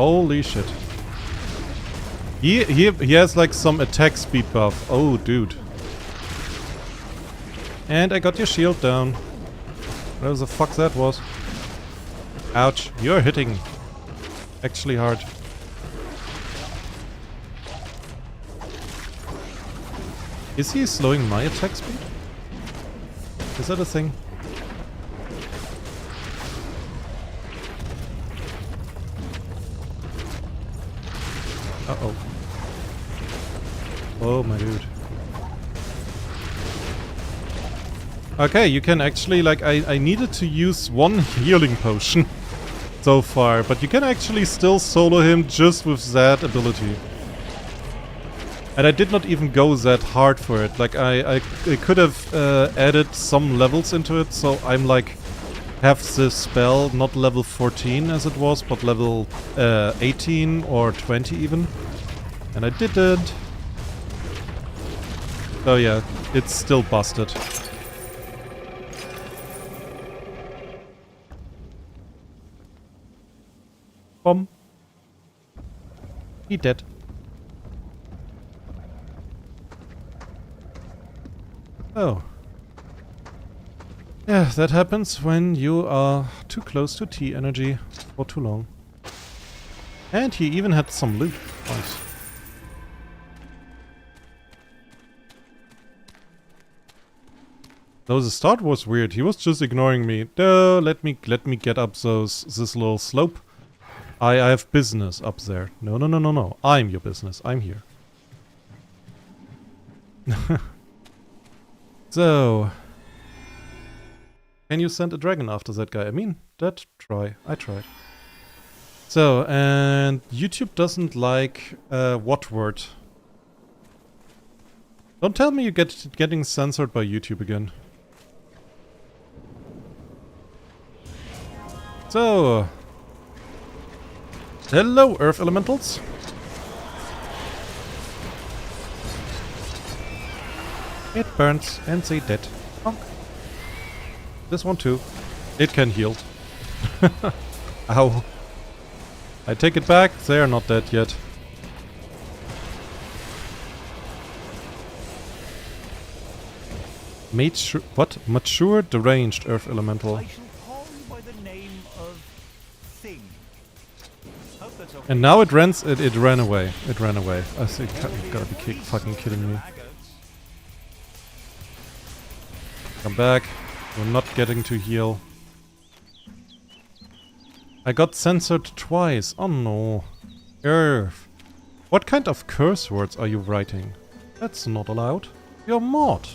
Holy shit. He has like some attack speed buff. Oh, dude. And I got your shield down. Whatever the fuck that was. Ouch. You're hitting actually hard. Is he slowing my attack speed? Is that a thing? Uh-oh. Oh, my dude. Okay, you can actually, like, I needed to use one healing potion so far, but you can actually still solo him just with that ability. And I did not even go that hard for it. Like, I could have added some levels into it, so I'm like, have the spell not level 14 as it was, but level 18 or 20 even. And I didn't. So yeah, it's still busted. Bomb. He dead. Oh. Yeah, that happens when you are too close to T energy for too long. And he even had some loot. Nice. Though the start was weird, he was just ignoring me. No, let me get up this little slope. I have business up there. No, no, no, no, no. I'm your business. I'm here. So, can you send a dragon after that guy? I mean, I tried. So, and YouTube doesn't like what word? Don't tell me you're getting censored by YouTube again. So, hello, Earth Elementals. It burns and they dead. Bonk. This one too. It can heal. Ow. I take it back. They are not dead yet. Mature deranged Earth Elemental. I shall call you by the name of Thing. Hope that's okay. And now it ran away. It ran away. I think you've gotta be fucking kidding me. Come back. We're not getting to heal. I got censored twice. Oh no. Earth. What kind of curse words are you writing? That's not allowed. You're mod.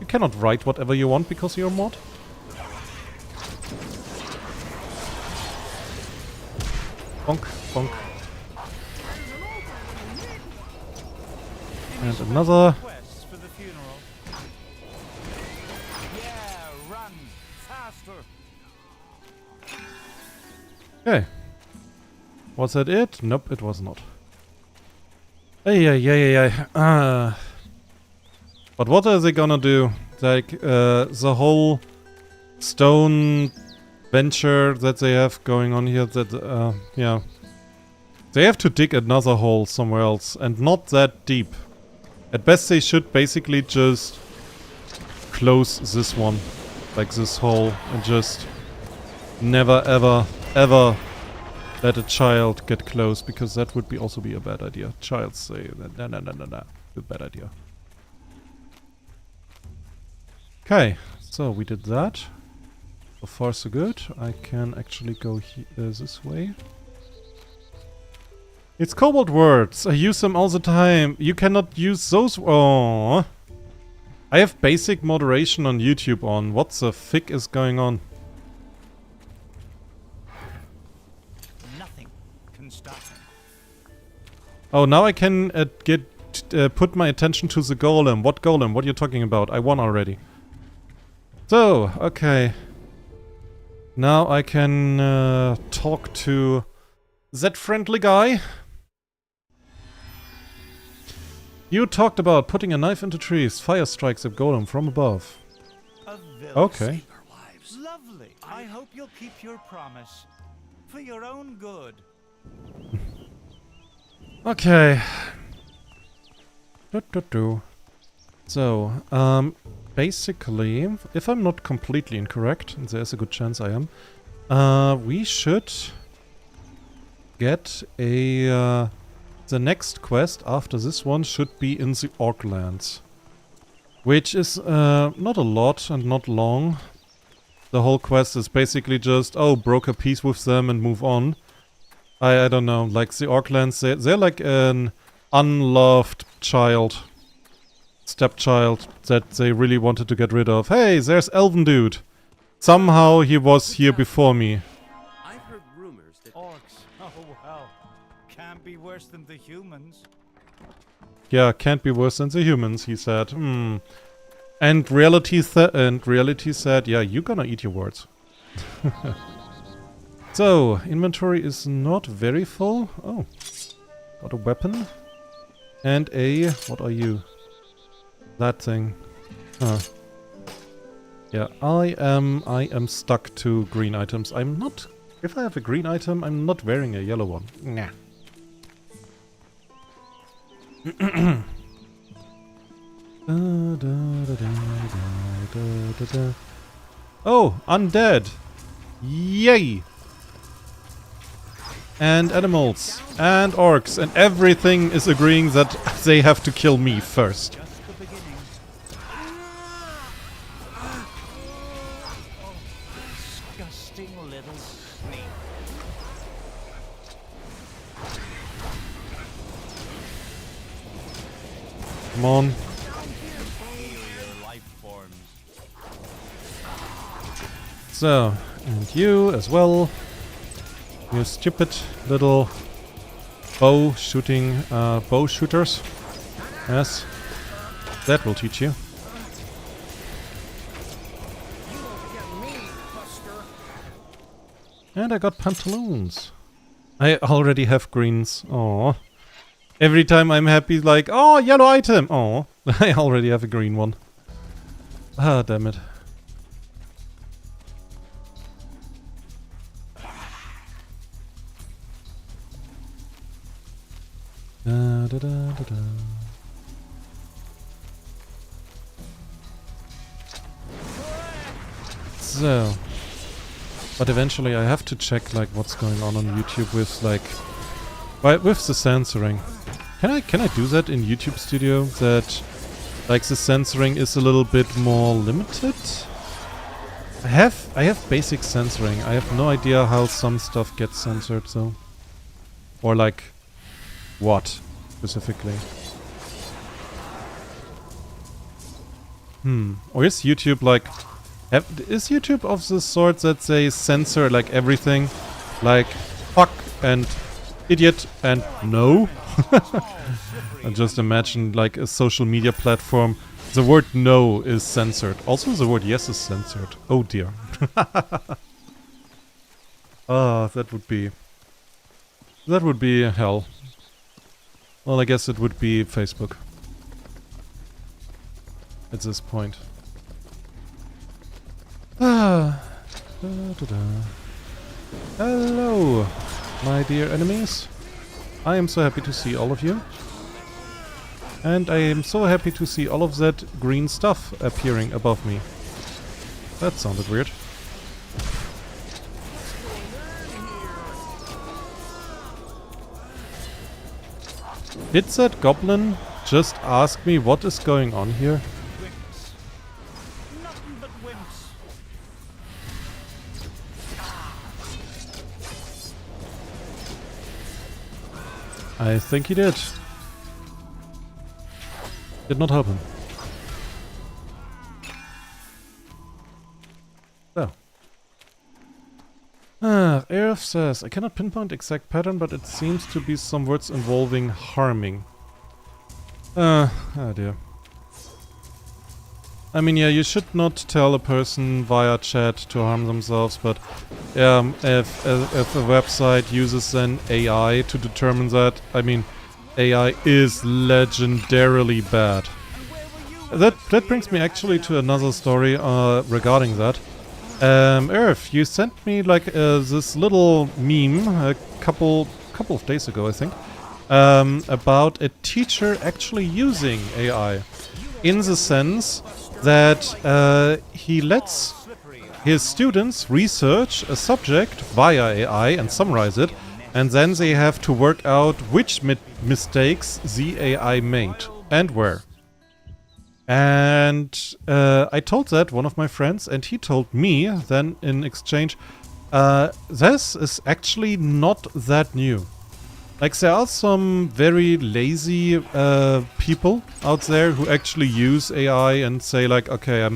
You cannot write whatever you want because you're mod. Bonk, bonk. And another. Requests for the funeral. Yeah, run faster. Okay. Was that it? Nope, it was not. Yeah. But what are they gonna do? Like, the whole stone venture that they have going on here, that, yeah. They have to dig another hole somewhere else, and not that deep. At best they should basically just close this one, like this hole, and just never ever let a child get close, because that would be also be a bad idea. Child say, nah, a bad idea. Okay, so we did that. So far so good. I can actually go this way. It's cobalt words. I use them all the time. You cannot use those. Oh, I have basic moderation on YouTube on. What the fick is going on? Nothing can stop him. Oh, now I can put my attention to the golem. What golem? What are you talking about? I won already. So, okay. Now I can talk to that friendly guy. You talked about putting a knife into trees. Fire strikes a golem from above. A villain. Okay. Lovely. I hope you'll keep your promise. For your own good. Okay. So, basically, if I'm not completely incorrect, and there's a good chance I am, we should get a... the next quest after this one should be in the Orklands. Which is not a lot and not long. The whole quest is basically just, oh, broker peace with them and move on. I don't know, like the Orklands, they're like an unloved child. Stepchild that they really wanted to get rid of. Hey, there's Elven Dude. Somehow he was here before me. I've heard rumors that Orcs. Oh, well. Can't be worse than the humans. Yeah, can't be worse than the humans, he said. And reality said, yeah, you're gonna eat your words. So, inventory is not very full. Oh, got a weapon. And a... what are you? That thing. Huh. Yeah, I am stuck to green items. I'm not... if I have a green item, I'm not wearing a yellow one. Nah. Oh, undead! Yay! And animals, and orcs, and everything is agreeing that they have to kill me first. Just the beginning. Oh, disgusting little snake. Come on. Alien life forms. So, and you as well. You stupid little bow shooters. Yes. That will teach you. And I got pantaloons. I already have greens. Oh. Every time I'm happy, like, oh, yellow item. Oh, I already have a green one. Ah, damn it. Da, da, da, da, da. So, but eventually I have to check like what's going on YouTube with like, with the censoring. Can I do that in YouTube Studio? That like the censoring is a little bit more limited? I have basic censoring. I have no idea how some stuff gets censored though. Or like what specifically? Or is YouTube like... is YouTube of the sort that they censor like everything? Like fuck and idiot and no? I just imagine like a social media platform. The word no is censored. Also the word yes is censored. Oh dear. Ah, that would be hell. Well, I guess it would be Facebook. At this point. Ah. Da, da, da. Hello, my dear enemies. I am so happy to see all of you. And I am so happy to see all of that green stuff appearing above me. That sounded weird. Did that goblin just ask me what is going on here? Wimps. Nothing but wimps. I think he did. Did not help him. So. Aerith says, I cannot pinpoint exact pattern, but it seems to be some words involving harming. Oh dear. I mean, yeah, you should not tell a person via chat to harm themselves, but if a website uses an AI to determine that, I mean, AI is legendarily bad. That brings me actually to another story regarding that. Earth, you sent me like this little meme a couple of days ago, I think, about a teacher actually using AI. In the sense that he lets his students research a subject via AI and summarize it, and then they have to work out which mistakes the AI made and where. And I told that one of my friends, and he told me then in exchange, this is actually not that new. Like, there are some very lazy people out there who actually use AI and say like, okay,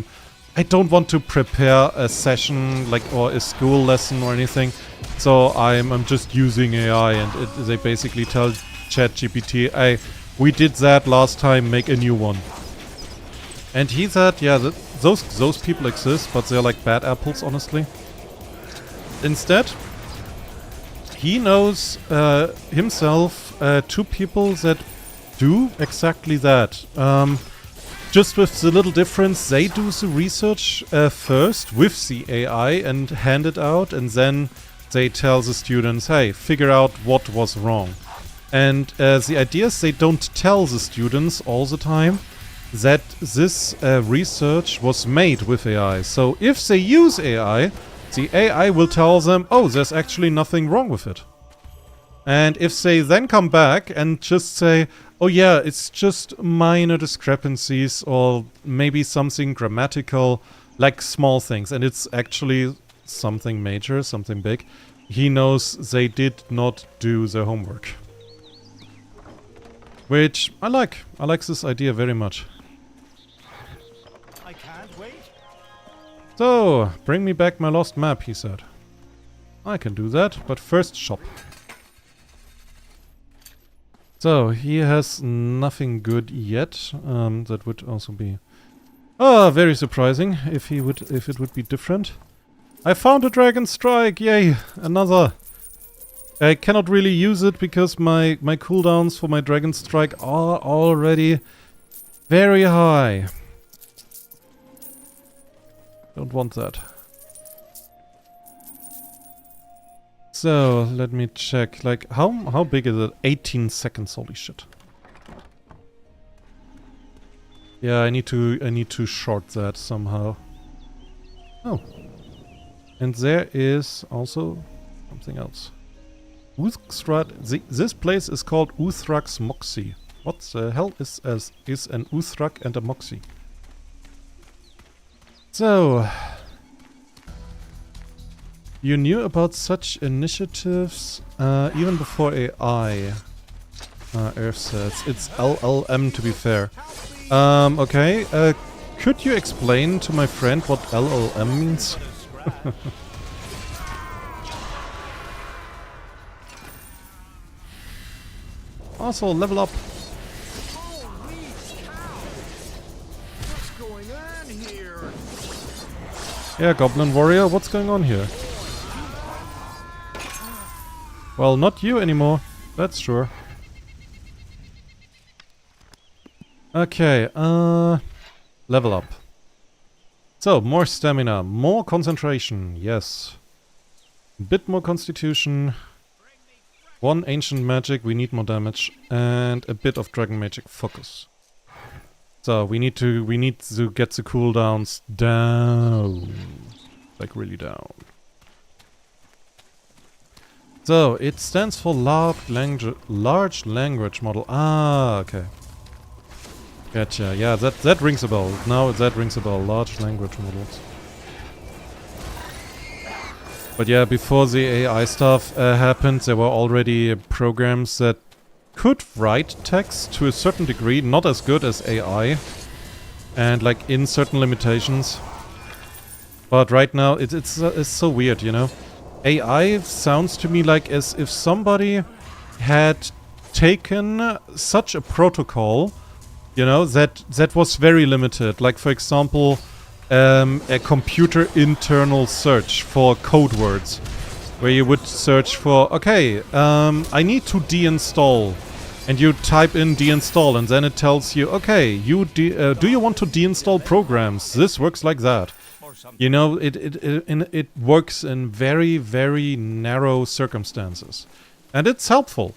I don't want to prepare a session like or a school lesson or anything, so I'm just using AI, and they basically tell ChatGPT, hey, we did that last time, make a new one. And he said, yeah, those people exist, but they're like bad apples, honestly. Instead, he knows himself two people that do exactly that. Just with the little difference, they do the research first with the AI and hand it out, and then they tell the students, hey, figure out what was wrong. And the idea is they don't tell the students all the time that this research was made with AI. So if they use AI, the AI will tell them, oh, there's actually nothing wrong with it. And if they then come back and just say, oh yeah, it's just minor discrepancies or maybe something grammatical, like small things, and it's actually something major, something big, he knows they did not do their homework. Which I like. I like this idea very much. I can't wait. So, bring me back my lost map, he said. I can do that, but first shop. So, he has nothing good yet. That would also be very surprising if it would be different. I found a Dragon Strike! Yay! Another! I cannot really use it because my cooldowns for my Dragon Strike are already very high. Don't want that. So, let me check. Like, how big is it? 18 seconds, holy shit. Yeah, I need to short that somehow. Oh. And there is also something else. This place is called Uthrak's Moxie. What the hell is an Uthrak and a Moxie? So, you knew about such initiatives even before AI. Earth says it's LLM, to be fair. Okay. Could you explain to my friend what LLM means? Also, level up. What's going on here? Yeah, Goblin Warrior, what's going on here? Well, not you anymore. That's sure. Okay, level up. So, more stamina, more concentration, yes. A bit more constitution. One ancient magic, we need more damage, and a bit of dragon magic focus. So we need to get the cooldowns down, like really down. So it stands for large language model. Ah, okay. Gotcha. Yeah, that rings a bell. Now that rings a bell. Large language models. But yeah, before the AI stuff happened, there were already programs that could write text to a certain degree, not as good as AI, and like in certain limitations. But right now, it's so weird, you know? AI sounds to me like as if somebody had taken such a protocol, you know, that was very limited. Like, for example, a computer internal search for code words, where you would search for, okay, I need to deinstall, and you type in deinstall, and then it tells you, okay, do you want to deinstall programs? This works like that. You know, it works in very, very narrow circumstances, and it's helpful.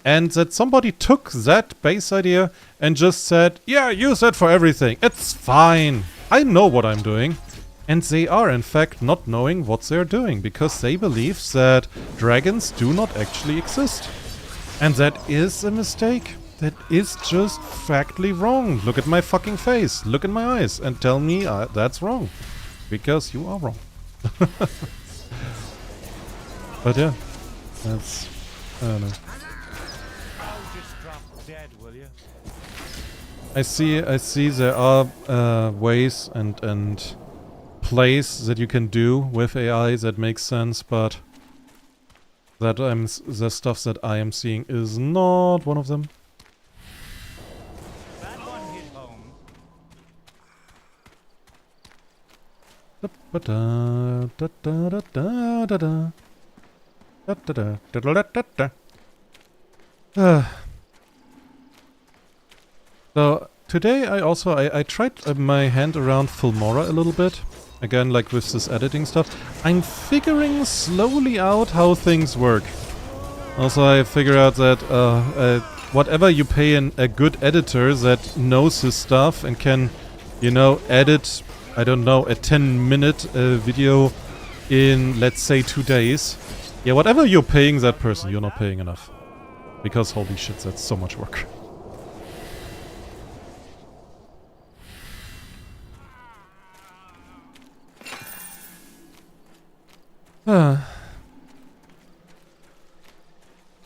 And that somebody took that base idea and just said, yeah, use that for everything. It's fine. I know what I'm doing. And they are, in fact, not knowing what they're doing, because they believe that dragons do not actually exist. And that is a mistake. That is just factually wrong. Look at my fucking face. Look at my eyes and tell me that's wrong. Because you are wrong. But yeah, that's... I don't know. I'll just drop dead, will you? I see there are ways and plays that you can do with AI that makes sense, but the stuff that I am seeing is not one of them. That one hit home. So today I tried my hand around Filmora a little bit. Again, like with this editing stuff. I'm figuring slowly out how things work. Also, I figure out that whatever you pay a good editor that knows his stuff and can, you know, edit, I don't know, a 10-minute video in, let's say, 2 days. Yeah, whatever you're paying that person, you're not paying enough. Because holy shit, that's so much work.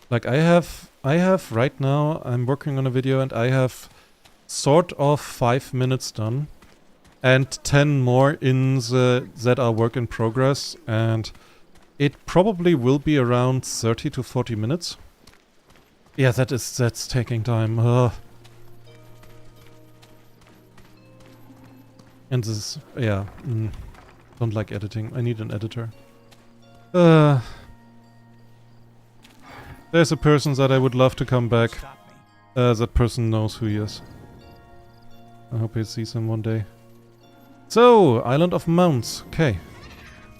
Like I have right now, I'm working on a video and I have sort of 5 minutes done and 10 more in that are work in progress, and it probably will be around 30 to 40 minutes. Yeah, that's taking time. And this, yeah, don't like editing. I need an editor. There's a person that I would love to come back. Stop me. That person knows who he is. I hope he sees him one day. So, Island of Mounts. Okay.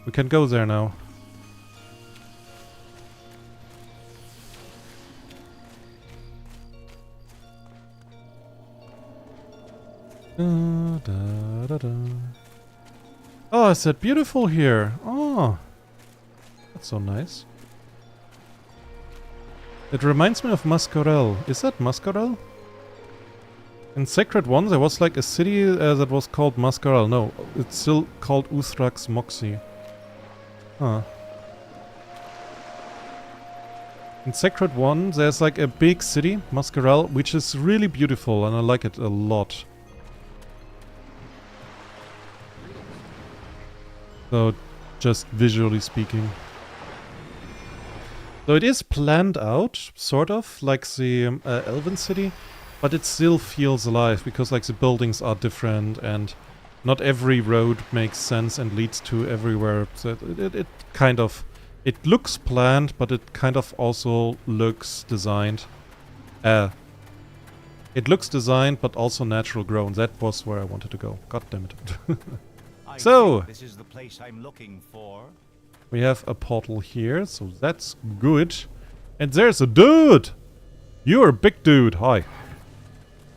We can go there now. Oh, is that beautiful here? Oh. That's so nice. It reminds me of Mascarel. Is that Mascarel? In Sacred 1 there was like a city that was called Mascarel. No, it's still called Uthrax Moxie. Huh. In Sacred 1 there's like a big city, Mascarel, which is really beautiful and I like it a lot. So, just visually speaking. So it is planned out, sort of, like the Elven city, but it still feels alive, because like the buildings are different and not every road makes sense and leads to everywhere. So it kind of, it looks planned, but it kind of also looks designed. It looks designed, but also natural grown. That was where I wanted to go. God damn it. I So, think this is the place I'm looking for. we have a portal here, so that's good. And there's a dude! You're a big dude, hi.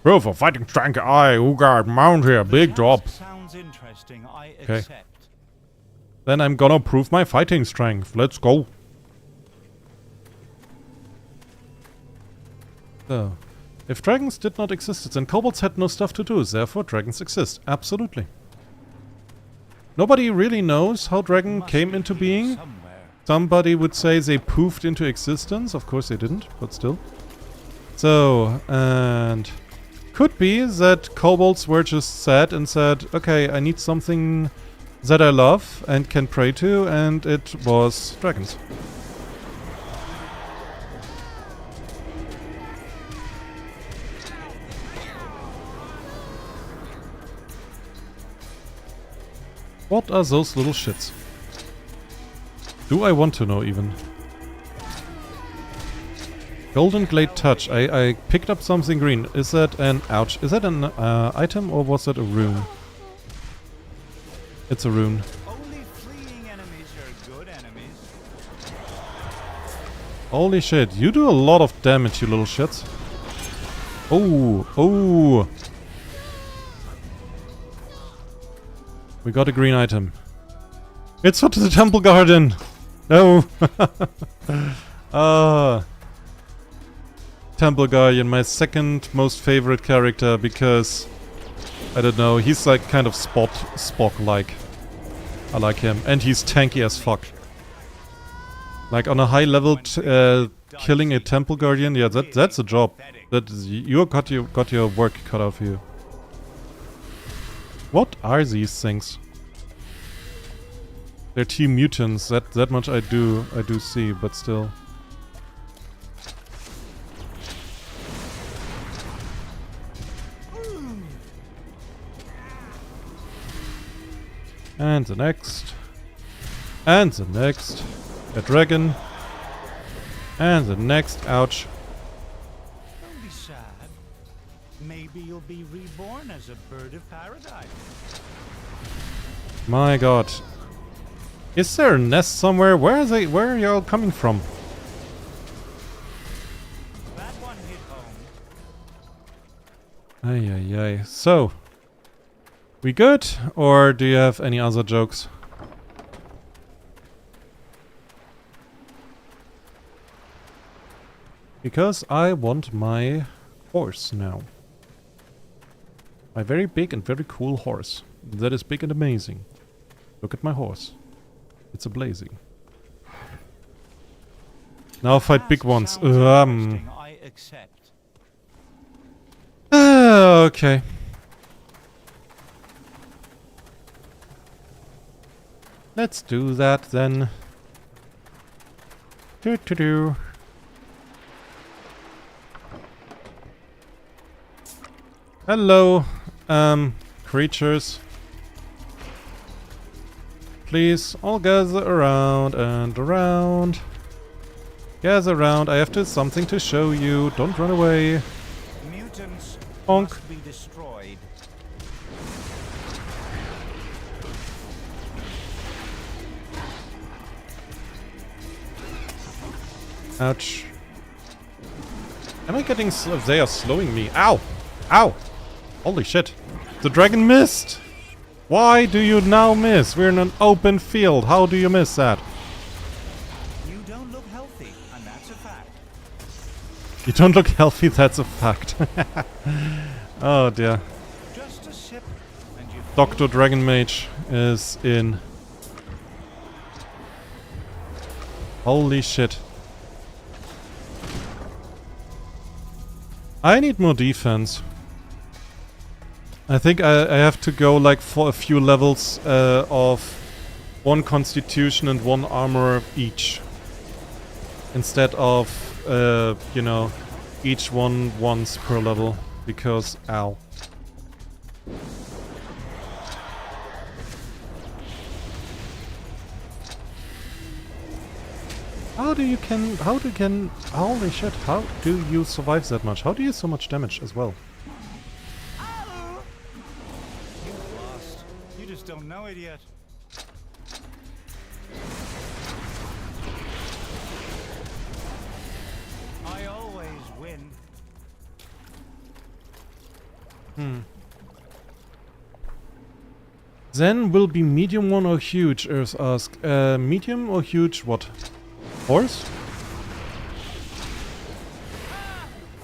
Bro, for fighting strength, who got mount here, big job. Sounds interesting. I Okay. accept. Then I'm gonna prove my fighting strength. Let's go. So, if dragons did not exist, then kobolds had no stuff to do, therefore dragons exist. Absolutely. Nobody really knows how dragon Must came be into here being. somewhere. Somebody would say they poofed into existence. Of course they didn't, but still. So, and could be that kobolds were just sad and said, okay, I need something that I love and can pray to, and it was dragons. What are those little shits? Do I want to know even? Golden Glade Touch. I picked up something green. Is that an... Ouch. Is that an item or was that a rune? It's a rune. Only fleeing enemies are good enemies. Holy shit, you do a lot of damage, you little shits. Oh, oh. We got a green item. It's for the Temple Garden! No! Temple Guardian, my second most favorite character because, I don't know, he's like kind of Spock-like. I like him. And he's tanky as fuck. Like on a high level, killing a Temple Guardian, yeah, that's a job. That is, you got your work cut out for you. What are these things? They're team mutants. That much I do see, but still. And the next. And the next. A dragon. And the next. Ouch. Don't be sad. Maybe you'll be reborn as a bird of paradise. My god. Is there a nest somewhere? Where are y'all coming from? That one hit home. Ay ay ay. So, we good? Or do you have any other jokes? Because I want my horse now. My very big and very cool horse. That is big and amazing. Look at my horse. It's a blazing. Now fight big ones. I accept. Okay. Let's do that then. Do. Hello, creatures. Please, all gather around and around. Gather around, I have something to show you. Don't run away. Mutants Bonk. must be destroyed. Ouch. Am I getting they are slowing me. Ow! Ow! Holy shit. The dragon missed! Why do you now miss? We're in an open field. How do you miss that? You don't look healthy, and that's a fact. You don't look healthy, that's a fact. Oh dear. Just a sip, and you Dr. Dragon Mage is in. Holy shit. I need more defense. I think I have to go like for a few levels of one constitution and one armor each. Instead of, you know, each one once per level. Because, ow. Holy shit, how do you survive that much? How do you so much damage as well? You lost. You just don't know it yet. I always win. Then will be medium one or huge, Earth asked. Medium or huge what? Horse?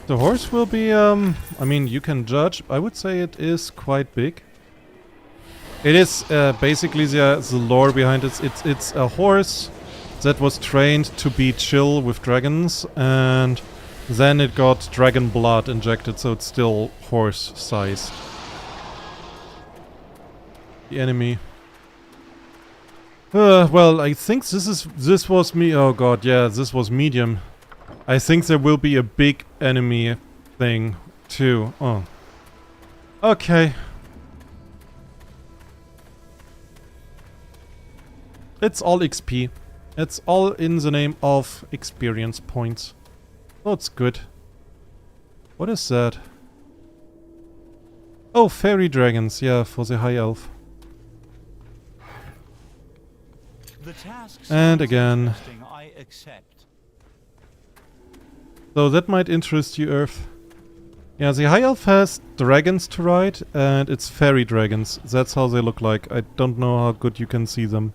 The horse will be, I mean, you can judge. I would say it is quite big. It is basically the lore behind it. It's a horse that was trained to be chill with dragons, and then it got dragon blood injected, so it's still horse size. The enemy. Well, I think this was me. Oh god, yeah, this was medium. I think there will be a big enemy thing too. Oh. Okay. It's all XP. It's all in the name of experience points. Oh, it's good. What is that? Oh, fairy dragons, yeah, for the high elf. The task And sounds again. interesting, I accept. So that might interest you, Earth. Yeah, the High Elf has dragons to ride, and it's fairy dragons. That's how they look like. I don't know how good you can see them.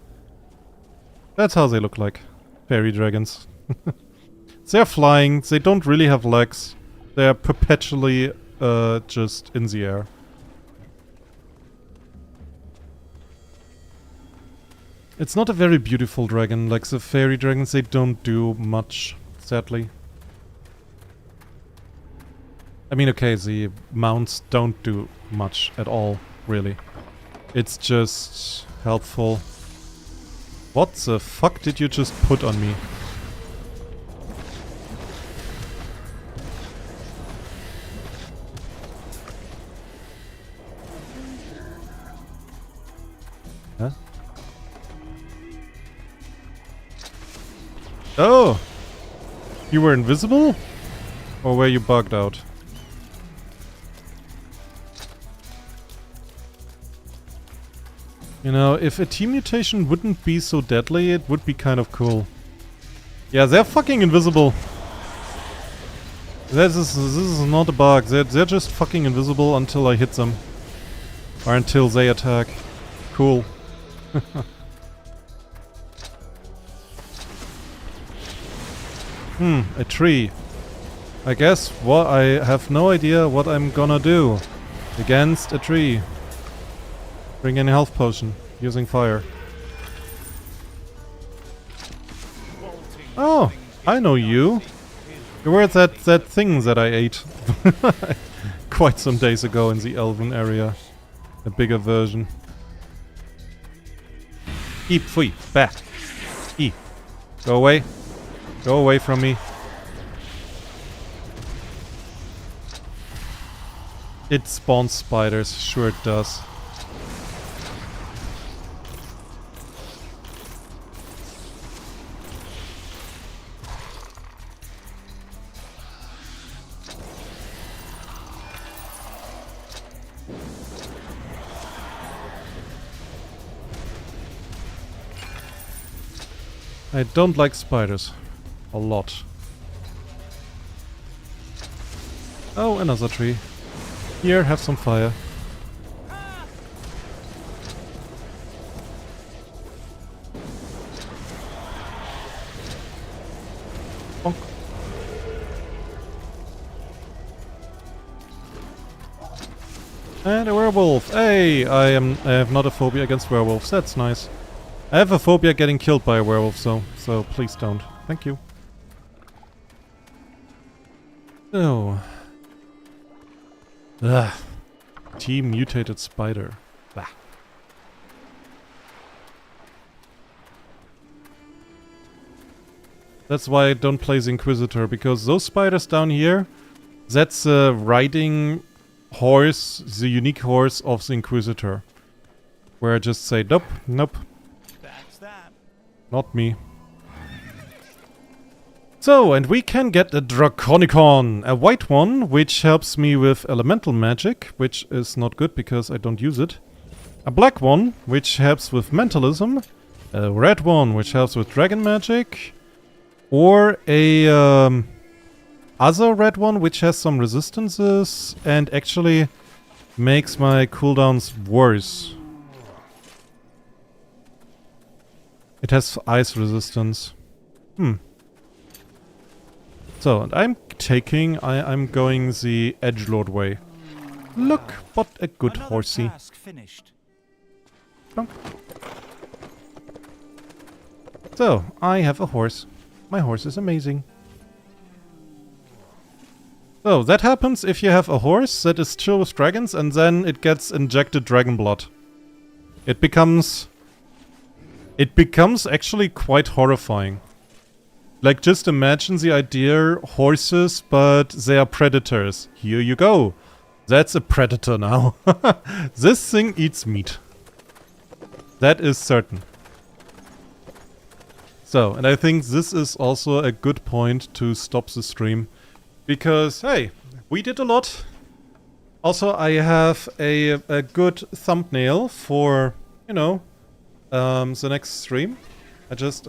That's how they look like. Fairy dragons. They're flying, they don't really have legs. They're perpetually just in the air. It's not a very beautiful dragon, like the fairy dragons, they don't do much, sadly. I mean, okay, the mounts don't do much at all, really. It's just helpful. What the fuck did you just put on me? Huh? Oh! You were invisible? Or were you bugged out? You know, if a team mutation wouldn't be so deadly, it would be kind of cool. Yeah, they're fucking invisible. This is not a bug. They're just fucking invisible until I hit them. Or until they attack. Cool. A tree. I guess what I have no idea what I'm gonna do against a tree. Bring in a health potion using fire. Oh, I know you. You were that thing that I ate quite some days ago in the Elven area. A bigger version. Eep, fui, back. E. Go away. Go away from me. It spawns spiders, sure it does. I don't like spiders. A lot. Oh, another tree. Here, have some fire. Bonk. And a werewolf. Hey, I have not a phobia against werewolves. That's nice. I have a phobia getting killed by a werewolf, so please don't. Thank you. So. Ugh. Team mutated spider. Bah. That's why I don't play the Inquisitor, because those spiders down here, that's a riding horse, the unique horse of the Inquisitor. Where I just say, nope, nope. That's that. Not me. So, and we can get a Draconicon, a white one, which helps me with elemental magic, which is not good because I don't use it. A black one, which helps with mentalism. A red one, which helps with dragon magic. Or a other red one, which has some resistances and actually makes my cooldowns worse. It has ice resistance. So, and I'm going the edgelord way. Look, what a good Another horsey. task finished. Plonk. So, I have a horse. My horse is amazing. So, that happens if you have a horse that is chill with dragons and then it gets injected dragon blood. It becomes actually quite horrifying. Like, just imagine the idea, horses, but they are predators. Here you go. That's a predator now. This thing eats meat. That is certain. So, and I think this is also a good point to stop the stream. Because, hey, we did a lot. Also, I have a good thumbnail for, you know, the next stream.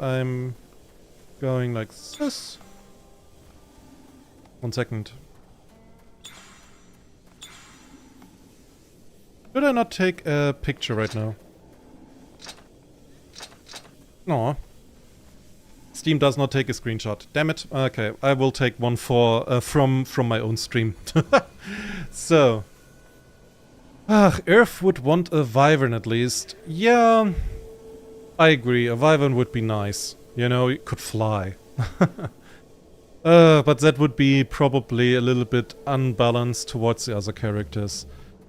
I'm going like this. 1 second. Should I not take a picture right now? No. Steam does not take a screenshot. Damn it. Okay, I will take one for from my own stream. So. Earth would want a wyvern at least. Yeah, I agree. A wyvern would be nice. You know, it could fly. But that would be probably a little bit unbalanced towards the other characters.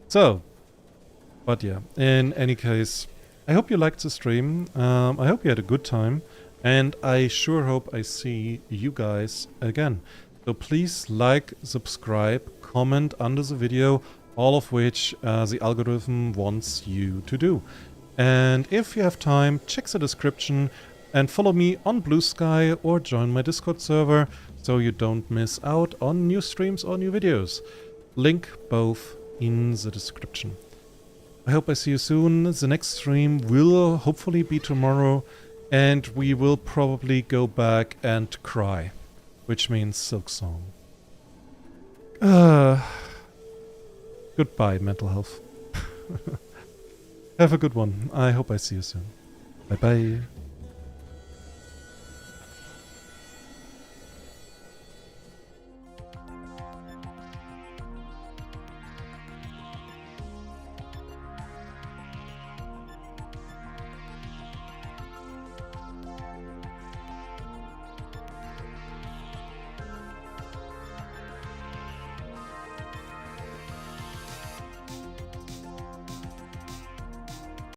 So, but yeah, in any case, I hope you liked the stream. I hope you had a good time. And I sure hope I see you guys again. So please like, subscribe, comment under the video, all of which the algorithm wants you to do. And if you have time, check the description and follow me on Blue Sky or join my Discord server so you don't miss out on new streams or new videos. Link both in the description. I hope I see you soon. The next stream will hopefully be tomorrow, and we will probably go back and cry, which means Silk Song. Goodbye, mental health. Have a good one. I hope I see you soon. Bye bye.